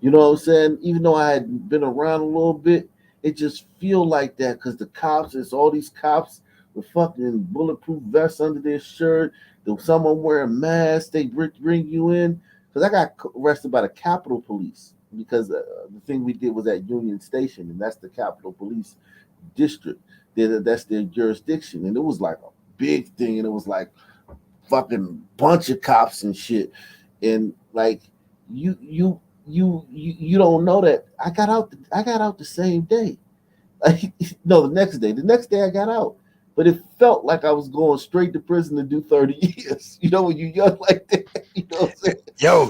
You know what I'm saying? Even though I had been around a little bit, it just feel like that because the cops, it's all these cops with fucking bulletproof vests under their shirt. There's someone wearing masks. They bring you in. Because I got arrested by the Capitol Police because the thing we did was at Union Station, and that's the Capitol Police District. That's their jurisdiction, and it was like a big thing, and it was like fucking bunch of cops and shit, and like you don't know that I got out the same day. Like, no, the next day I got out, but it felt like I was going straight to prison to do 30 years. When you young like that, you know what I'm saying? Yo,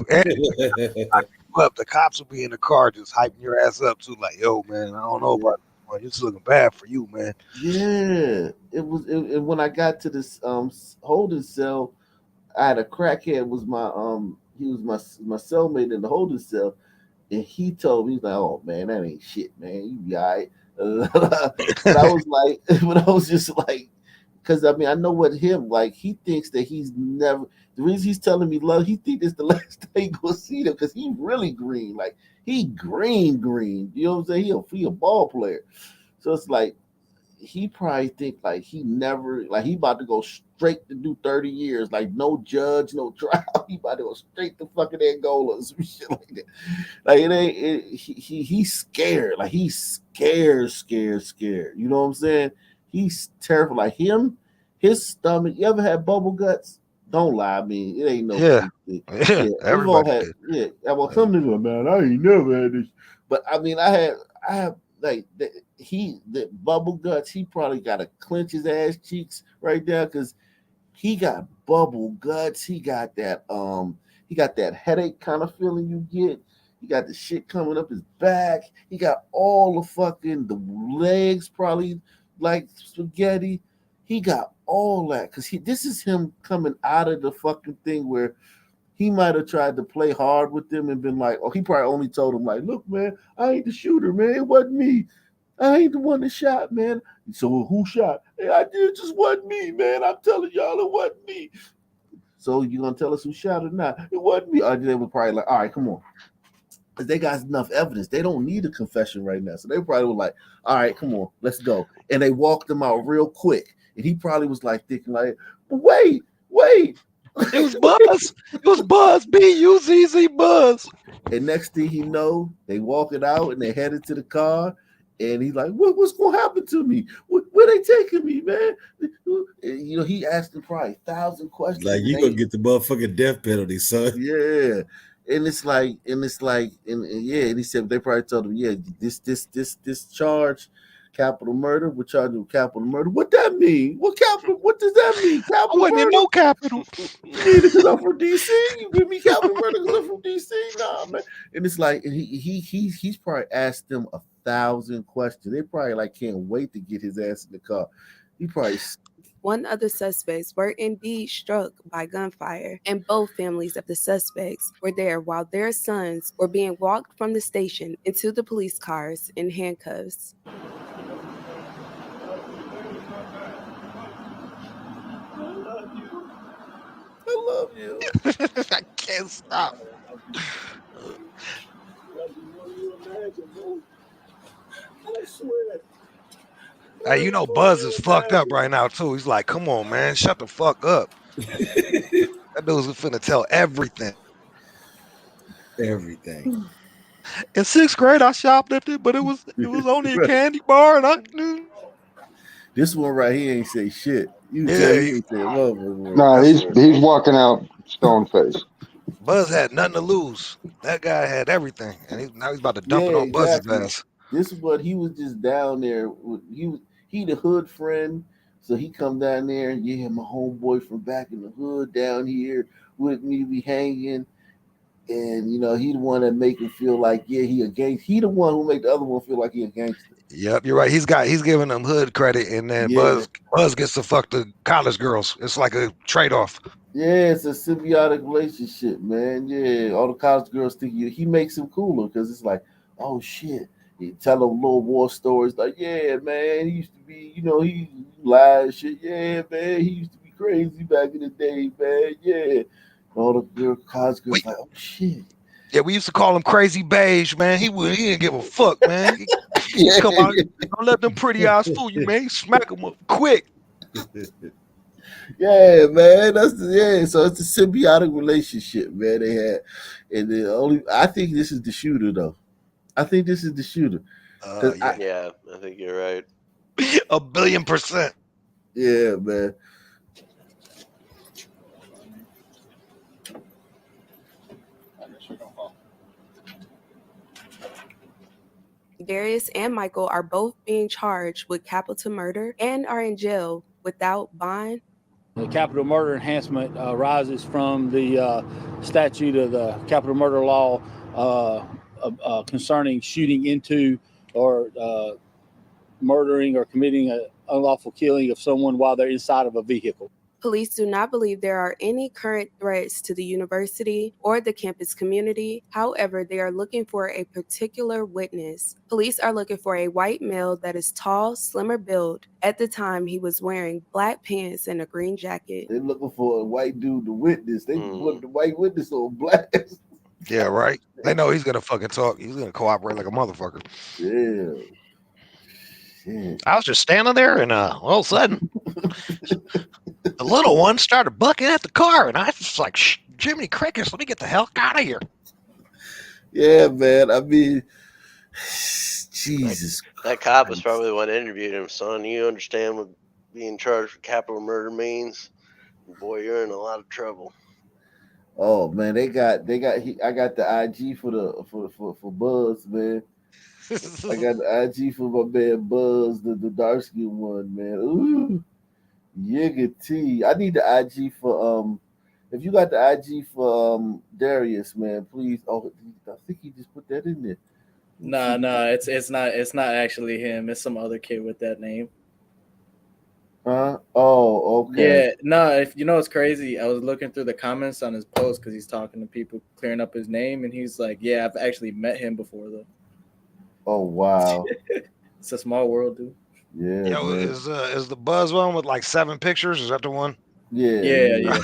the cops will be in the car just hyping your ass up too, like, yo, man, I don't know about it. It's looking bad for you, man. Yeah, it was. When I got to this holding cell, I had a crackhead was he was my cellmate in the holding cell, and he told me, he's like, "Oh man, that ain't shit, man. You be all right." But I was like, but I was just like, because I mean, I know what him like. He thinks that he's never. The reason he's telling me love, he thinks it's the last time he gonna see them because he really green, like he green. You know what I'm saying? He a ball player, so it's like he probably think like he never, like he about to go straight to do 30 years, like no judge, no trial. He about to go straight to fucking Angola or some shit like that. Like it ain't. He's scared. Like he's scared. You know what I'm saying? He's terrified. Like his stomach. You ever had bubble guts? Don't lie. I mean, it ain't no. Yeah. Everybody had. Yeah. Well, some niggas, man, I ain't never had this. But I mean, I have like the bubble guts. He probably got to clench his ass cheeks right there because he got bubble guts. He got that headache kind of feeling you get. He got the shit coming up his back. He got all the legs probably like spaghetti. He got all that because this is him coming out of the fucking thing where he might have tried to play hard with them and been like, oh, he probably only told him like, look, man, I ain't the shooter, man. It wasn't me. I ain't the one that shot, man. So who shot? Hey, I did. It just wasn't me, man. I'm telling y'all, it wasn't me. So you gonna tell us who shot or not? It wasn't me. Or they were probably like, all right, come on. Because they got enough evidence. They don't need a confession right now. So they probably were like, all right, come on, let's go. And they walked him out real quick. And he probably was like thinking like, wait. It was Buzz. It was Buzz. B-U-Z-Z Buzz. And next thing he know, they walk it out and they headed to the car. And he's like, what's going to happen to me? Where they taking me, man? And, he asked him probably 1,000 questions. Like, you going to get the motherfucking death penalty, son. Yeah. And he said they probably told him, yeah, this charge, capital murder, we're charging with capital murder. What that mean? What does that mean? Capital wasn't murder? in no capital. Neither because I'm from DC. You give me capital murder because I'm from DC? Nah, man. And it's like he's probably asked them 1,000 questions. They probably like can't wait to get his ass in the car. He probably one of the suspects were indeed struck by gunfire, and both families of the suspects were there while their sons were being walked from the station into the police cars in handcuffs. I love you. I can't stop. I swear. Hey, you know Buzz is fucked up right now too. He's like, come on, man, shut the fuck up. That dude's finna tell everything. Everything. In 6th grade, I shoplifted, but it was only a candy bar, and I knew. This one right here ain't say shit. You Yeah, tell he ain't say a motherfucker. No, he's walking out stone face. Buzz had nothing to lose. That guy had everything, and now he's about to dump it Yeah, on Buzz's exactly. ass. This is what he was just down there. He the hood friend, so he come down there and yeah, my homeboy from back in the hood down here with me, we hanging, and you know he the one that make him feel like yeah he a gangster. He the one who make the other one feel like he a gangster. Yep, you're right. He's giving them hood credit, and then Yeah. Buzz gets to fuck the college girls. It's like a trade off. Yeah, it's a symbiotic relationship, man. Yeah, all the college girls think he makes him cooler because it's like, oh shit. He tell them little war stories like, yeah, man, he used to be, you know, he lied and shit. Yeah, man, he used to be crazy back in the day, man. Yeah, all the college girls like, oh shit. Yeah, we used to call him Crazy Beige, man. He didn't give a fuck, man. He come out, don't let them pretty eyes fool you, man. He smack him up quick. Yeah, man. So it's a symbiotic relationship, man. They had, and I think this is the shooter though. I think this is the shooter. Yeah, I think you're right. 1,000,000,000%. Yeah, man. Darius and Michael are both being charged with capital murder and are in jail without bond. The capital murder enhancement arises from the statute of the capital murder law concerning shooting into or murdering or committing an unlawful killing of someone while they're inside of a vehicle. Police do not believe there are any current threats to the university or the campus community. However, they are looking for a particular witness. Police are looking for a white male that is tall, slimmer build. At the time, he was wearing black pants and a green jacket. They're looking for a white dude to witness. They put the white witness on black. Yeah, right. They know he's gonna fucking talk. He's gonna cooperate like a motherfucker. Yeah. Shit. I was just standing there, and all of a sudden, the little one started bucking at the car, and I was just like, Jiminy Crickets, let me get the hell out of here. Yeah, man. I mean, Jesus. That cop was probably the one that interviewed him. Son, you understand what being charged with capital murder means? Boy, you're in a lot of trouble. Oh man, I got the IG for Buzz, man. I got the IG for my man Buzz, the dark skin one, man. Ooh, yiggity. I need the IG for if you got the IG for Darius, man, please. Oh, I think he just put that in there. No, it's not actually him. It's some other kid with that name. Huh? Oh, okay. Yeah, no. If you know what's crazy, I was looking through the comments on his post because he's talking to people, clearing up his name, and he's like, "Yeah, I've actually met him before, though." Oh wow. It's a small world, dude. Yeah. Yo, man. is the Buzz one with like 7 pictures? Is that the one? Yeah.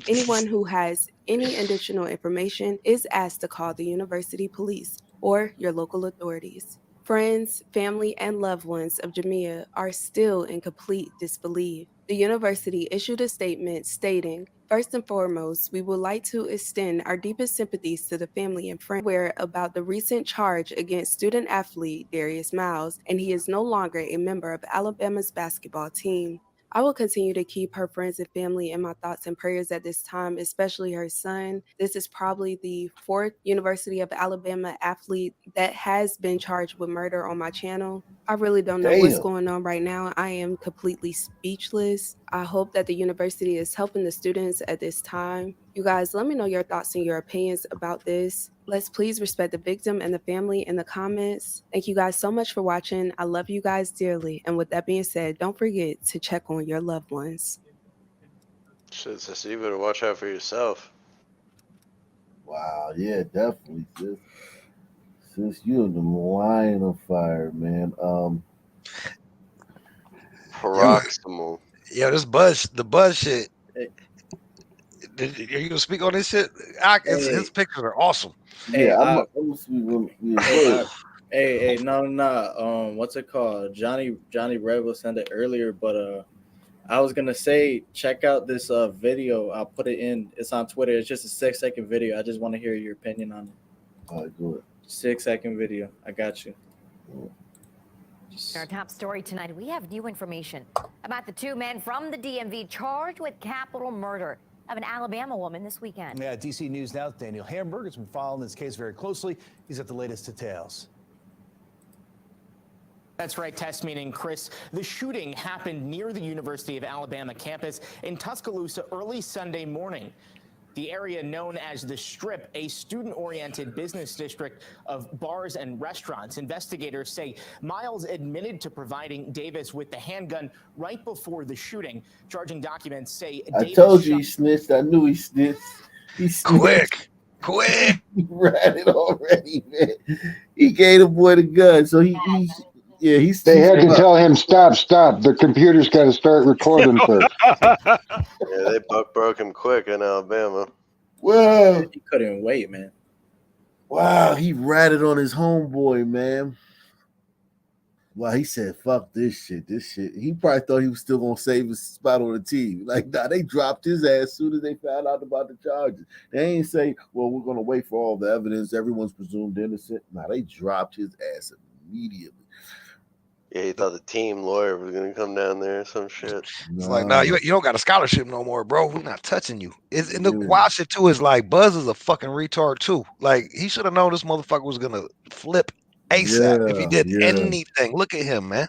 Anyone who has any additional information is asked to call the university police or your local authorities. Friends, family, and loved ones of Jamia are still in complete disbelief. The university issued a statement stating, first and foremost, we would like to extend our deepest sympathies to the family and friends aware about the recent charge against student athlete Darius Miles, and he is no longer a member of Alabama's basketball team. I will continue to keep her friends and family in my thoughts and prayers at this time, especially her son. This is probably the 4th University of Alabama athlete that has been charged with murder on my channel. I really don't know what's going on right now. I am completely speechless. I hope that the university is helping the students at this time. You guys, let me know your thoughts and your opinions about this. Let's please respect the victim and the family in the comments. Thank you guys so much for watching. I love you guys dearly. And with that being said, don't forget to check on your loved ones. Shit, sis, you better watch out for yourself. Wow, yeah, definitely, sis. Sis, you're the line of fire, man. Proximal. Yeah, the buzz shit. Are you gonna speak on this shit? His pictures are awesome. Yeah, I'm speaking. Yeah, no. What's it called? Johnny Red was sent it earlier, but I was gonna say check out this video. I'll put it in. It's on Twitter. It's just a 6-second video. I just want to hear your opinion on it. All right, good. 6-second video. I got you. Our top story tonight, we have new information about the two men from the DMV charged with capital murder of an Alabama woman this weekend. Yeah, DC News Now's Daniel Hamburg has been following this case very closely. He's at the latest details. That's right, Tess, meaning Chris. The shooting happened near the University of Alabama campus in Tuscaloosa early Sunday morning. The area known as the Strip, a student-oriented business district of bars and restaurants. Investigators say Miles admitted to providing Davis with the handgun right before the shooting. Charging documents say I Davis told you he snitched. I knew he snitched. He snitched. Quick. He ran it already, man. He gave the boy the gun, so he They had to tell him, stop. The computer's got to start recording first. Yeah, they broke him quick in Alabama. Well, he couldn't wait, man. Wow, he ratted on his homeboy, man. Wow, he said, fuck this shit. He probably thought he was still going to save his spot on the team. Like, nah, they dropped his ass as soon as they found out about the charges. They ain't say, well, we're going to wait for all the evidence. Everyone's presumed innocent. Nah, they dropped his ass immediately. Yeah, he thought the team lawyer was going to come down there or some shit. It's like, nah, you don't got a scholarship no more, bro. We're not touching you. And the wild shit, too, is like, Buzz is a fucking retard, too. Like, he should have known this motherfucker was going to flip ASAP if he did anything. Look at him, man.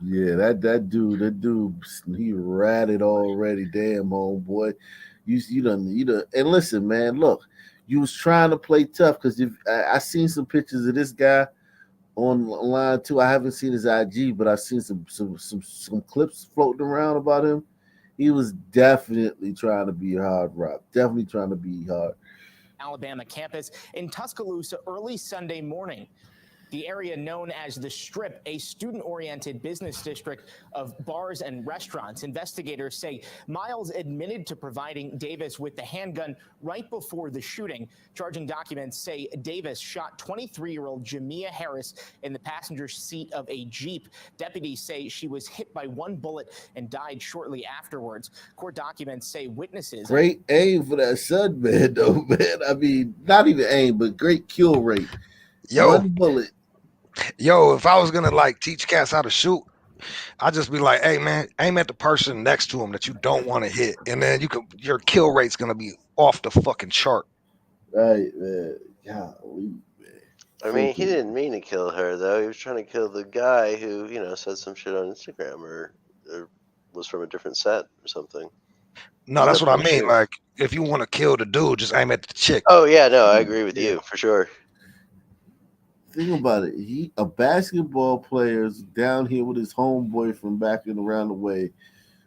Yeah, that dude, he ratted already. Damn, homeboy. You done. And listen, man, look, you was trying to play tough because I seen some pictures of this guy online too. I haven't seen his IG, but I've seen some clips floating around about him. He was definitely trying to be hard rock. Definitely trying to be hard. Alabama campus in Tuscaloosa early Sunday morning. The area known as the Strip, a student-oriented business district of bars and restaurants. Investigators say Miles admitted to providing Davis with the handgun right before the shooting. Charging documents say Davis shot 23-year-old Jamia Harris in the passenger seat of a Jeep. Deputies say she was hit by one bullet and died shortly afterwards. Court documents say witnesses... Great aim for that son, man, though, man. I mean, not even aim, but great kill rate. One bullet. Yo, if I was gonna like teach cats how to shoot, I'd just be like, hey man, aim at the person next to him that you don't want to hit, and then your kill rate's gonna be off the fucking chart. Right, man. Golly, man. I mean, he didn't mean to kill her though. He was trying to kill the guy who, said some shit on Instagram or was from a different set or something. No, that's what I mean. Like, if you want to kill the dude, just aim at the chick. Oh yeah, no, I agree with you for sure. Think about it. A basketball player's down here with his homeboy from back and around the way.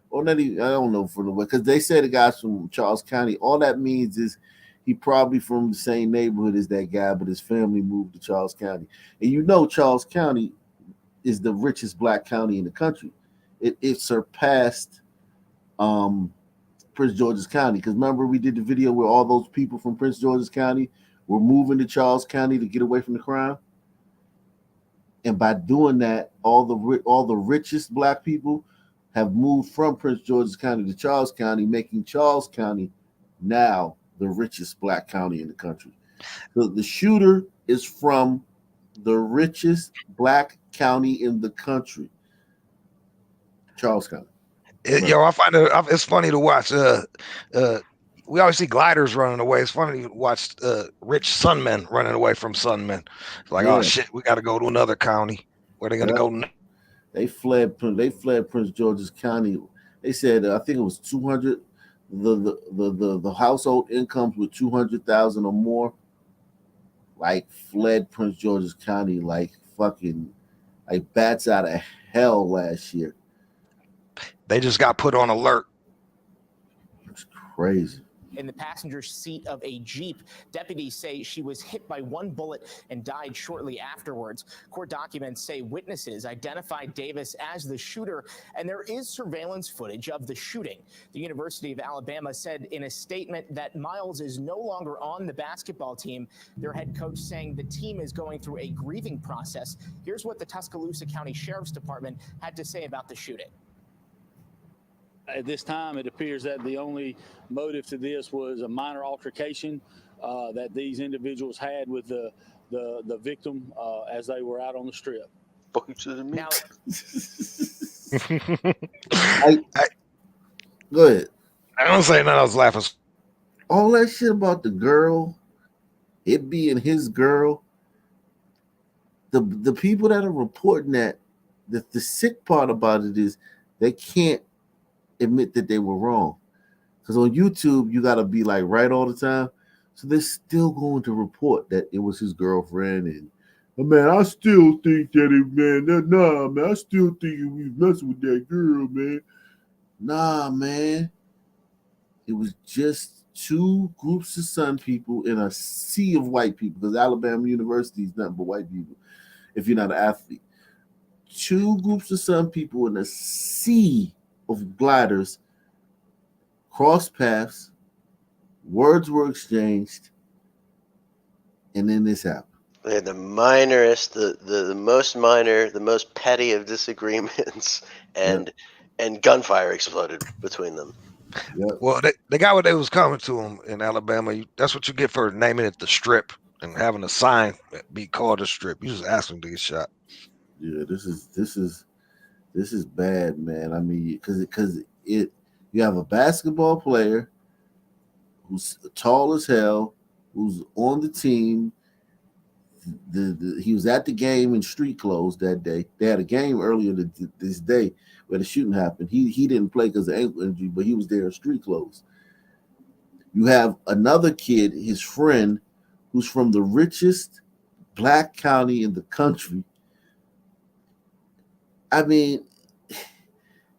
Or not even, I don't know from the way, because they say the guy's from Charles County. All that means is he probably from the same neighborhood as that guy, but his family moved to Charles County. And Charles County is the richest black county in the country. It surpassed Prince George's County. Because remember we did the video where all those people from Prince George's County were moving to Charles County to get away from the crime? And by doing that, all the richest black people have moved from Prince George's County to Charles County, making Charles County now the richest black county in the country. So the shooter is from the richest black county in the country, Charles County. I find it's funny to watch. We always see gliders running away. It's funny to watch rich Sunmen running away from Sunmen. It's like, oh shit, we got to go to another county. Where they gonna go? They fled Prince George's County. They said I think it was 200. The household incomes were 200,000 or more. like fled Prince George's County like fucking like bats out of hell last year. They just got put on alert. It's crazy. In the passenger seat of a Jeep. Deputies say she was hit by one bullet and died shortly afterwards. Court documents say witnesses identified Davis as the shooter, and there is surveillance footage of the shooting. The University of Alabama said in a statement that Miles is no longer on the basketball team. Their head coach saying the team is going through a grieving process. Here's what the Tuscaloosa County Sheriff's Department had to say about the shooting. At this time, it appears that the only motive to this was a minor altercation that these individuals had with the victim as they were out on the strip. Now, Go ahead. I don't say nothing. I was laughing. All that shit about the girl, it being his girl. The people that are reporting that, the sick part about it is they can't admit that they were wrong, because on YouTube you got to be like right all the time, so they're still going to report that it was his girlfriend. And man, I still think that I still think he was messing with that girl, man. Nah, man, it was just two groups of Sun people in a sea of white people, because Alabama University is nothing but white people if you're not an athlete. Two groups of Sun people in a sea of gliders crossed paths, words were exchanged, and then this happened. And the minorest, the most minor, the most petty of disagreements, and gunfire exploded between them. Yep. Well, they got what they was coming to them in Alabama. That's what you get for naming it the Strip and having a sign be called a Strip. You just ask them to get shot. Yeah, this is bad, man. I mean, because you have a basketball player who's tall as hell, who's on the team. He was at the game in street clothes that day. They had a game earlier this day where the shooting happened. He didn't play because of ankle injury, but he was there in street clothes. You have another kid, his friend, who's from the richest black county in the country. I mean,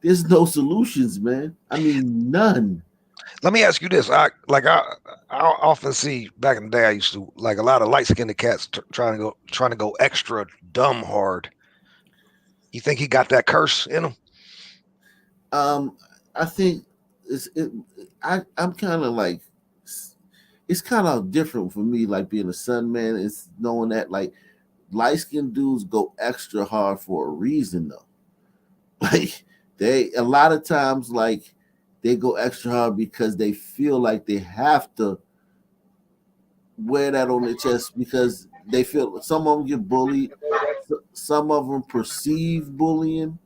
there's no solutions, man. I mean, none. Let me ask you this. I often see back in the day, I used to like a lot of light-skinned cats trying to go extra dumb hard. You think he got that curse in him? I think I'm kind of like, it's kind of different for me, like being a Sun man. It's knowing that like light-skinned dudes go extra hard for a reason, though. Like a lot of times, like they go extra hard because they feel like they have to wear that on their chest, because they feel some of them get bullied, some of them perceive bullying,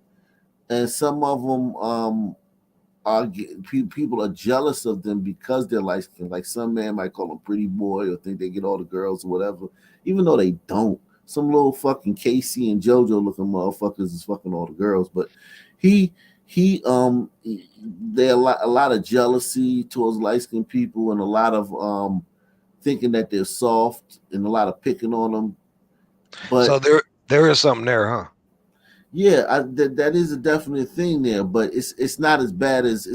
and some of them people are jealous of them because they're light skinned. Like some man might call them pretty boy or think they get all the girls or whatever, even though they don't. Some little fucking Casey and JoJo looking motherfuckers is fucking all the girls, but there are a lot of jealousy towards light skinned people, and a lot of thinking that they're soft, and a lot of picking on them. But so there is something there, huh? Yeah, that is a definite thing there, but it's not as bad as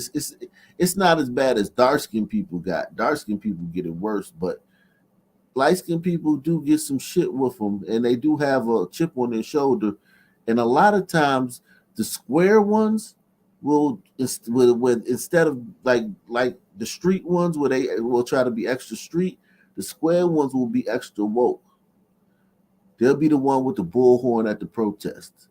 it's not as bad as dark skinned people got. Dark skinned people get it worse, but light skinned people do get some shit with them, and they do have a chip on their shoulder. And a lot of times, the square ones will instead of like the street ones where they will try to be extra street, the square ones will be extra woke. They'll be the one with the bullhorn at the protest.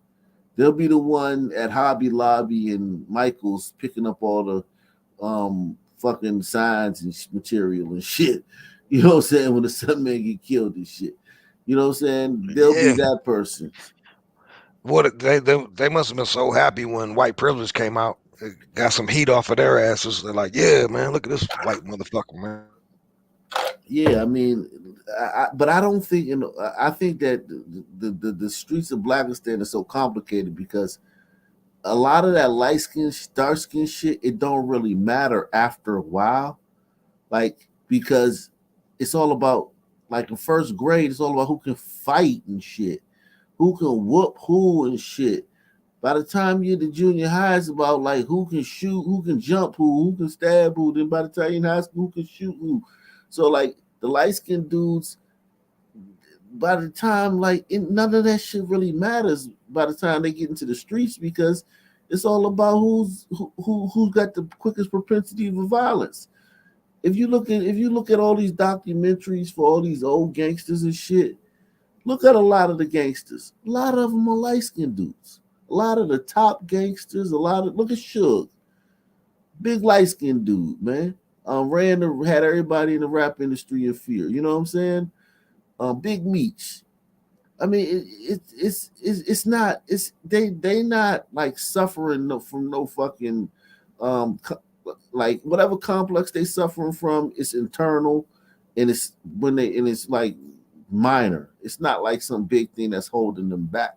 They'll be the one at Hobby Lobby and Michael's picking up all the fucking signs and material and shit. You know what I'm saying? When the Sun man get killed and shit. You know what I'm saying? They'll be that person. What they must have been so happy when white privilege came out. It got some heat off of their asses. They're like, yeah, man, look at this white motherfucker, man. Yeah, I mean, but I don't think, I think that the streets of Blackistan are so complicated because a lot of that light skin, dark skin shit, it don't really matter after a while, like because it's all about like in first grade, it's all about who can fight and shit, who can whoop who and shit. By the time you're the junior high, it's about like who can shoot, who can jump who can stab who. Then by the time you're in high school, who can shoot who. So like the light skinned dudes, by the time none of that shit really matters by the time they get into the streets, because it's all about who's got the quickest propensity for violence. If you look at all these documentaries for all these old gangsters and shit, look at a lot of the gangsters. A lot of them are light skinned dudes. A lot of the top gangsters, look at Suge, big light skinned dude, man. Had everybody in the rap industry in fear. You know what I'm saying? Big Meech. I mean, it's not they not like suffering from no fucking like whatever complex they suffering from. It's internal, and it's like minor. It's not like some big thing that's holding them back.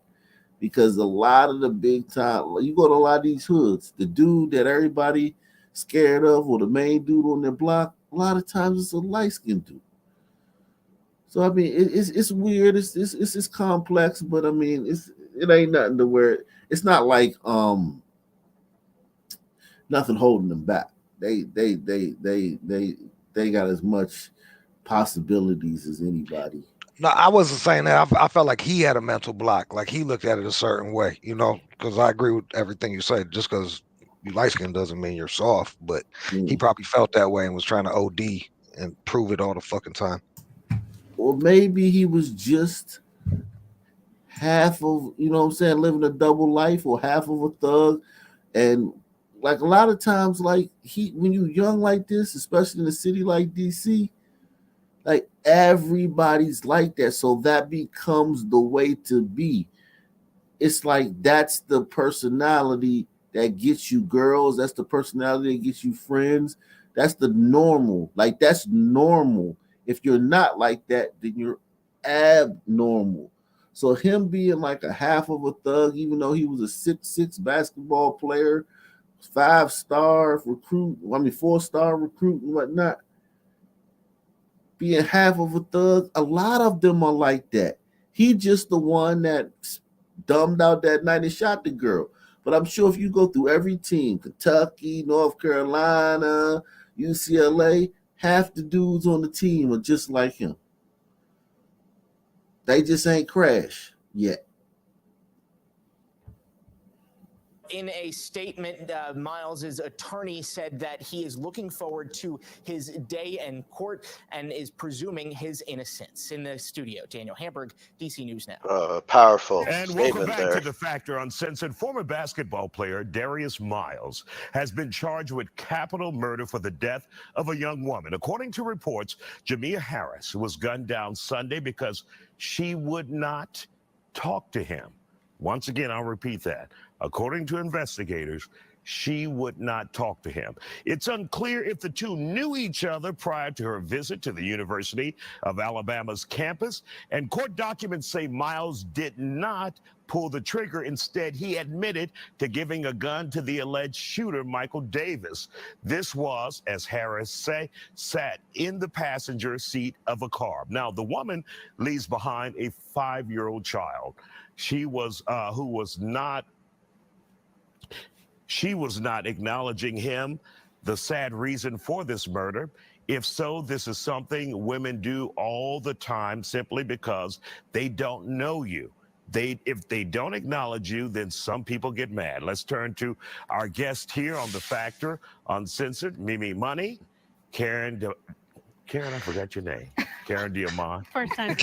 Because a lot of the big time, you go to a lot of these hoods, the dude that everybody scared of, or the main dude on their block, a lot of times it's a light skinned dude. So I mean, it's weird. It's complex, but I mean, it ain't nothing to where it's not like nothing holding them back. They got as much possibilities as anybody. No, I wasn't saying that. I felt like he had a mental block. Like he looked at it a certain way, because I agree with everything you said. Just because you light skin doesn't mean you're soft, but he probably felt that way and was trying to OD and prove it all the fucking time. Or maybe he was just half of, living a double life, or half of a thug. And like a lot of times, like when you're young like this, especially in a city like DC, like everybody's like that. So that becomes the way to be. It's like that's the personality that gets you girls. That's the personality that gets you friends. That's the normal. Like that's normal. If you're not like that, then you're abnormal. So him being like a half of a thug, even though he was a 6'6" basketball player, 5-star recruit, 4-star recruit and whatnot, being half of a thug, a lot of them are like that. He just the one that dumbed out that night and shot the girl. But I'm sure if you go through every team, Kentucky, North Carolina, UCLA, half the dudes on the team are just like him. They just ain't crashed yet. In a statement, Miles's attorney said that he is looking forward to his day in court and is presuming his innocence. In the studio, Daniel Hamburg, DC News Now. Powerful and welcome back to The Factor Uncensored. Former basketball player Darius Miles has been charged with capital murder for the death of a young woman. According to reports, Jamia Harris was gunned down Sunday because she would not talk to him. Once again, I'll repeat that. According to investigators, she would not talk to him. It's unclear if the two knew each other prior to her visit to the University of Alabama's campus, and court documents say Miles did not pull the trigger. Instead, he admitted to giving a gun to the alleged shooter, Michael Davis. This was, as Harris sat in the passenger seat of a car. Now, the woman leaves behind a 5-year-old child. She was not acknowledging him, the sad reason for this murder. If so, this is something women do all the time simply because they don't know you. If they don't acknowledge you, then some people get mad. Let's turn to our guest here on The Factor Uncensored, Mimi Money, Karen, I forgot your name. Karen Diamond. First time.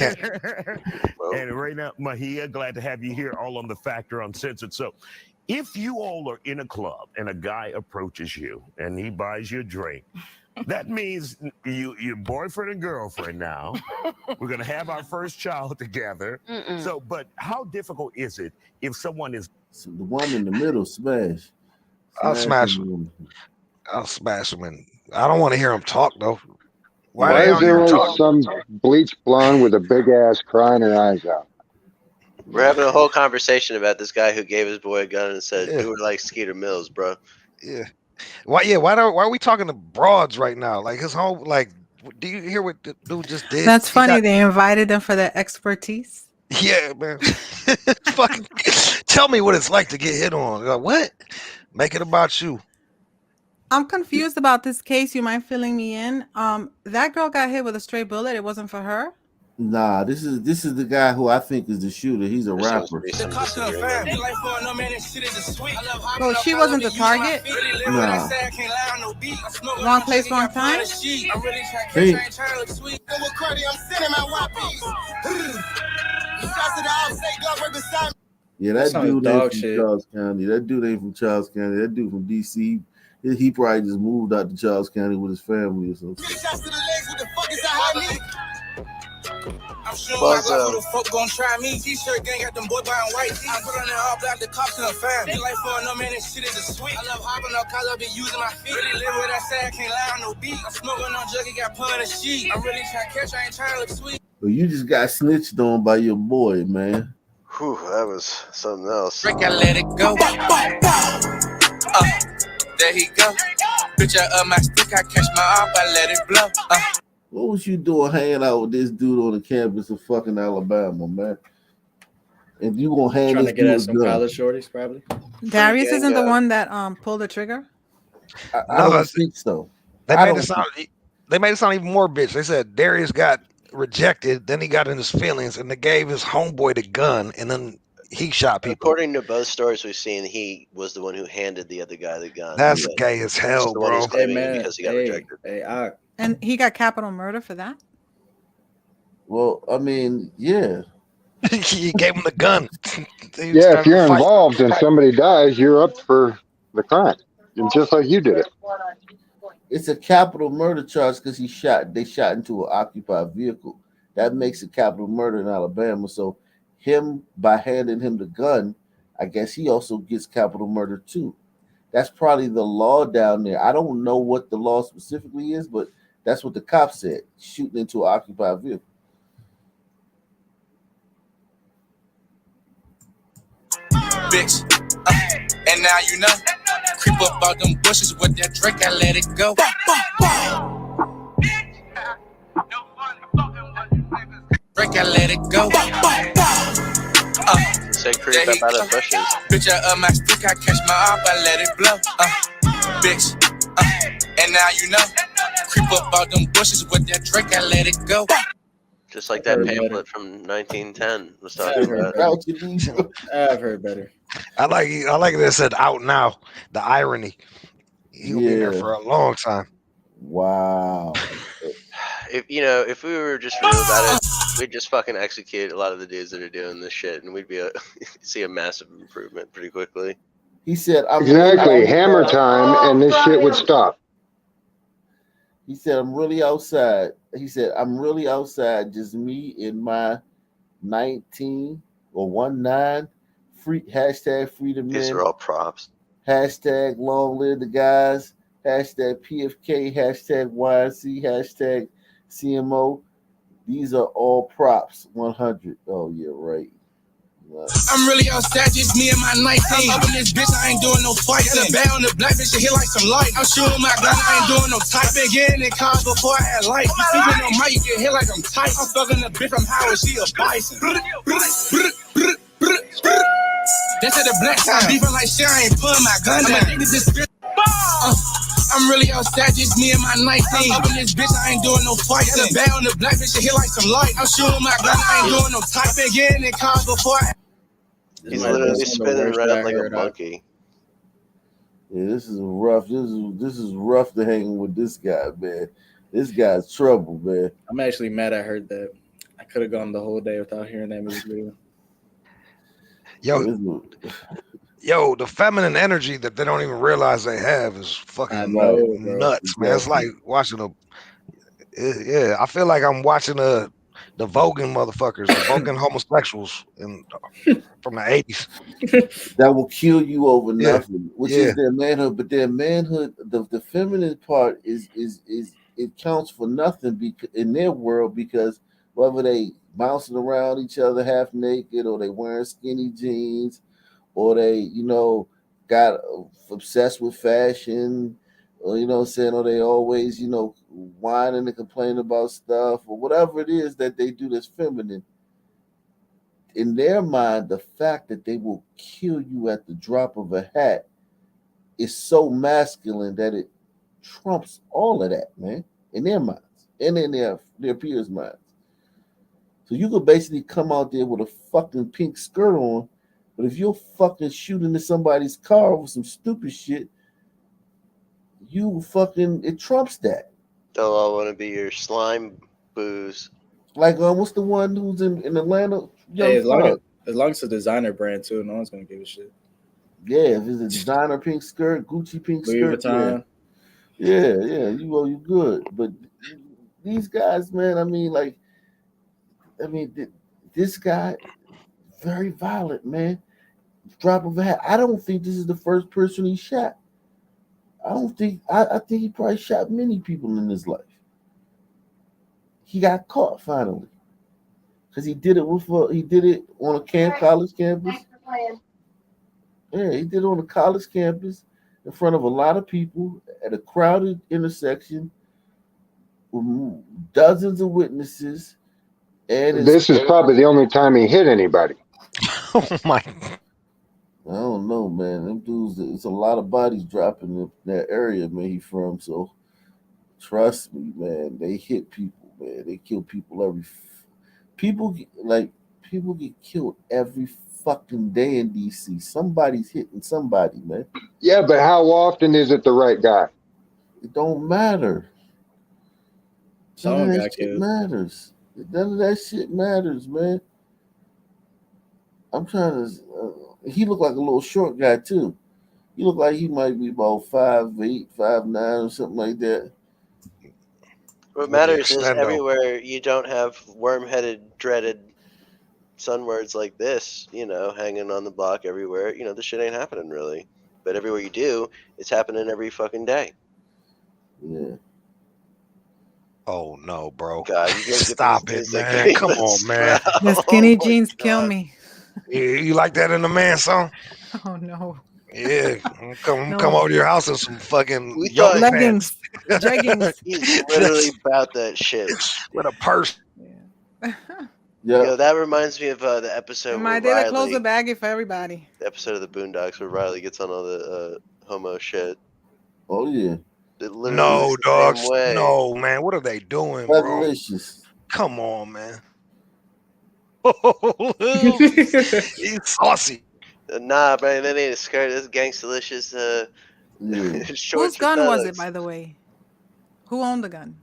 And Reina Mahia, glad to have you here all on The Factor Uncensored. So if you all are in a club and a guy approaches you and he buys you a drink, that means you're boyfriend and girlfriend now. We're going to have our first child together. So, but how difficult is it if someone is... So the one in the middle, smash. I'll smash him. I'll smash him. And I don't want to hear him talk, though. Why is there always some bleach blonde with a big ass crying her eyes out? We're having a whole conversation about this guy who gave his boy a gun and said, "Do it like Skeeter Mills, bro." Yeah. Why? Yeah. Why are we talking to broads right now? Like his whole Do you hear what the dude just did? That's funny. They invited them for their expertise. Yeah, man. Fucking tell me what it's like to get hit on. Like, what? Make it about you. I'm confused about this case. You mind filling me in? That girl got hit with a stray bullet. It wasn't for her. Nah, this is the guy who I think is the shooter. He's a rapper. So she wasn't the target. Nah. Wrong place, wrong time. Hey. Yeah, that dude ain't from Charles County. That dude ain't from Charles County. That dude from DC. He probably just moved out to Charles County with his family or something. I'm sure my girl who the fuck gon' try me. T-shirt gang got them boy buying white tees. I put on the all black, the cops in the family. Life for no man, this shit is a sweet. I love hopping up cars, I be using my feet. Really live with that sad, can't lie on no beat. I'm smoking on juggy, got put in a sheet. I'm really trying to catch, I ain't trying to look sweet. But you just got snitched on by your boy, man. Whew, that was something else. Break, I let it go. There he go. Picture of my stick, I catch my arm, I let it blow. What was you doing hanging out with this dude on the campus of fucking Alabama, man? If you gonna hand trying this to get at dude some a gun, college shorties, probably. Darius isn't the one that pulled the trigger. I don't think so. They made it sound even more bitch. They said Darius got rejected, then he got in his feelings, and they gave his homeboy the gun, and then he shot people. According to both stories we've seen, he was the one who handed the other guy the gun. That's gay as hell, bro. Hey, man, because he got rejected. And he got capital murder for that. Well, I mean, yeah. He gave him the gun. Yeah, if you're involved and somebody dies, you're up for the crime, and just like you did it. It's a capital murder charge because they shot into an occupied vehicle. That makes it capital murder in Alabama. So by handing him the gun, I guess he also gets capital murder too. That's probably the law down there. I don't know what the law specifically is, but that's what the cop said, shooting into an occupied vehicle. Bitch, and now you know. Creep up out them bushes with that Drake, I let it go. Drake, I let it go. Say creep up out of bushes. Picture of my stick, I catch my arm, I let it blow. Bitch, and now you know. Creep up out them bushes with that Drake, I let it go. Just like that pamphlet from 1910 was talking about. I've heard better. I like that it said out now. The irony. He'll be there for a long time. Wow. If we were just real about it, we'd just fucking execute a lot of the dudes that are doing this shit, and we'd see a massive improvement pretty quickly. He said, exactly, hammer time, and this shit would stop. He said, I'm really outside. He said, I'm really outside, just me in my 19 or 19 hashtag freedom men. These are all props. Hashtag long live the guys. Hashtag PFK. Hashtag YNC. Hashtag CMO. These are all props. 100. Oh, yeah, right. I'm really outside, just me and my 19. I'm up in this bitch, I ain't doing no fighting. Got a bag on the black bitch, hit like some light. I'm shooting my gun, I ain't doing no type. Been getting in cars before I had life. You sleeping on mic, you get hit like I'm tight. I'm fucking a bitch from Howard, she a bison. That's at the black side, beefing like shit, I ain't putting my gun down. I'm really outside, just me and my 19. I'm up in this bitch, I ain't doing no fighting. Got a bag on the black bitch, hit like some light. I'm shooting my gun, I ain't doing no type. Been getting in cars before I He's literally spinning right up like a monkey. Yeah, this is rough. This is rough to hang with this guy, man. This guy's trouble, man. I'm actually mad I heard that. I could have gone the whole day without hearing that music video. Yo, the feminine energy that they don't even realize they have is fucking nuts, man. It's like watching yeah, I feel like I'm watching the voguing motherfuckers, the voguing homosexuals from the 80s. That will kill you over nothing, which is their manhood. But their manhood, the feminine part is it counts for nothing in their world, because whether they bouncing around each other half naked, or they wearing skinny jeans, or they got obsessed with fashion, or you know what I'm saying, or they always, you know, whining and complaining about stuff or whatever it is that they do that's feminine. In their mind, the fact that they will kill you at the drop of a hat is so masculine that it trumps all of that, man, in their minds and in their peers' minds. So you could basically come out there with a fucking pink skirt on, but if you're fucking shooting into somebody's car with some stupid shit, it trumps that. They'll all want to be your slime booze. Like, what's the one who's in Atlanta? Hey, as long as it's a designer brand too, no one's gonna give a shit. Yeah, if it's a designer pink skirt, Gucci pink Louis skirt, Vuitton. yeah, you good. But these guys, man, this guy, very violent, man. Drop of a hat. I don't think this is the first person he shot. I think he probably shot many people in his life. He got caught finally because he did it on a college campus. Yeah, he did it on a college campus in front of a lot of people at a crowded intersection with dozens of witnesses. And this is probably the only time he hit anybody. Oh my! I don't know, man. Them dudes, it's a lot of bodies dropping in that area, man. He from, so trust me, man. They hit people, man. They kill people people get killed every fucking day in DC. Somebody's hitting somebody, man. Yeah, but how often is it the right guy? It don't matter. Someone None of got that shit killed. matters. None of that shit matters, man. I'm trying to. He looked like a little short guy too. He looked like he might be about 5'8", 5'9", or something like that. What matters is everywhere you don't have worm-headed, dreaded sunwords like this, you know, hanging on the block everywhere. You know, this shit ain't happening really. But everywhere you do, it's happening every fucking day. Yeah. Oh no, bro! God, Stop it, man! Come on, man! The skinny jeans kill me. You like that in a man song? Oh no. Yeah, come No. over to your house in some fucking leggings, pants. jeggings. He's literally about that shit with a purse. Yo, that reminds me of the episode In where my day, they close Riley, the baggie for everybody. the episode of the Boondocks where Riley gets on all the homo shit. Oh yeah. It literally No, is the dogs. same way. No, man. What are they doing, bro? Delicious. Come on, man. He's saucy. Nah, man, that ain't a skirt. That's gangstalicious. Whose gun was it, by the way? Who owned the gun?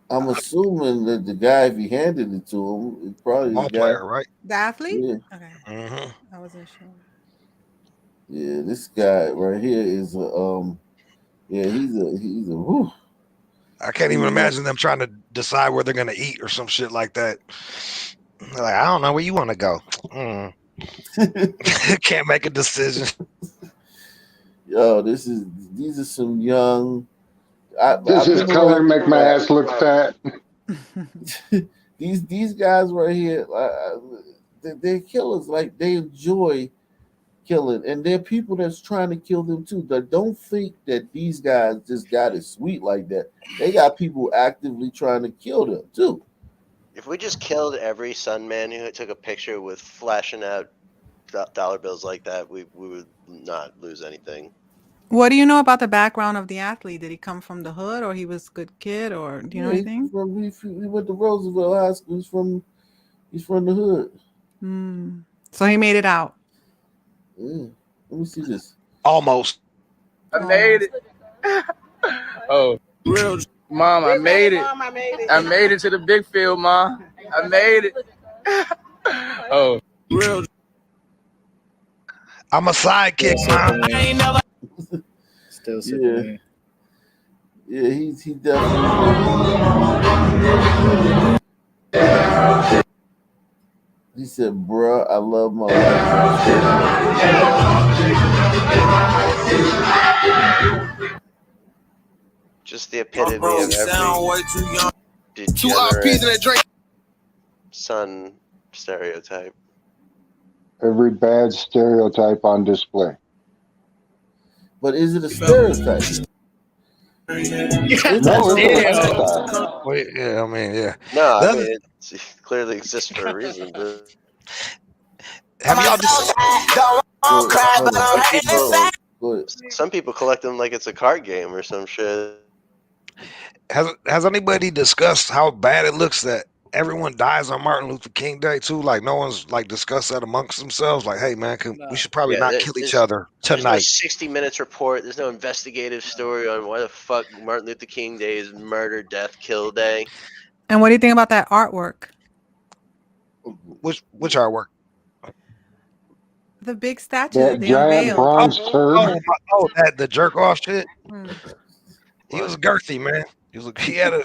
I'm assuming that the guy, if he handed it to him, it's probably Ball the guy. player, right? The athlete? Yeah. Okay. Mm-hmm. I wasn't sure. Yeah, this guy right here is he's a whew. I can't even imagine them trying to decide where they're gonna eat or some shit like that. Like, I don't know where you want to go. Can't make a decision. Yo, these are some young. Does his color make my ass look fat? These guys right here, they're killers. Like, they enjoy killing, and there are people that's trying to kill them too. That don't think that these guys just got it sweet like that. They got people actively trying to kill them too. If we just killed every Sunman who took a picture with flashing out dollar bills like that, we would not lose anything. What do you know about the background of the athlete? Did he come from the hood, or he was a good kid, or do you know anything? He went to Roosevelt High School. He's from the hood. So he made it out. Yeah. Let me see this. Almost. I made it. Oh, real mom, I made it. I made it to the big field, mom. I made it. Oh, real. I'm a sidekick, mom. I ain't never. Still sitting Yeah, he definitely. He said, "Bruh, I love my life." Just the epitome of every degenerate son stereotype. Every bad stereotype on display. But is it a stereotype? Wait, yeah, I mean, yeah. No, I The mean other- it clearly exists for a reason. But have y'all just some people collect them like it's a card game or some shit. has anybody discussed how bad it looks that everyone dies on Martin Luther King Day too? Like no one's like discussed that amongst themselves. Like, hey man, we should probably not kill each other There's no tonight. 60 Minutes report. There's no investigative story on why the fuck Martin Luther King Day is murder, death, kill day. And what do you think about that artwork? Which artwork? The big statue That they giant unveiled. bronze turd. That the jerk off shit. Hmm. He was girthy, man. He had a.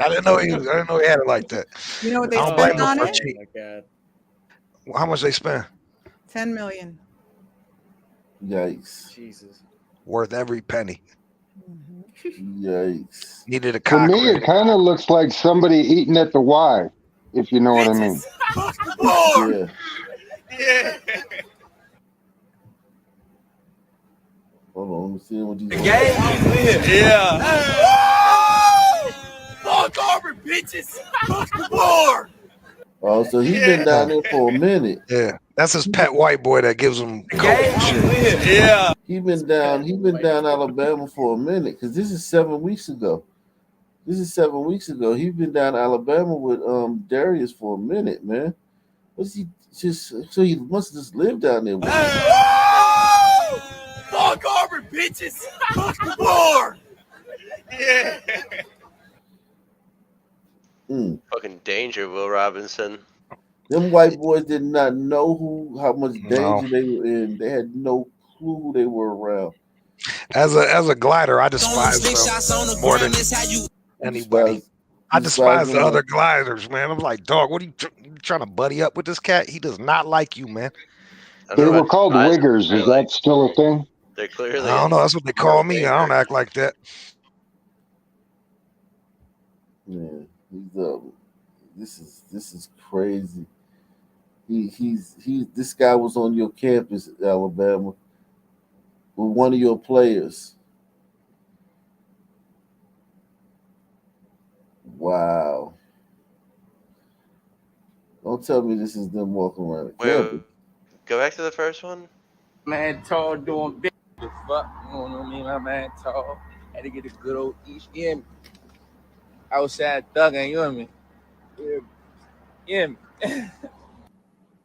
I didn't know he had it like that. You know what they I don't blame spent him on for it? cheating. Oh my God. How much they spent? 10 million. Yikes. Jesus. Worth every penny. Yikes. Needed a To cock me, ring. it kind of looks like somebody eating at the Y, if you know what I mean. Yeah. Yeah. Hold on, let me see what these. Yeah. Fuck Auburn, bitches. Fuck the board. Oh, so he's been down there for a minute. Yeah, that's his pet white boy that gives him coke and shit. Yeah. He been down Alabama for a minute because this is 7 weeks ago. He's been down Alabama with Darius for a minute, man. What's he just? So he must just live down there with him. Fuck Auburn, bitches. Fuck the board. Yeah. Fucking danger, Will Robinson. Them white boys did not know how much danger they were in. They had no clue who they were around. As a glider, I despise them more than anybody. I despise the other gliders, man. I'm like, dog, what are you trying to buddy up with this cat? He does not like you, man. They were called wiggers. Is that still a thing? They're clearly. I don't know. That's what they call me. I don't act like that. Yeah, this is crazy. This guy was on your campus, Alabama, with one of your players. Wow. Don't tell me this is them walking around the campus. Go back to the first one. Man, tall doing big. The fuck, you know what I mean? My man, tall. Had to get a good old east in. Outside thugging, you know what I mean? Yeah.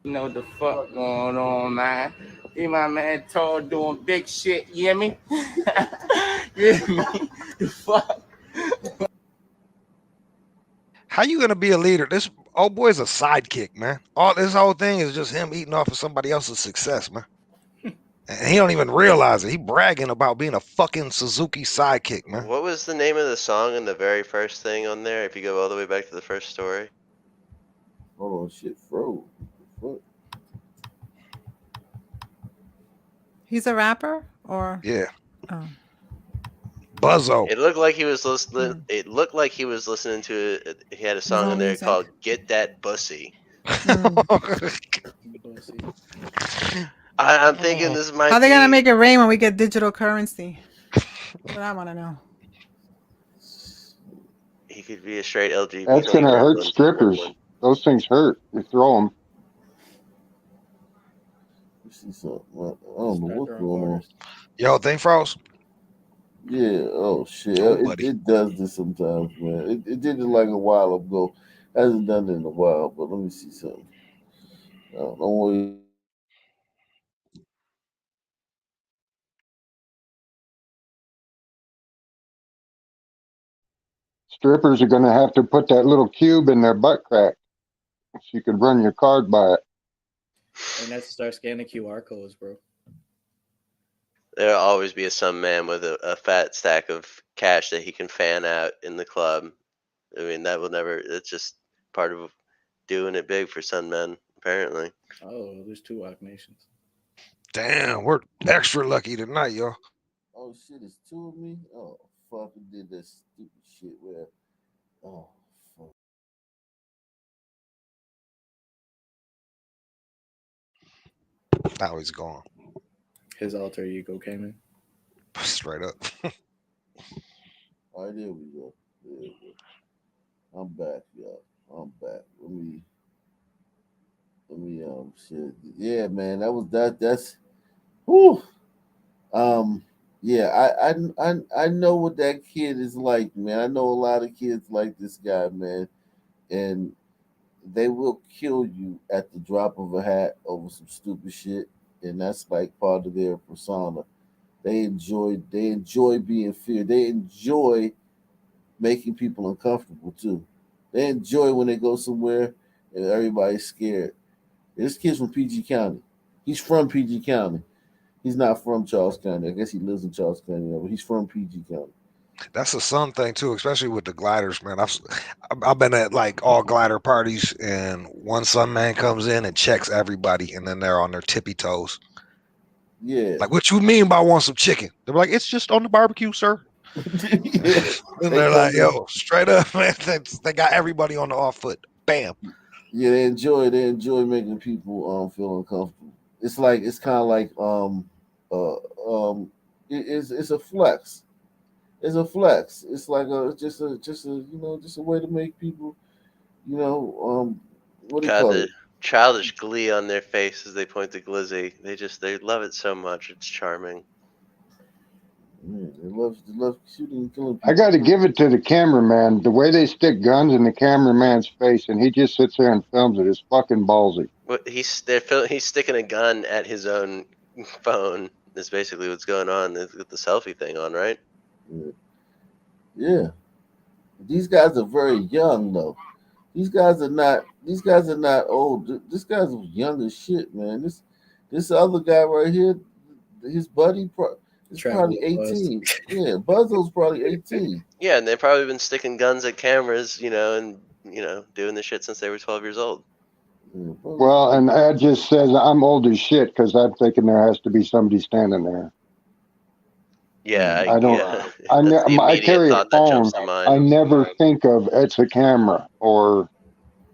You know what the fuck going on, man? Be my man, tall doing big shit, you hear me? You hear me? The fuck? How you gonna be a leader? This old boy's a sidekick, man. All this whole thing is just him eating off of somebody else's success, man. And he don't even realize it. He bragging about being a fucking Suzuki sidekick, man. What was the name of the song in the very first thing on there? If you go all the way back to the first story. Hold on, shit, froze. What? He's a rapper, or yeah. Oh. Buzzo. It looked like he was listening. It looked like he was listening to it. He had a song in there music. called "Get That Bussy." I'm thinking this might. How they be... gonna make it rain when we get digital currency? That's what I want to know. He could be a straight LGBT. That's going to hurt strippers. Those things hurt. You throw them. I don't know what's going on. Yo, thing froze. Yeah. Oh shit. Oh, it does this sometimes, man. It did it like a while ago. Hasn't done it in a while, but let me see something. Don't worry. Strippers are going to have to put that little cube in their butt crack so you can run your card by it. And that's to start scanning QR codes, bro. There'll always be some man with a fat stack of cash that he can fan out in the club. I mean, that will never. It's just part of doing it big for some men, apparently. Oh, there's 2 Rock Nations. Damn, we're extra lucky tonight, y'all. Oh shit, it's 2 of me. Oh fuck, I did that stupid shit where. Oh fuck. Now he's gone. His alter ego came in. Straight up. All right, there we go. There we go. I'm back, y'all. I'm back. Let me shit. Yeah, man, that was that. That's whew. Um, yeah, I know what that kid is like, man. I know a lot of kids like this guy, man, and they will kill you at the drop of a hat over some stupid shit, and that's like part of their persona. They enjoy being feared. They enjoy making people uncomfortable too. They enjoy when they go somewhere and everybody's scared. This kid's from PG County. He's from PG County. He's not from Charles County. I guess he lives in Charles County, but he's from PG County. That's a Sun thing too, especially with the gliders, man. I've been at like all glider parties, and one Sun man comes in and checks everybody, and then they're on their tippy toes. Yeah. Like, what you mean by want some chicken? They're like, it's just on the barbecue, sir. Yeah. And they're like, yo, straight up, man. They got everybody on the off foot. Bam. Yeah, they enjoy making people feel uncomfortable. It's kind of like uh it's a flex. It's a flex. It's like just a way to make people what do you God, call the it? childish glee on their face as they point to Glizzy. They love it so much. It's charming. Yeah, they love shooting and killing people. I got to give it to the cameraman. The way they stick guns in the cameraman's face, and he just sits there and films it, is fucking ballsy. What he's sticking a gun at his own phone. Is basically what's going on with the selfie thing on, right? Yeah. These guys are very young though. These guys are not. These guys are not old. This guy's young as shit, man. This other guy right here, his buddy, is probably Traveler Buzz. 18. Yeah, Buzzo's probably 18. Yeah, and they've probably been sticking guns at cameras, and doing this shit since they were 12 years old. Well, and that just says I'm old as shit because I'm thinking there has to be somebody standing there. Yeah, I don't. Yeah. I That's the I immediate carry a thought that phone. jumps to mind. I never think of it's a camera or.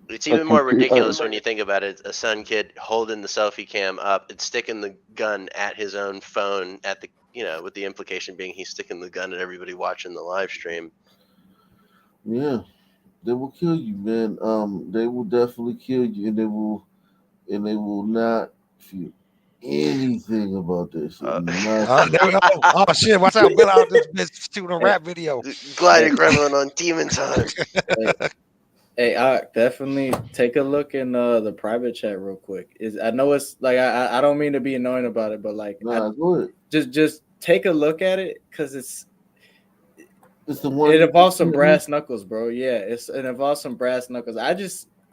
It's even more ridiculous when you think about it. A son kid holding the selfie cam up and sticking the gun at his own phone at the with the implication being he's sticking the gun at everybody watching the live stream. Yeah, they will kill you, man. They will definitely kill you, and they will not feel anything about this shit. Oh shit! Watch out! Bill out this bitch shooting a rap video. Glider Gremlin on Demon Time. Hey, I definitely take a look in the private chat real quick. I know it's like I don't mean to be annoying about it, but like go ahead. Just take a look at it because it's the one it involves some brass knuckles, bro. Yeah, it involves some brass knuckles. I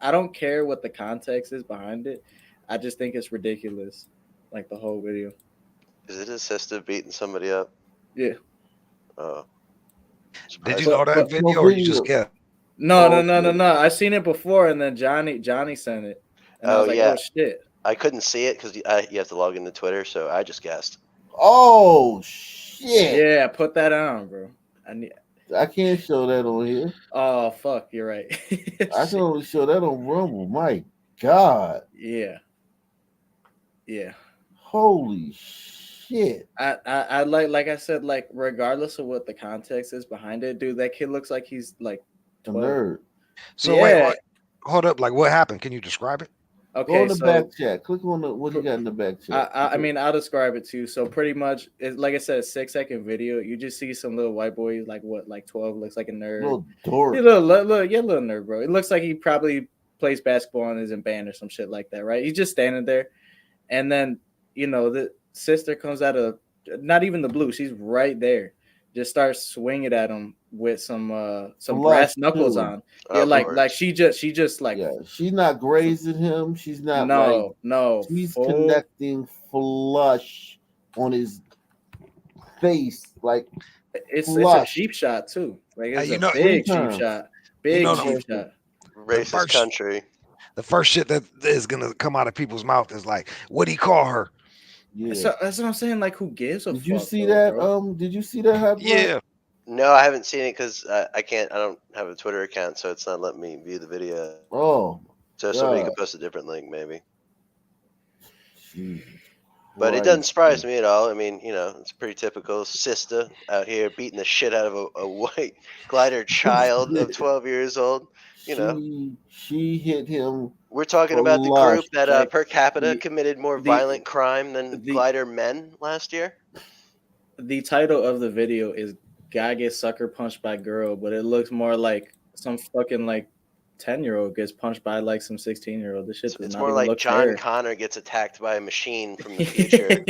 don't care what the context is behind it. I just think it's ridiculous, like the whole video. Is it his sister beating somebody up? Yeah. Oh. Did you know that video or you just guessed? No. I seen it before, and then Johnny sent it, and I was like, "Oh shit!" I couldn't see it because you have to log into Twitter, so I just guessed. Oh shit! Yeah, put that on, bro. I can't show that on here. Oh fuck, you're right. I can only show that on Rumble. My God. Yeah. Holy shit! I like I said, like regardless of what the context is behind it, dude, that kid looks like he's like 12. A nerd. So wait, hold up. Like, what happened? Can you describe it? Okay, go on the back chat. Click on what you got in the back chat. I mean, I'll describe it to you. So pretty much, like I said, 6-second video. You just see some little white boy, like 12, looks like a nerd. Little dork. Little nerd, bro. It looks like he probably plays basketball and is in band or some shit like that, right? He's just standing there, and then the sister comes out of not even the blue. She's right there. Just starts swinging at him with some brass knuckles on. Yeah, like she just like she's not grazing him. She's not no. She's connecting flush on his face, like it's a cheap shot too. Like it's a big cheap shot. Big cheap shot. Racist country. The first shit that is gonna come out of people's mouth is like, "What do you call her?" Yeah. So that's what I'm saying. Like, who gives a fuck? Did you see that? Bro? Did you see that? Yeah. No, I haven't seen it because I can't. I don't have a Twitter account, so it's not letting me view the video. Oh. So somebody could post a different link, maybe. Jesus But it doesn't surprise me at all. I mean, it's pretty typical. Sister out here beating the shit out of a white glider child of 12 years old. She hit him. We're talking about the group that per capita committed more violent crime than glider men last year. The title of the video is "Guy Gets Sucker Punched by Girl," but it looks more like some fucking 10-year-old gets punched by some 16-year-old. This shit does It's not more even like look John fair. Connor gets attacked by a machine from the future.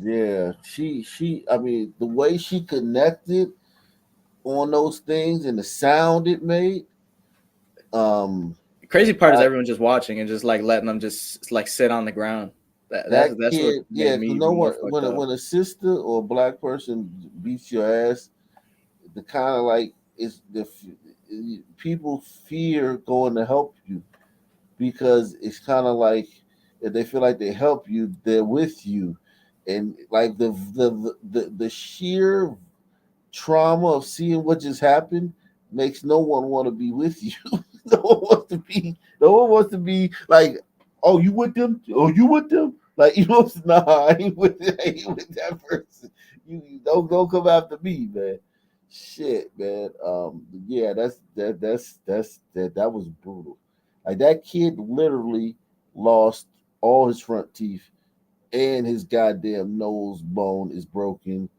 Yeah, she. I mean, the way she connected on those things and the sound it made. The crazy part is everyone just watching and just letting them just sit on the ground. That's Kid, what made me even more fucked up. When a sister or a black person beats your ass, the kind of it's people fear going to help you because it's kind of like if they feel like they help you, they're with you, and the sheer trauma of seeing what just happened makes no one want to be with you. No one wants to be like, oh, you with them? Oh, you with them? Like, nah, I ain't with that person. You don't come after me, man. Shit, man. Yeah, that was brutal. Like that kid literally lost all his front teeth and his goddamn nose bone is broken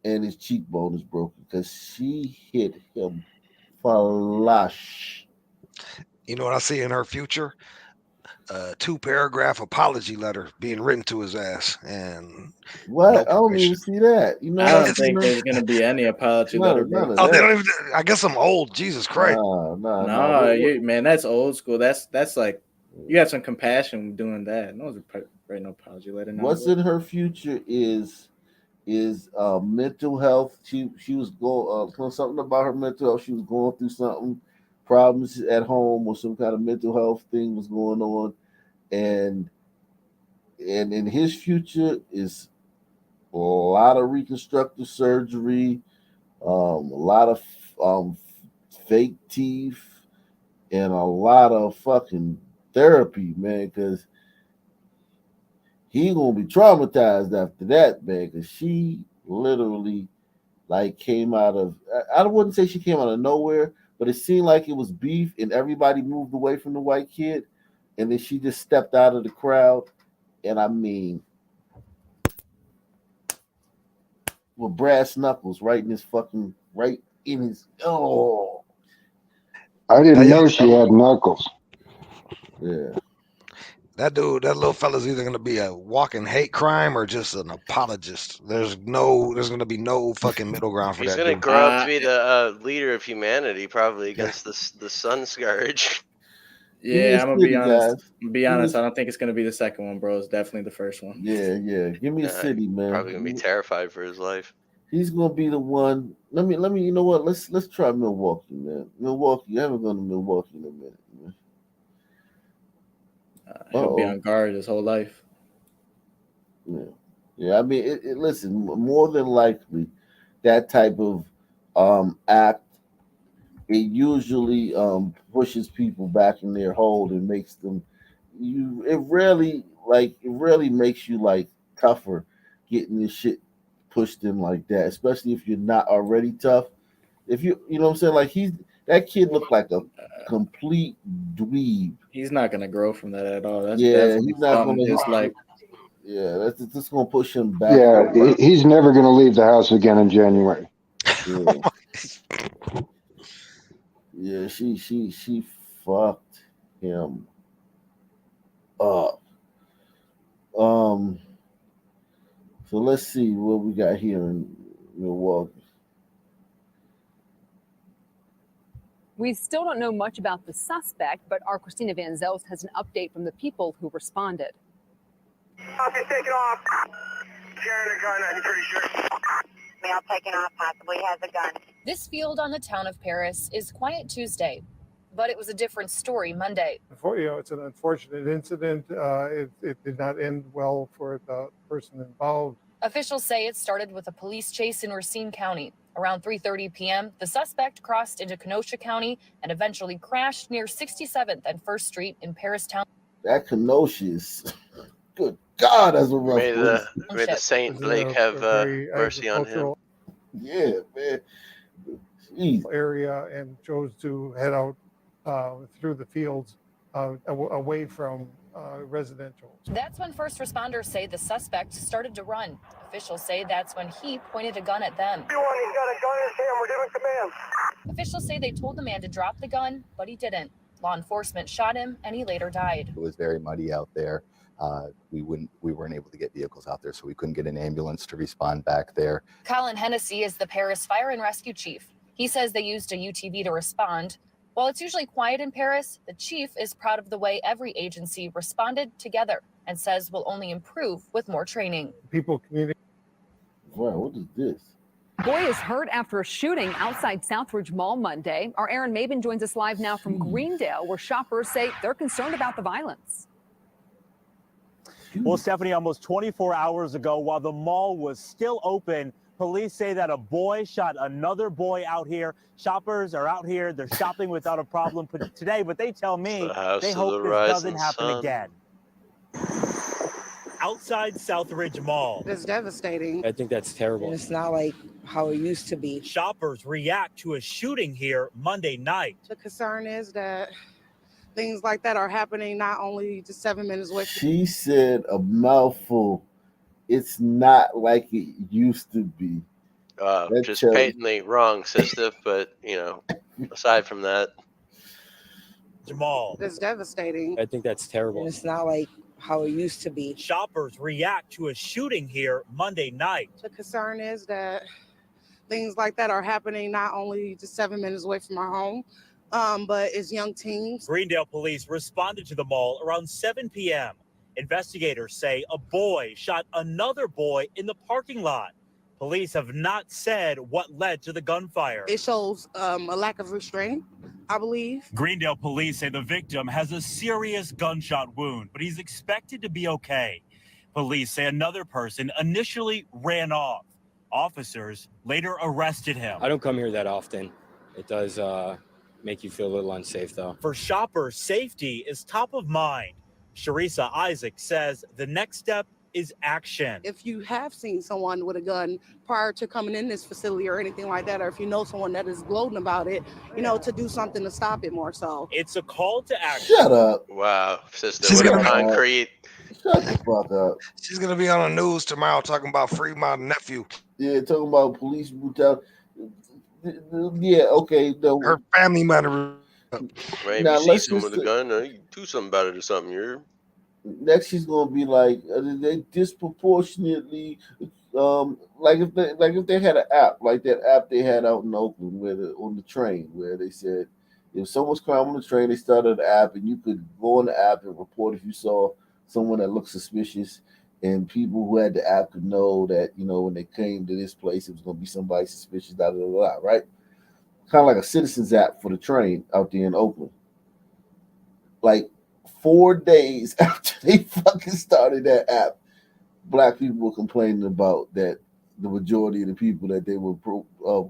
and his cheekbone is broken because she hit him flush. You know what I see in her future? 2-paragraph apology letter being written to his ass, and what? no I don't even see that. I don't think there's gonna be any apology letter, bro. Oh, they don't even. I guess I'm old. Jesus Christ. Nah. Man, that's old school. That's like you got some compassion doing that. No one's writing no apology letter. What's in her future is mental health. She was going something about her mental health. She was going through something, problems at home or some kind of mental health thing was going on, and in his future is a lot of reconstructive surgery, a lot of fake teeth, and a lot of fucking therapy, man, because he gonna be traumatized after that, man, because she literally came out of, I wouldn't say she came out of nowhere, but it seemed like it was beef and everybody moved away from the white kid, and then she just stepped out of the crowd, and I mean with brass knuckles right in his oh. I didn't know she had knuckles. Yeah. That little fella's either going to be a walking hate crime or just an apologist. There's going to be no fucking middle ground for He's that. He's going to grow up to be the leader of humanity, probably against the sun scourge. Yeah, I'm gonna be honest. I don't think it's gonna be the second one, bro. It's definitely the first one. Yeah. Give me a city, man. Probably gonna be terrified for his life. He's gonna be the one. Let me. You know what? Let's try Milwaukee, man. Milwaukee. I haven't gone to Milwaukee in a minute, man. He'll be on guard his whole life. Yeah. I mean, listen. More than likely, that type of act, it usually pushes people back in their hold and makes them. It rarely makes you tougher getting this shit pushed in like that, especially if you're not already tough. If you know what I'm saying, that kid looked like a complete dweeb. He's not gonna grow from that at all. That's he's not gonna. Just that's just gonna push him back. Yeah, he's never gonna leave the house again in January. Yeah, she fucked him up. So let's see what we got here in Milwaukee. We still don't know much about the suspect, but our Christina Van Zels has an update from the people who responded. Okay, take it off. Carrying a gun, I'm pretty sure. Male taken off, possibly has a gun. This field on the town of Paris is quiet Tuesday, but it was a different story Monday. It's an unfortunate incident. It did not end well for the person involved. Officials say it started with a police chase in Racine County. Around 3:30 p.m., the suspect crossed into Kenosha County and eventually crashed near 67th and 1st Street in Paris Town. That Kenosha is Good God, that's a rough May place. the Saint Blake have mercy on him. Yeah, man. Jeez. Area and chose to head out through the fields away from residential. That's when first responders say the suspect started to run. Officials say that's when he pointed a gun at them. He's got a gun in his hand. We're giving command. Officials say they told the man to drop the gun, but he didn't. Law enforcement shot him, and he later died. It was very muddy out there. We weren't able to get vehicles out there, so we couldn't get an ambulance to respond back there. Colin Hennessy is the Paris Fire and Rescue Chief. He says they used a UTV to respond. While it's usually quiet in Paris, the chief is proud of the way every agency responded together and says will only improve with more training. People communicate. Wow, what is this? Boy is hurt after a shooting outside Southridge Mall Monday. Our Aaron Maben joins us live now from Greendale, where shoppers say they're concerned about the violence. Well, Stephanie, almost 24 hours ago, while the mall was still open, police say that a boy shot another boy out here. Shoppers are out here. They're shopping without a problem today, but they tell me they hope this doesn't happen again. Outside Southridge Mall. It's devastating. I think that's terrible. And it's not like how it used to be. Shoppers react to a shooting here Monday night. The concern is that things like that are happening not only just 7 minutes away. She said a mouthful. It's not like it used to be. Just patently wrong, sister. But aside from that, Jamal. It's devastating. I think that's terrible. And it's not like how it used to be. Shoppers react to a shooting here Monday night. The concern is that things like that are happening not only just 7 minutes away from our home, but it's young teens. Greendale police responded to the mall around 7 p.m. Investigators say a boy shot another boy in the parking lot. Police have not said what led to the gunfire. It shows a lack of restraint, I believe. Greendale police say the victim has a serious gunshot wound, but he's expected to be okay. Police say another person initially ran off. Officers later arrested him. I don't come here that often. It does make you feel a little unsafe, though. For shoppers, safety is top of mind. Sharisa Isaac says the next step is action. If you have seen someone with a gun prior to coming in this facility or anything like that, or if you know someone that is gloating about it, to do something to stop it more so. It's a call to action. Shut up. Wow, sister, what a concrete. Shut the fuck up. She's gonna be on the news tomorrow talking about free my nephew. Yeah, talking about police brutality. Yeah, okay. No. Her family might have. Maybe Now, you see let's someone just with a gun, you do something about it or something. You're next she's gonna be like they disproportionately if they had an app like that app they had out in Oakland on the train where they said if someone's crime on the train, they started an app and you could go on the app and report if you saw someone that looked suspicious, and people who had the app could know that when they came to this place it was gonna be somebody suspicious, right? Kind of like a citizens app for the train out there in Oakland. Like 4 days after they fucking started that app, black people were complaining about that the majority of the people that they were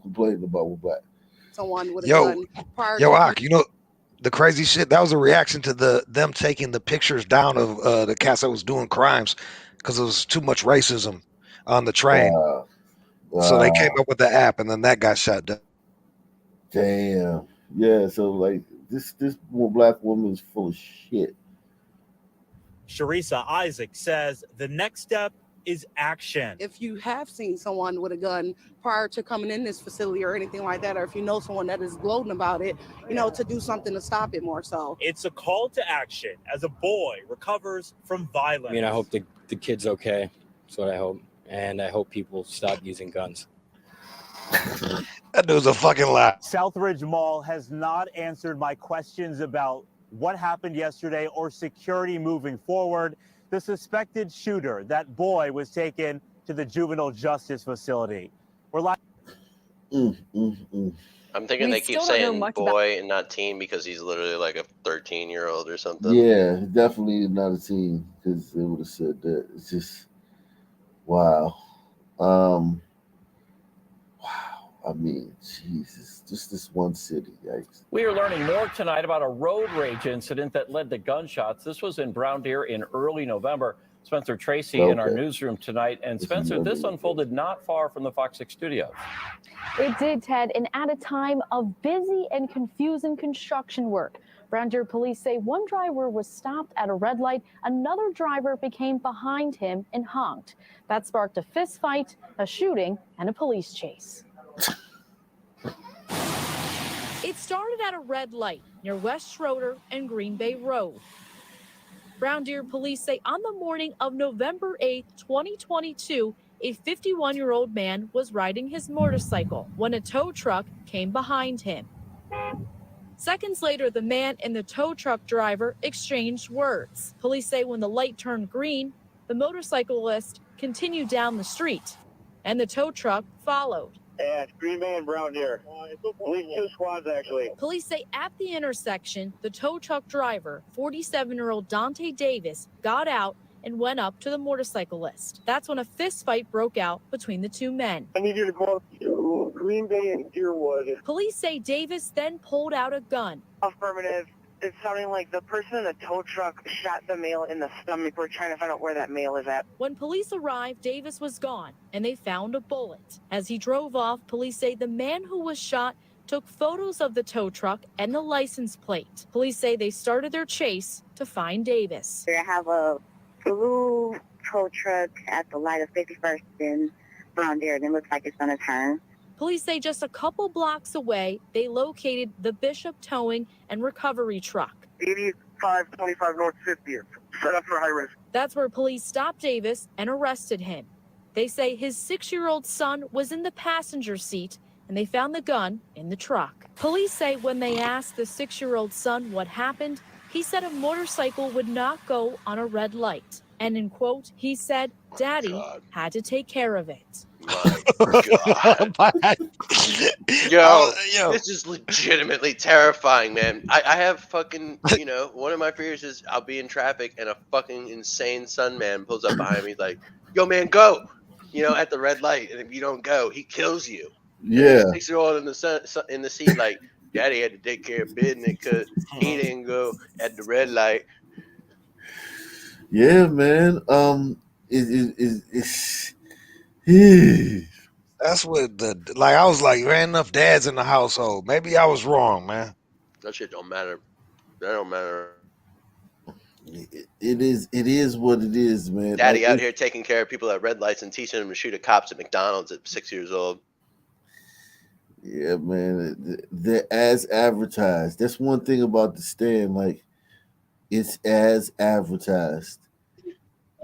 complaining about were black. Someone with a gun prior Ak, the crazy shit, that was a reaction to them taking the pictures down of the cats that was doing crimes because there was too much racism on the train. So they came up with the app and then that got shut down. Damn. Yeah, so like this black woman is full of shit. Sharisa Isaac says the next step is action. If you have seen someone with a gun prior to coming in this facility or anything like that, or if you know someone that is gloating about it, to do something to stop it more so. It's a call to action as a boy recovers from violence. I mean, I hope the kid's okay. That's what I hope. And I hope people stop using guns. That dude's a fucking lie. Southridge Mall has not answered my questions about what happened yesterday or security moving forward. The suspected shooter, that boy, was taken to the juvenile justice facility. We're live. I'm thinking they keep saying boy and not teen because he's literally like a 13-year-old or something. Yeah, definitely not a teen because they would have said that. It's just wow. I mean, Jesus, just this one city, yikes. We are learning more tonight about a road rage incident that led to gunshots. This was in Brown Deer in early November. Spencer Tracy in our newsroom tonight. And Spencer, this unfolded not far from the Fox 6 studios. It did, Ted, and at a time of busy and confusing construction work. Brown Deer police say one driver was stopped at a red light. Another driver became behind him and honked. That sparked a fist fight, a shooting, and a police chase. It started at a red light near West Schroeder and Green Bay Road. Brown Deer police say on the morning of November 8, 2022, a 51-year-old man was riding his motorcycle when a tow truck came behind him. Seconds later, the man and the tow truck driver exchanged words. Police say when the light turned green, the motorcyclist continued down the street, and the tow truck followed. Yeah, it's Green Bay and Brown Deer. At least 2 squads, actually. Police say at the intersection, the tow truck driver, 47-year-old Dante Davis, got out and went up to the motorcyclist. That's when a fist fight broke out between the two men. I need you to go to Green Bay and Deerwood. Police say Davis then pulled out a gun. Affirmative. It's sounding like the person in the tow truck shot the male in the stomach. We're trying to find out where that male is at. When police arrived, Davis was gone, and they found a bullet. As he drove off, police say the man who was shot took photos of the tow truck and the license plate. Police say they started their chase to find Davis. I have a blue tow truck at the light of 51st in Brown Deer, and it looks like it's on a turn. Police say just a couple blocks away, they located the Bishop Towing and Recovery truck. 8525 North 50th. Set up for high risk. That's where police stopped Davis and arrested him. They say his 6-year-old son was in the passenger seat, and they found the gun in the truck. Police say when they asked the 6-year-old son what happened, he said a motorcycle would not go on a red light. And in quote, he said, Daddy had to take care of it. God. Yo, this is legitimately terrifying, man. I have fucking, one of my fears is I'll be in traffic and a fucking insane sun man pulls up behind me like, yo, man, go, at the red light. And if you don't go, he kills you. Yeah. 6-year-old in the seat like, Daddy had to take care of business because he didn't go at the red light. Yeah, man. It's That's what I was like, there ain't enough dads in the household. Maybe I was wrong, man. That shit don't matter. That don't matter. It is what it is, man. Daddy out here taking care of people at red lights and teaching them to shoot at cops at McDonald's at 6 years old. Yeah, man. They're as advertised. That's one thing about the stand. Like, it's as advertised.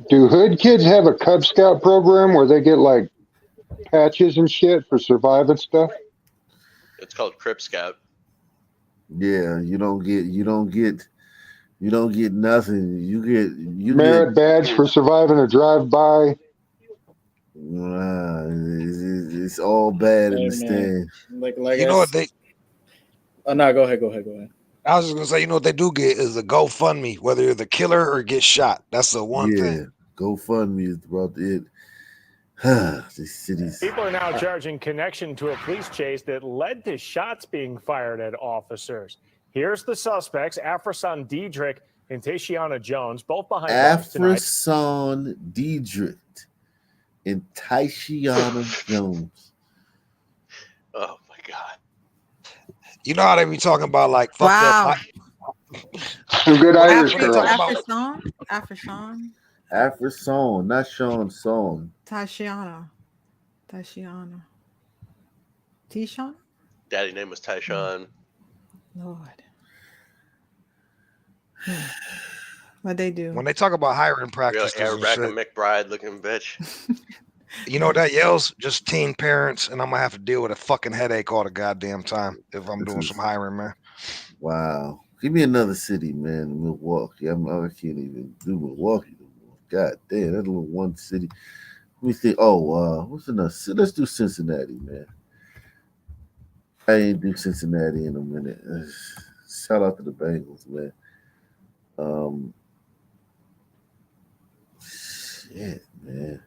Do hood kids have a Cub Scout program where they get like patches and shit for surviving stuff? It's called Crip Scout. Yeah, you don't get nothing. You merit badge for surviving a drive-by. It's all bad in the stand. Like what they? Oh no, go ahead. I was just gonna say, what they do get is a GoFundMe, whether you're the killer or get shot. That's the one thing. GoFundMe is about it. These cities. People are now charging connection to a police chase that led to shots being fired at officers. Here's the suspects: Afrasan Diedrich and Tashiana Jones, both behind bars tonight. Afrasan Diedrich and Tashiana Jones. Oh my God. You know how they be talking about like fucked up. Some good Irish girls. Afrasan, not Sean Song. Tashiana. Tishawn? Daddy's name was Tyshawn. Lord. What they do? When they talk about hiring practices, Real Rebecca McBride looking bitch. You know what that yells? Just teen parents, and I'm gonna have to deal with a fucking headache all the goddamn time if I'm doing some hiring, man. Wow. Give me another city, man. Milwaukee. I can't even do Milwaukee no more. God damn, that little one city. Let me think. What's another city? Let's do Cincinnati, man. I ain't do Cincinnati in a minute. Shout out to the Bengals, man. Shit, man.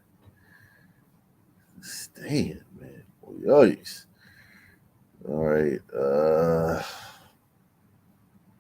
Stand, man. Yikes. All right.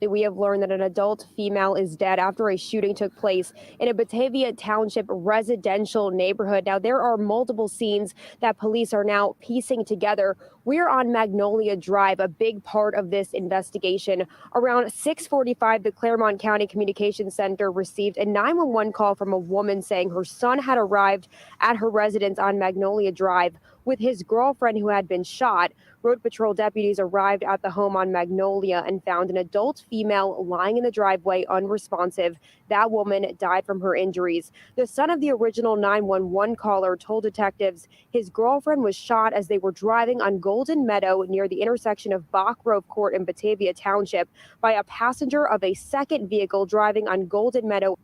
We have learned that an adult female is dead after a shooting took place in a Batavia Township residential neighborhood. Now, there are multiple scenes that police are now piecing together. We're on Magnolia Drive, a big part of this investigation. Around 6:45, the Claremont County Communications Center received a 911 call from a woman saying her son had arrived at her residence on Magnolia Drive with his girlfriend who had been shot. Road Patrol deputies arrived at the home on Magnolia and found an adult female lying in the driveway unresponsive. That woman died from her injuries. The son of the original 911 caller told detectives his girlfriend was shot as they were driving on Golden Meadow near the intersection of Bach Grove Court in Batavia Township by a passenger of a second vehicle driving on Golden Meadow.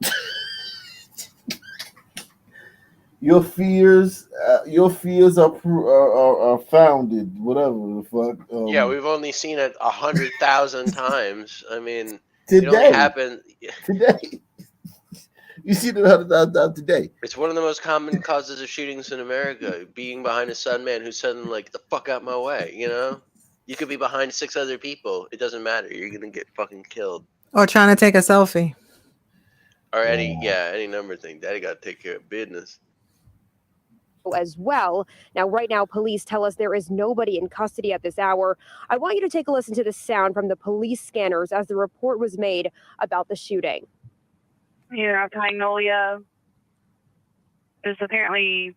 Your fears are founded. Whatever the fuck. Yeah, we've only seen it 100,000 times. I mean, today. It only happened today. You see it 100,000 times today. It's one of the most common causes of shootings in America. Being behind a sudden man who's suddenly like, "The fuck out my way," you know. You could be behind 6 other people. It doesn't matter. You're gonna get fucking killed. Or trying to take a selfie. Or any number of things. Daddy got to take care of business. As well. Now, right now, police tell us there is nobody in custody at this hour. I want you to take a listen to the sound from the police scanners as the report was made about the shooting. Here at Magnolia, there's apparently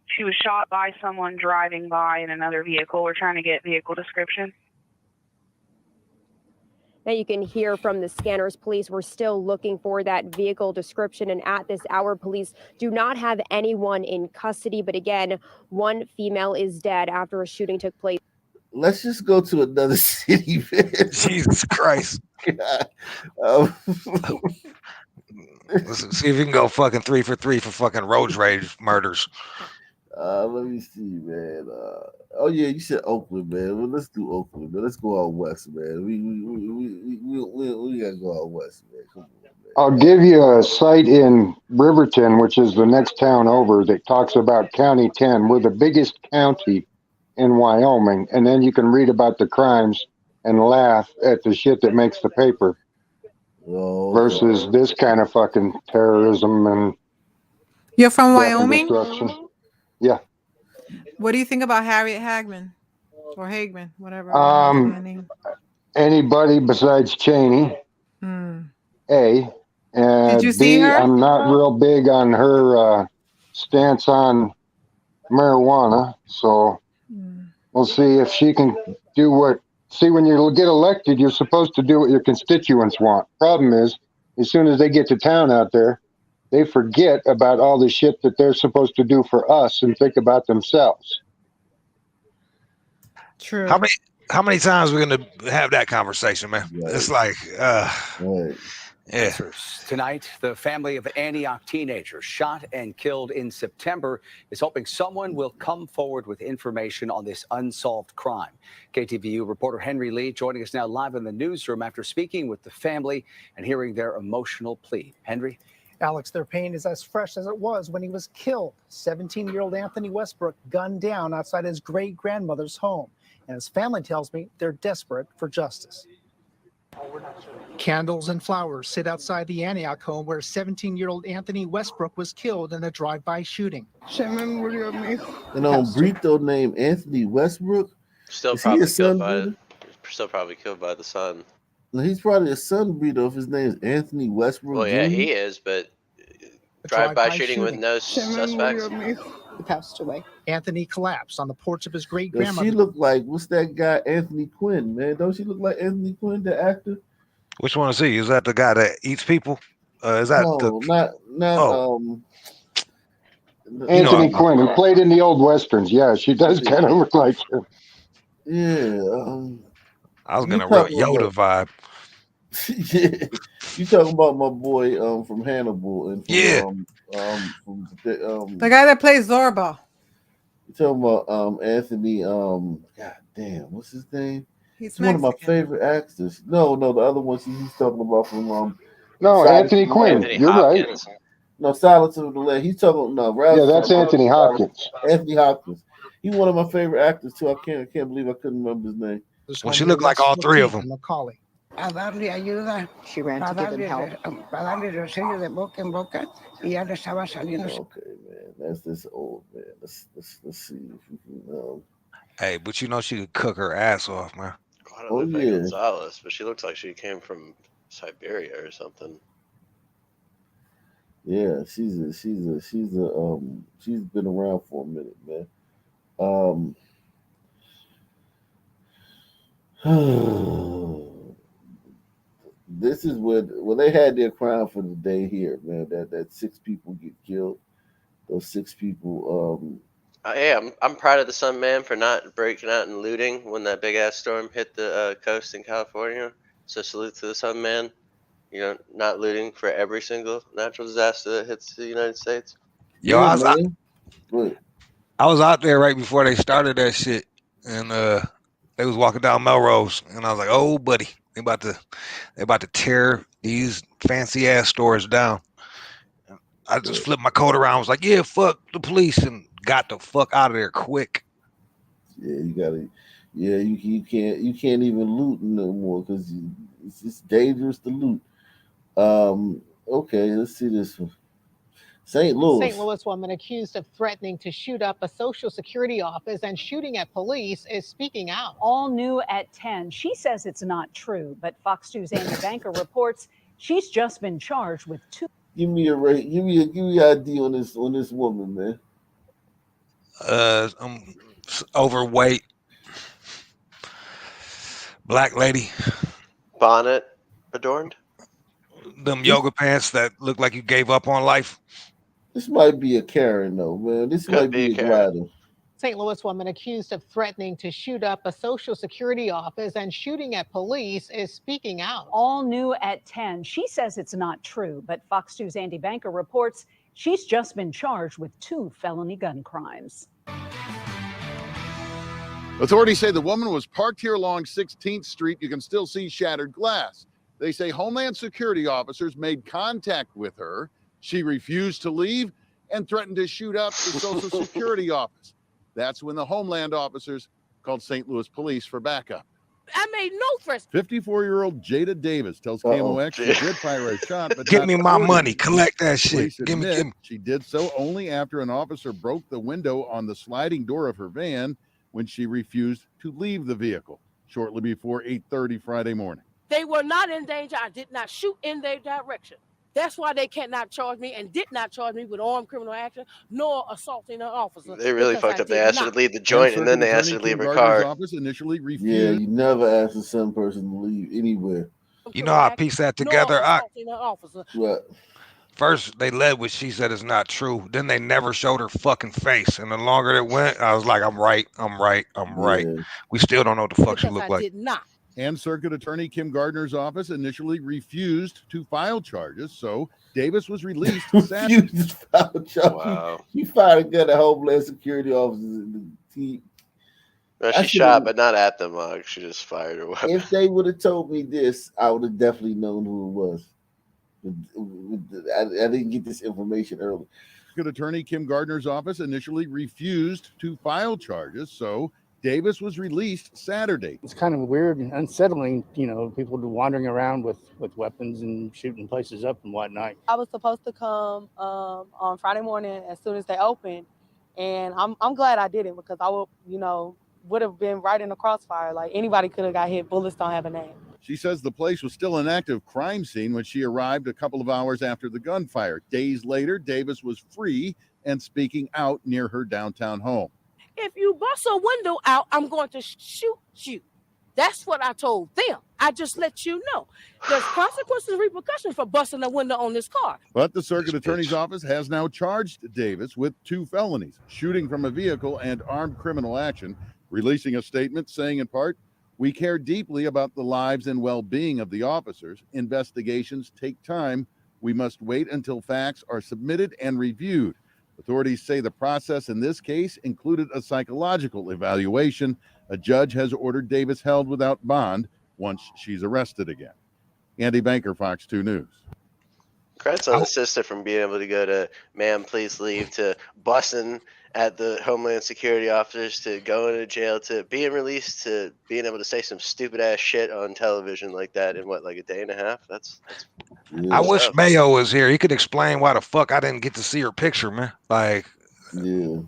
she was shot by someone driving by in another vehicle. We're trying to get vehicle description. Now you can hear from the scanners. Police were still looking for that vehicle description, and at this hour, police do not have anyone in custody. But again, one female is dead after a shooting took place. Let's just go to another city, man. Jesus Christ. Let's see if you can go fucking 3 for 3 for fucking road rage murders. Let me see, man. Oh yeah, you said Oakland, man. Well, let's do Oakland, man. Let's go out west, man. We gotta go out west, man. Come on, man. I'll give you a site in Riverton, which is the next town over, that talks about County 10. We're the biggest county in Wyoming, and then you can read about the crimes and laugh at the shit that makes the paper versus this kind of fucking terrorism and. You're from Wyoming? Yeah. What do you think about Harriet Hagman or Hagman, whatever? Anybody besides Cheney. A. Did you see B, her? I'm not real big on her stance on marijuana, so we'll see if she can do what. See, when you get elected, you're supposed to do what your constituents want. Problem is, as soon as they get to town out there, they forget about all the shit that they're supposed to do for us and think about themselves. True. How many times we're gonna have that conversation, man? Right. It's like, yeah. Tonight, the family of Antioch teenagers shot and killed in September is hoping someone will come forward with information on this unsolved crime. KTVU reporter Henry Lee joining us now live in the newsroom after speaking with the family and hearing their emotional plea. Henry? Alex, their pain is as fresh as it was when he was killed. 17-year-old Anthony Westbrook gunned down outside his great-grandmother's home. And his family tells me they're desperate for justice. Candles and flowers sit outside the Antioch home where 17-year-old Anthony Westbrook was killed in a drive-by shooting. Brito named Anthony Westbrook. Still probably killed by the son. No, he's probably a son, Brito, if his name is Anthony Westbrook. Well, yeah, Jr. he is, but drive-by shooting with no suspects. He passed away. Anthony collapsed on the porch of his great-grandmother. She looked like, what's that guy, Anthony Quinn, man? Don't she look like Anthony Quinn, the actor? Which one is he? Is that the guy that eats people? Is that Anthony Quinn, who played in the old westerns. Yeah, she does kind of look like him. Yeah. I was gonna real Yoda vibe. Yeah. You talking about my boy from Hannibal and the guy that plays Zorba. You talking about Anthony God damn, what's his name? He's one of my favorite actors. No, the other one he's talking about from Anthony Quinn. You're Hopkins. right. No, Silence of the Lambs. He's talking that's Anthony Hopkins. Anthony Hopkins. He's one of my favorite actors too. I can't believe I couldn't remember his name. Well, she looked like all three of them. Macaulay. a darle ayuda. She ran to give him help. Para darle reseño de boca en boca y ya le estaba saliendo. Okay, man, that's this old man. Let's see if we can. Hey, but you know she could cook her ass off, man. I don't know if Gonzalez, but she looks like she came from Siberia or something. Yeah, she's been around for a minute, man. This is when they had their crime for the day here, man. That 6 people get killed. Those 6 people. Yeah, I'm proud of the Sun Man for not breaking out and looting when that big ass storm hit the coast in California. So salute to the Sun Man. You know, not looting for every single natural disaster that hits the United States. Yo, I was out there right before they started that shit, and they was walking down Melrose, and I was like, "Oh, buddy, they about to tear these fancy ass stores down." I just flipped my coat around, was like, "Yeah, fuck the police," and got the fuck out of there quick. Yeah, you gotta. Yeah, you can't even loot no more because it's just dangerous to loot. Okay, let's see this one. St. Louis woman accused of threatening to shoot up a Social Security office and shooting at police is speaking out. All new at 10. She says it's not true, but Fox 2's Andy Banker reports she's just been charged with 2. Give me a rate. Give me ID on this woman, man. I'm overweight, black lady, bonnet adorned, them yoga pants that look like you gave up on life. This might be a Karen, though, man. This might be a glider. St. Louis woman accused of threatening to shoot up a Social Security office and shooting at police is speaking out. All new at 10. She says it's not true, but Fox 2's Andy Banker reports she's just been charged with 2 felony gun crimes. Authorities say the woman was parked here along 16th Street. You can still see shattered glass. They say Homeland Security officers made contact with her. She refused to leave and threatened to shoot up the Social Security office. That's when the Homeland officers called St. Louis police for backup. I made no threats. 54-year-old Jada Davis tells KMOX she did fire a shot, but give me my money. Collect that shit. Give me. She did so only after an officer broke the window on the sliding door of her van when she refused to leave the vehicle shortly before 8:30 Friday morning. They were not in danger. I did not shoot in their direction. That's why they cannot charge me and did not charge me with armed criminal action nor assaulting an officer. They really fucked up. They asked her to leave the joint and then they asked her to leave her car. Office initially refused. Yeah, you never ask a some person to leave anywhere. You know how I piece that together? What? First, they led with she said it's not true. Then they never showed her fucking face. And the longer it went, I was like, I'm right. We still don't know what the fuck she looked like. Did not. And Circuit Attorney Kim Gardner's office initially refused to file charges, so Davis was released Saturday. Refused to file charges. Wow. You fired a gun at Homeland Security officers. No, she shot, but not at them. She just fired her weapon. If they would have told me this, I would have definitely known who it was. I didn't get this information early. Circuit Attorney Kim Gardner's office initially refused to file charges, so Davis was released Saturday. It's kind of weird and unsettling, people wandering around with weapons and shooting places up and whatnot. I was supposed to come on Friday morning as soon as they opened, and I'm glad I didn't because I would have been right in the crossfire. Like anybody could have got hit. Bullets don't have a name. She says the place was still an active crime scene when she arrived a couple of hours after the gunfire. Days later, Davis was free and speaking out near her downtown home. If you bust a window out, I'm going to shoot you. That's what I told them. I just let you know. There's consequences and repercussions for busting a window on this car. But the Circuit Attorney's office has now charged Davis with 2 felonies, shooting from a vehicle and armed criminal action, releasing a statement saying in part, "We care deeply about the lives and well-being of the officers. Investigations take time. We must wait until facts are submitted and reviewed." Authorities say the process in this case included a psychological evaluation. A judge has ordered Davis held without bond once she's arrested again. Andy Banker, Fox 2 News. Credits on the sister from being able to go to "Ma'am, please leave" to busing at the Homeland Security officers to going to jail to being released to being able to say some stupid ass shit on television like that in what, like a day and a half. That's I wish Mayo was here. He could explain why the fuck I didn't get to see her picture, man. Like,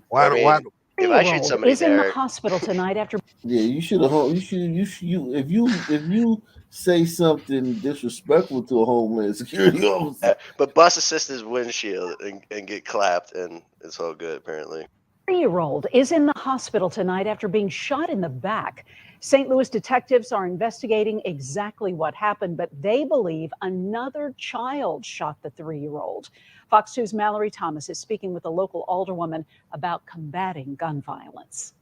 why? If I shoot somebody is in the there, hospital tonight after. Yeah, you should have. If you say something disrespectful to a Homeland Security officer, but bust a sister's windshield and get clapped, and it's all good apparently. 3-year-old is in the hospital tonight after being shot in the back. St. Louis detectives are investigating exactly what happened, but they believe another child shot the 3-year-old. Fox 2's Mallory Thomas is speaking with a local alderwoman about combating gun violence.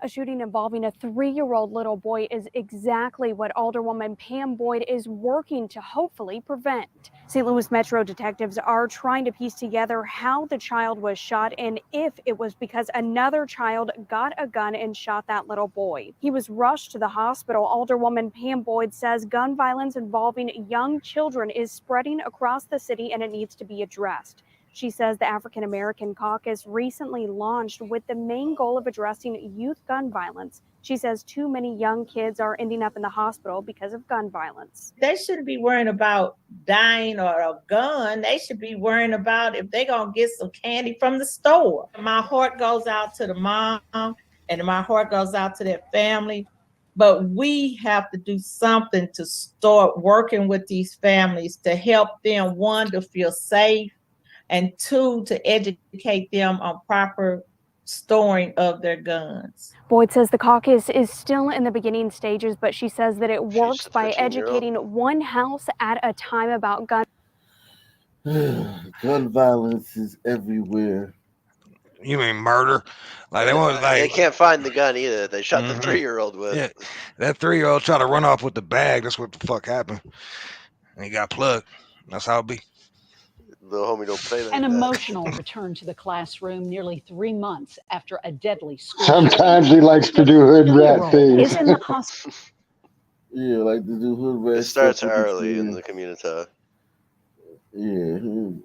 A shooting involving a 3-year-old little boy is exactly what Alderwoman Pam Boyd is working to hopefully prevent. St. Louis Metro detectives are trying to piece together how the child was shot and if it was because another child got a gun and shot that little boy. He was rushed to the hospital. Alderwoman Pam Boyd says gun violence involving young children is spreading across the city and it needs to be addressed. She says the African American Caucus recently launched with the main goal of addressing youth gun violence. She says too many young kids are ending up in the hospital because of gun violence. They shouldn't be worrying about dying or a gun. They should be worrying about if they're going to get some candy from the store. My heart goes out to the mom and my heart goes out to their family. But we have to do something to start working with these families to help them, one, to feel safe, and two, to educate them on proper storing of their guns. Boyd says the caucus is still in the beginning stages, but she says that it works by educating one house at a time about gun. Gun violence is everywhere. You mean murder? Like they want, they can't find the gun either. They shot the 3-year-old with. Yeah, that 3-year-old tried to run off with the bag. That's what the fuck happened. And he got plugged. That's how it be. Little homie don't play like An that. emotional return to the classroom nearly 3 months after a deadly school Sometimes he likes to do hood rat things. is in the hospital. Yeah, like to do hood rat. It starts stuff early in the community. Yeah,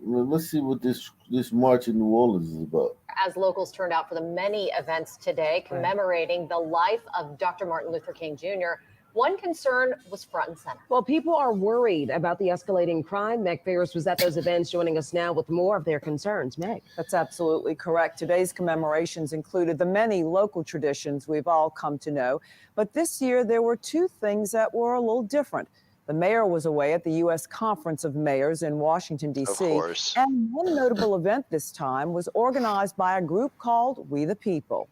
well, let's see what this march in New Orleans is about. As locals turned out for the many events today commemorating the life of Dr. Martin Luther King Jr., one concern was front and center. Well, people are worried about the escalating crime. Meg Ferris was at those events, joining us now with more of their concerns. Meg. That's absolutely correct. Today's commemorations included the many local traditions we've all come to know. But this year, there were two things that were a little different. The mayor was away at the U.S. Conference of Mayors in Washington, D.C. And one notable event this time was organized by a group called We the People.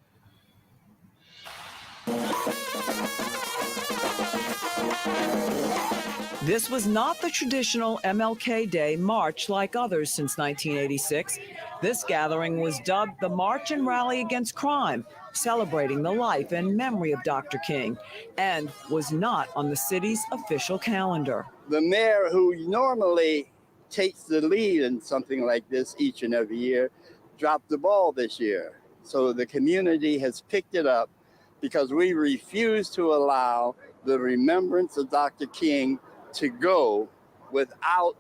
This was not the traditional MLK Day march like others since 1986. This gathering was dubbed the March and Rally Against Crime, celebrating the life and memory of Dr. King, and was not on the city's official calendar. The mayor, who normally takes the lead in something like this each and every year, dropped the ball this year. So the community has picked it up because we refuse to allow the remembrance of Dr. King to go without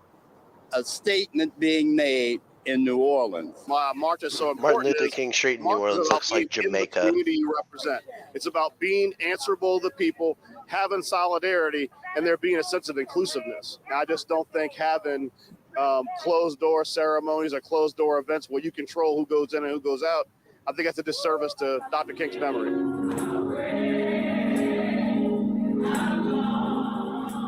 a statement being made in New Orleans. My march is so important. Martin Luther King Street in New Orleans looks like Jamaica. The community you represent. It's about being answerable to the people, having solidarity, and there being a sense of inclusiveness. I just don't think having closed door ceremonies or closed door events where you control who goes in and who goes out, I think that's a disservice to Dr. King's memory.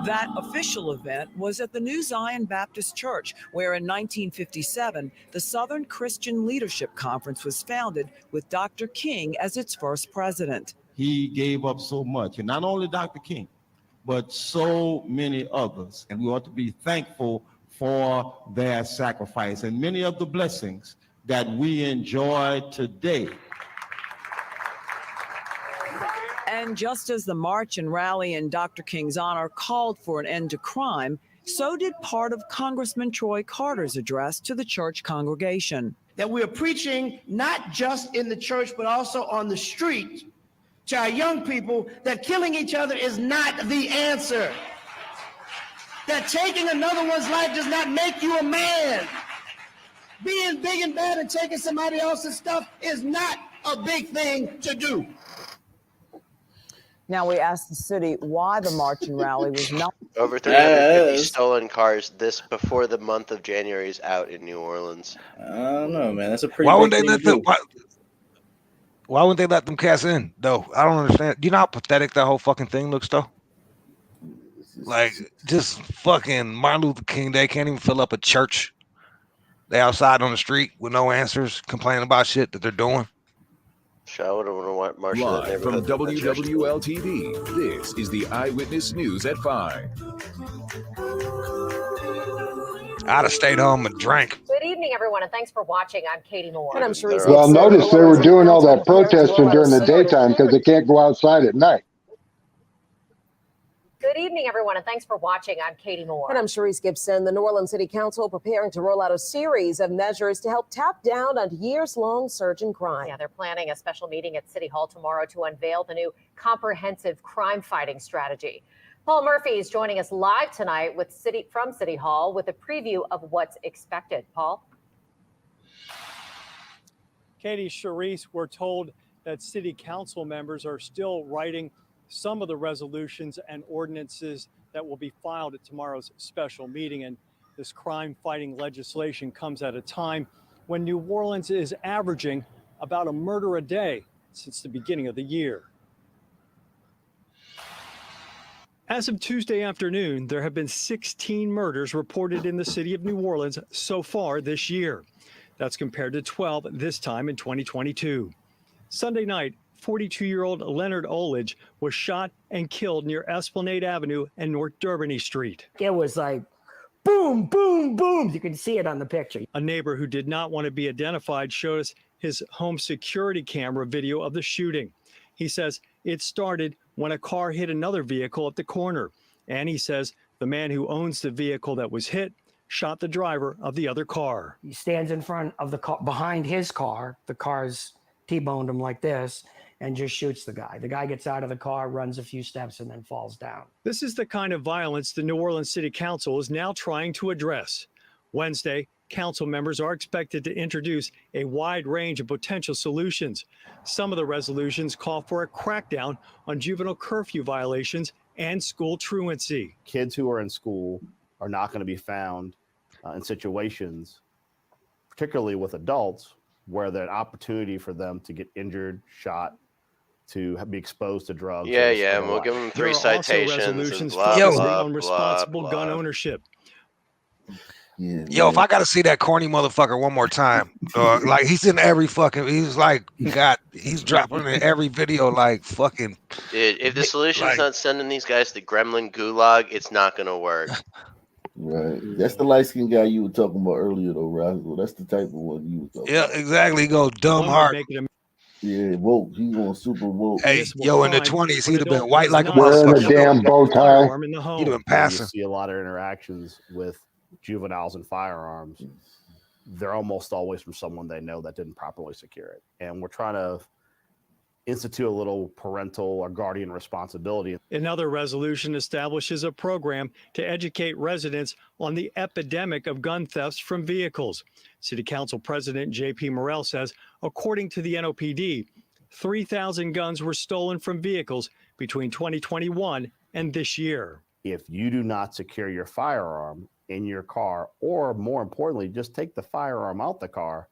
That official event was at the New Zion Baptist Church, where in 1957, the Southern Christian Leadership Conference was founded with Dr. King as its first president. He gave up so much, and not only Dr. King, but so many others. And we ought to be thankful for their sacrifice and many of the blessings that we enjoy today. And just as the march and rally in Dr. King's honor called for an end to crime, so did part of Congressman Troy Carter's address to the church congregation. That we're preaching not just in the church, but also on the street to our young people that killing each other is not the answer. that taking another one's life does not make you a man. Being big and bad and taking somebody else's stuff is not a big thing to do. Now we asked the city why the march and rally was not. Over 350 stolen cars before the month of January is out in New Orleans. I don't know, man. That's a pretty Why big wouldn't they thing let to them? do. Why wouldn't they let them cats in though? I don't understand. You know how pathetic that whole fucking thing looks though. Like just fucking Martin Luther King Day can't even fill up a church. They outside on the street with no answers, complaining about shit that they're doing. I would want to march Live from WWL-TV, this is the Eyewitness News at 5. I'd have stayed home and drank. Good evening, everyone, and thanks for watching. I'm Katie Moore. And I'm Sharice. Well, notice they were doing all that protesting during the daytime because they can't go outside at night. Good evening, everyone, and thanks for watching. I'm Katie Moore. And I'm Sharice Gibson. The New Orleans City Council preparing to roll out a series of measures to help tap down on years-long surge in crime. Yeah, they're planning a special meeting at City Hall tomorrow to unveil the new comprehensive crime-fighting strategy. Paul Murphy is joining us live tonight from City Hall with a preview of what's expected. Paul? Katie, Sharice, we're told that City Council members are still writing some of the resolutions and ordinances that will be filed at tomorrow's special meeting. And this crime-fighting legislation comes at a time when New Orleans is averaging about a murder a day since the beginning of the year. As of Tuesday afternoon, there have been 16 murders reported in the city of New Orleans so far this year. That's compared to 12 this time in 2022. Sunday night, 42-year-old Leonard Olage was shot and killed near Esplanade Avenue and North Durbany Street. It was like boom, boom, boom. You can see it on the picture. A neighbor who did not want to be identified showed us his home security camera video of the shooting. He says it started when a car hit another vehicle at the corner. And he says the man who owns the vehicle that was hit shot the driver of the other car. He stands in front of the car, behind his car. The car's T-boned him like this and just shoots the guy. The guy gets out of the car, runs a few steps, and then falls down. This is the kind of violence the New Orleans City Council is now trying to address. Wednesday, council members are expected to introduce a wide range of potential solutions. Some of the resolutions call for a crackdown on juvenile curfew violations and school truancy. Kids who are in school are not going to be found in situations, particularly with adults, where there's an opportunity for them to get injured, shot, to be exposed to drugs. Yeah, and we'll give them 3 citations. Also resolutions and blah, blah, on responsible gun ownership. Yeah, Yo, if I got to see that corny motherfucker one more time, like he's in every fucking, he's dropping in every video, like fucking. Dude, if the solution's not sending these guys to Gremlin Gulag, it's not gonna work. Right. That's the light-skinned guy you were talking about earlier, though, Roswell. That's the type of one you were talking about. Yeah, exactly. He goes dumb heart. Yeah, woke. He going super woke. Hey, yo, in the 20s, he'd have been white like a Wearing a motherfucker. damn bow tie. He'd have been passing. You see a lot of interactions with juveniles and firearms. They're almost always from someone they know that didn't properly secure it. And we're trying to institute a little parental or guardian responsibility. Another resolution establishes a program to educate residents on the epidemic of gun thefts from vehicles. City Council President J.P. Morrell says, according to the NOPD, 3,000 guns were stolen from vehicles between 2021 and this year. If you do not secure your firearm in your car, or more importantly, just take the firearm out the car,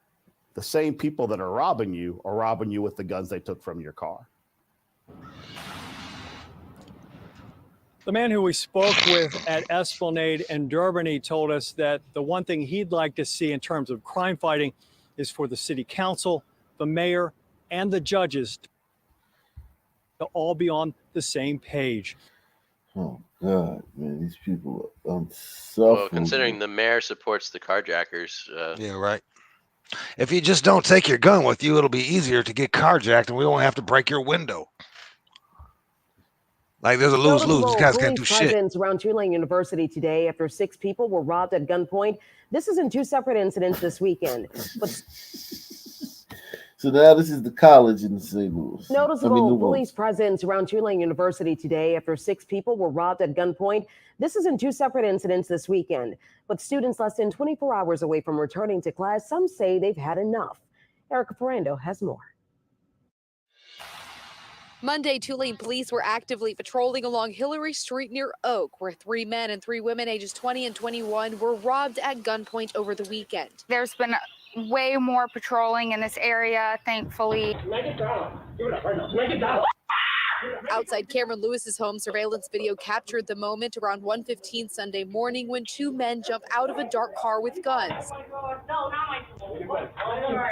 the same people that are robbing you with the guns they took from your car. The man who we spoke with at Esplanade and Durbany told us that the one thing he'd like to see in terms of crime fighting is for the city council, the mayor, and the judges to all be on the same page. Oh, God, man, these people are suffering. Well, considering the mayor supports the carjackers. Yeah, right. If you just don't take your gun with you, it'll be easier to get carjacked and we won't have to break your window. Like, there's a lose-lose. These guys can't do shit. Around Tulane University today after 6 people were robbed at gunpoint. This is in 2 separate incidents this weekend. But So now this is the college in St. Louis. Noticeable police presence around Tulane University today after 6 people were robbed at gunpoint. This is in 2 separate incidents this weekend. With students less than 24 hours away from returning to class, some say they've had enough. Erica Ferrando has more. Monday, Tulane police were actively patrolling along Hillary Street near Oak, where 3 men and 3 women ages 20 and 21 were robbed at gunpoint over the weekend. There's been way more patrolling in this area, thankfully. Outside Cameron Lewis's home, surveillance video captured the moment around 1:15 Sunday morning when 2 men jump out of a dark car with guns.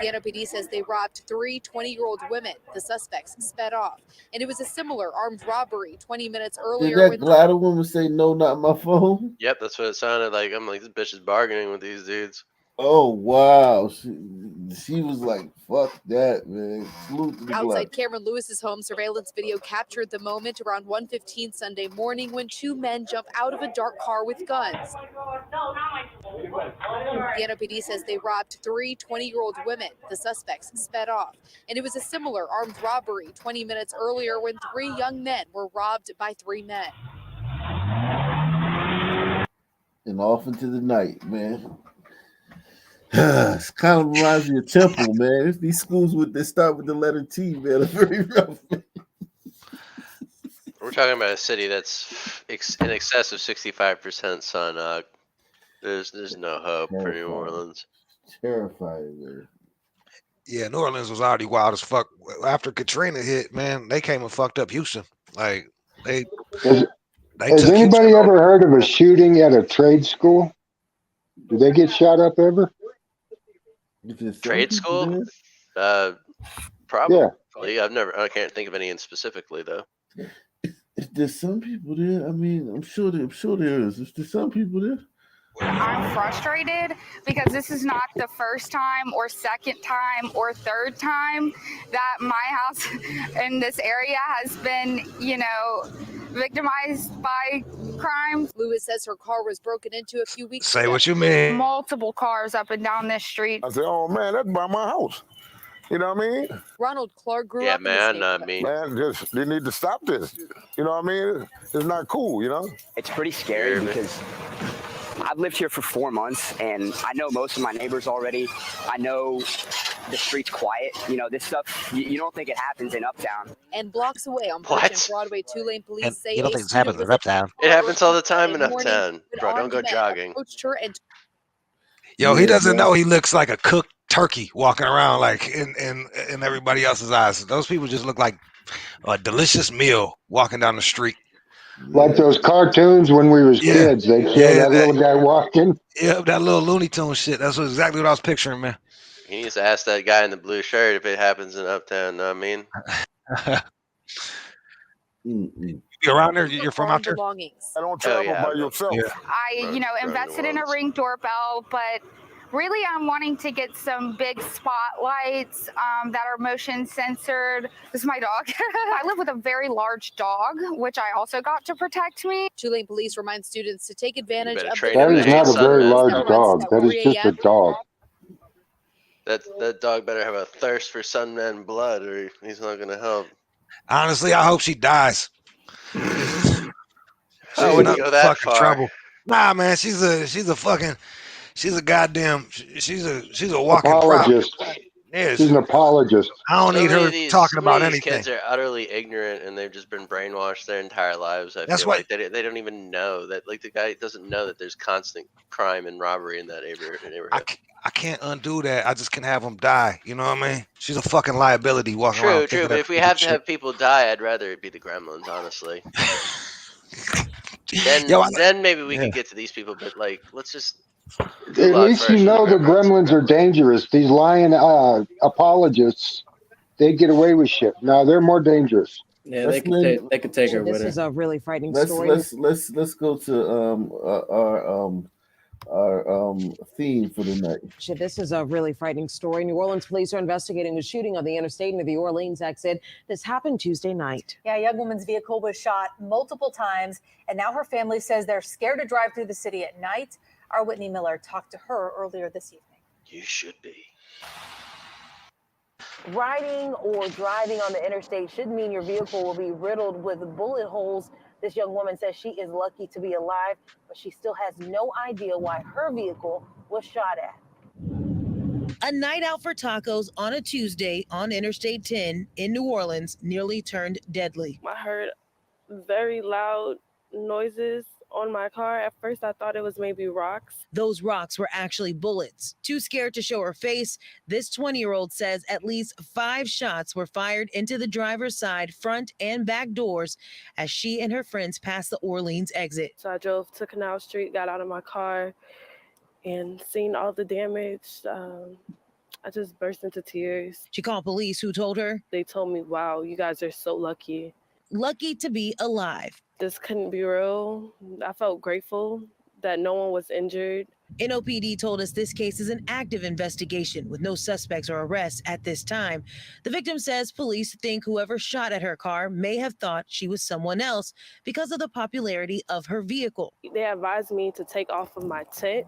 The NOPD says they robbed 3 20-year-old women. The suspects sped off, and it was a similar armed robbery 20 minutes earlier. Did that glider woman say, "No, not my phone"? Yep, that's what it sounded like. I'm like, this bitch is bargaining with these dudes. Oh wow, she was like, "Fuck that, man." Salute to the Outside glider. Cameron Lewis's home, surveillance video captured the moment around 1:15 Sunday morning when 2 men jump out of a dark car with guns. The NOPD says they robbed 3 20-year-old women. The suspects sped off, and it was a similar armed robbery 20 minutes earlier when 3 young men were robbed by 3 men. And off into the night, man. It kind of reminds me of Temple, man. If these schools they start with the letter T, man, are very rough. We're talking about a city that's in excess of 65% sun. There's no hope for New Orleans. Terrifying, man. Yeah, New Orleans was already wild as fuck. After Katrina hit, man, they came and fucked up Houston. Like they Has took anybody Houston ever heard of a shooting at a trade school? Did they get shot up ever? Trade school? Probably. Yeah. I can't think of any specifically though. There's some people there. I mean, I'm sure there is. There's some people there. I'm frustrated because this is not the first time or second time or third time that my house in this area has been, victimized by crime. Lewis says her car was broken into a few weeks Say ago. what you mean. Multiple cars up and down this street. I said, oh man, that's by my house. You know what I mean? Ronald Clark grew Yeah, up in this man, neighborhood. Man, they need to stop this. You know what I mean? It's not cool, It's pretty scary because I've lived here for 4 months and I know most of my neighbors already. I know the street's quiet. This stuff, you don't think it happens in Uptown. And blocks away on Birch and Broadway, Tulane police say You don't a think this happens student in Uptown? It happens all the time in Friday morning, Uptown. an Bro, don't armed go man jogging. approached her and Yo, he doesn't know he looks like a cooked turkey walking around like in everybody else's eyes. Those people just look like a delicious meal walking down the street. Like those cartoons when we was kids, they'd show that little guy walking. Yeah, that little Looney Tune shit. That's exactly what I was picturing, man. He needs to ask that guy in the blue shirt if it happens in Uptown. Know what I mean? You around there? You're from out there? belongings. I don't travel by yourself. I, invested in a Ring doorbell, but really I'm wanting to get some big spotlights that are motion censored. This is my dog. I live with a very large dog, which I also got to protect me. Tulane police remind students to take advantage of That is not a very large dog. That is just a dog. That dog better have a thirst for Sunman blood, or he's not gonna help. Honestly, I hope she dies. I wouldn't go that fucking far. trouble. Nah, man, she's a goddamn she's a walking Apologist. prop. Yeah, She's an apologist. I don't need her talking about These anything. kids are utterly ignorant, and they've just been brainwashed their entire lives. I That's feel why- like they don't even know that. Like the guy doesn't know that there's constant crime and robbery in that neighborhood. I can't undo that. I just can have them die. You know what I mean? She's a fucking liability walking True, around. true. thinking But that if we stupid have to shit. have people die, I'd rather it be the Gremlins, honestly. Then, Yo, then maybe we can get to these people. But like, let's just. At least you know the gremlins are dangerous. These lying apologists, they get away with shit. No, they're more dangerous. Yeah, they could take her with her. This is a really frightening Let's story. let's go to our theme for the night. This is a really frightening story. New Orleans police are investigating a shooting on the interstate near the Orleans exit. This happened Tuesday night. Yeah, a young woman's vehicle was shot multiple times, and now her family says they're scared to drive through the city at night. Our Whitney Miller talked to her earlier this evening. You should be. Riding or driving on the interstate should mean your vehicle will be riddled with bullet holes. This young woman says she is lucky to be alive, but she still has no idea why her vehicle was shot at. A night out for tacos on a Tuesday on Interstate 10 in New Orleans nearly turned deadly. I heard very loud noises on my car. At first, I thought it was maybe rocks. Those rocks were actually bullets. Too scared to show her face, this 20-year-old says at least 5 shots were fired into the driver's side, front, and back doors as she and her friends passed the Orleans exit. So I drove to Canal Street, got out of my car, and seen all the damage. I just burst into tears. She called police, who told her, they told me, wow, you guys are so lucky. Lucky to be alive. This couldn't be real. I felt grateful that no one was injured. NOPD told us this case is an active investigation with no suspects or arrests at this time. The victim says police think whoever shot at her car may have thought she was someone else because of the popularity of her vehicle. They advised me to take off of my tent,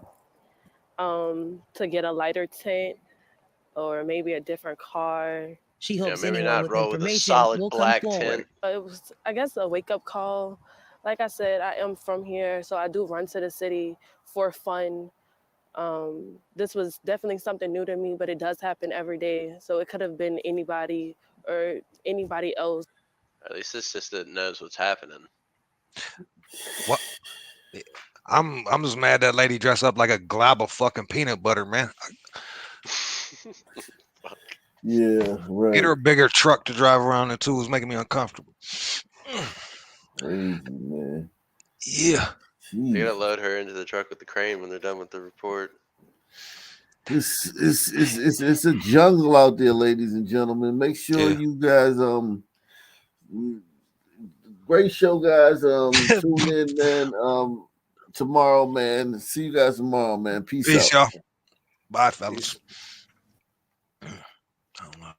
to get a lighter tent or maybe a different car. She hopes maybe anyone not with roll with a information solid will black come forward. tint. It was, I guess, a wake-up call. Like I said, I am from here, so I do run to the city for fun. This was definitely something new to me, but it does happen every day. So it could have been anybody or anybody else. At least this sister knows what's happening. What? I'm just mad that lady dressed up like a glob of fucking peanut butter, man. Yeah, right. Get her a bigger truck to drive around in too. Is making me uncomfortable. Crazy, man. Yeah. They're gonna load her into the truck with the crane when they're done with the report. It's a jungle out there, ladies and gentlemen. Make sure you guys great show, guys. Tune in, man. Tomorrow, man. See you guys tomorrow, man. Peace out. Y'all. Bye, fellas. I don't know.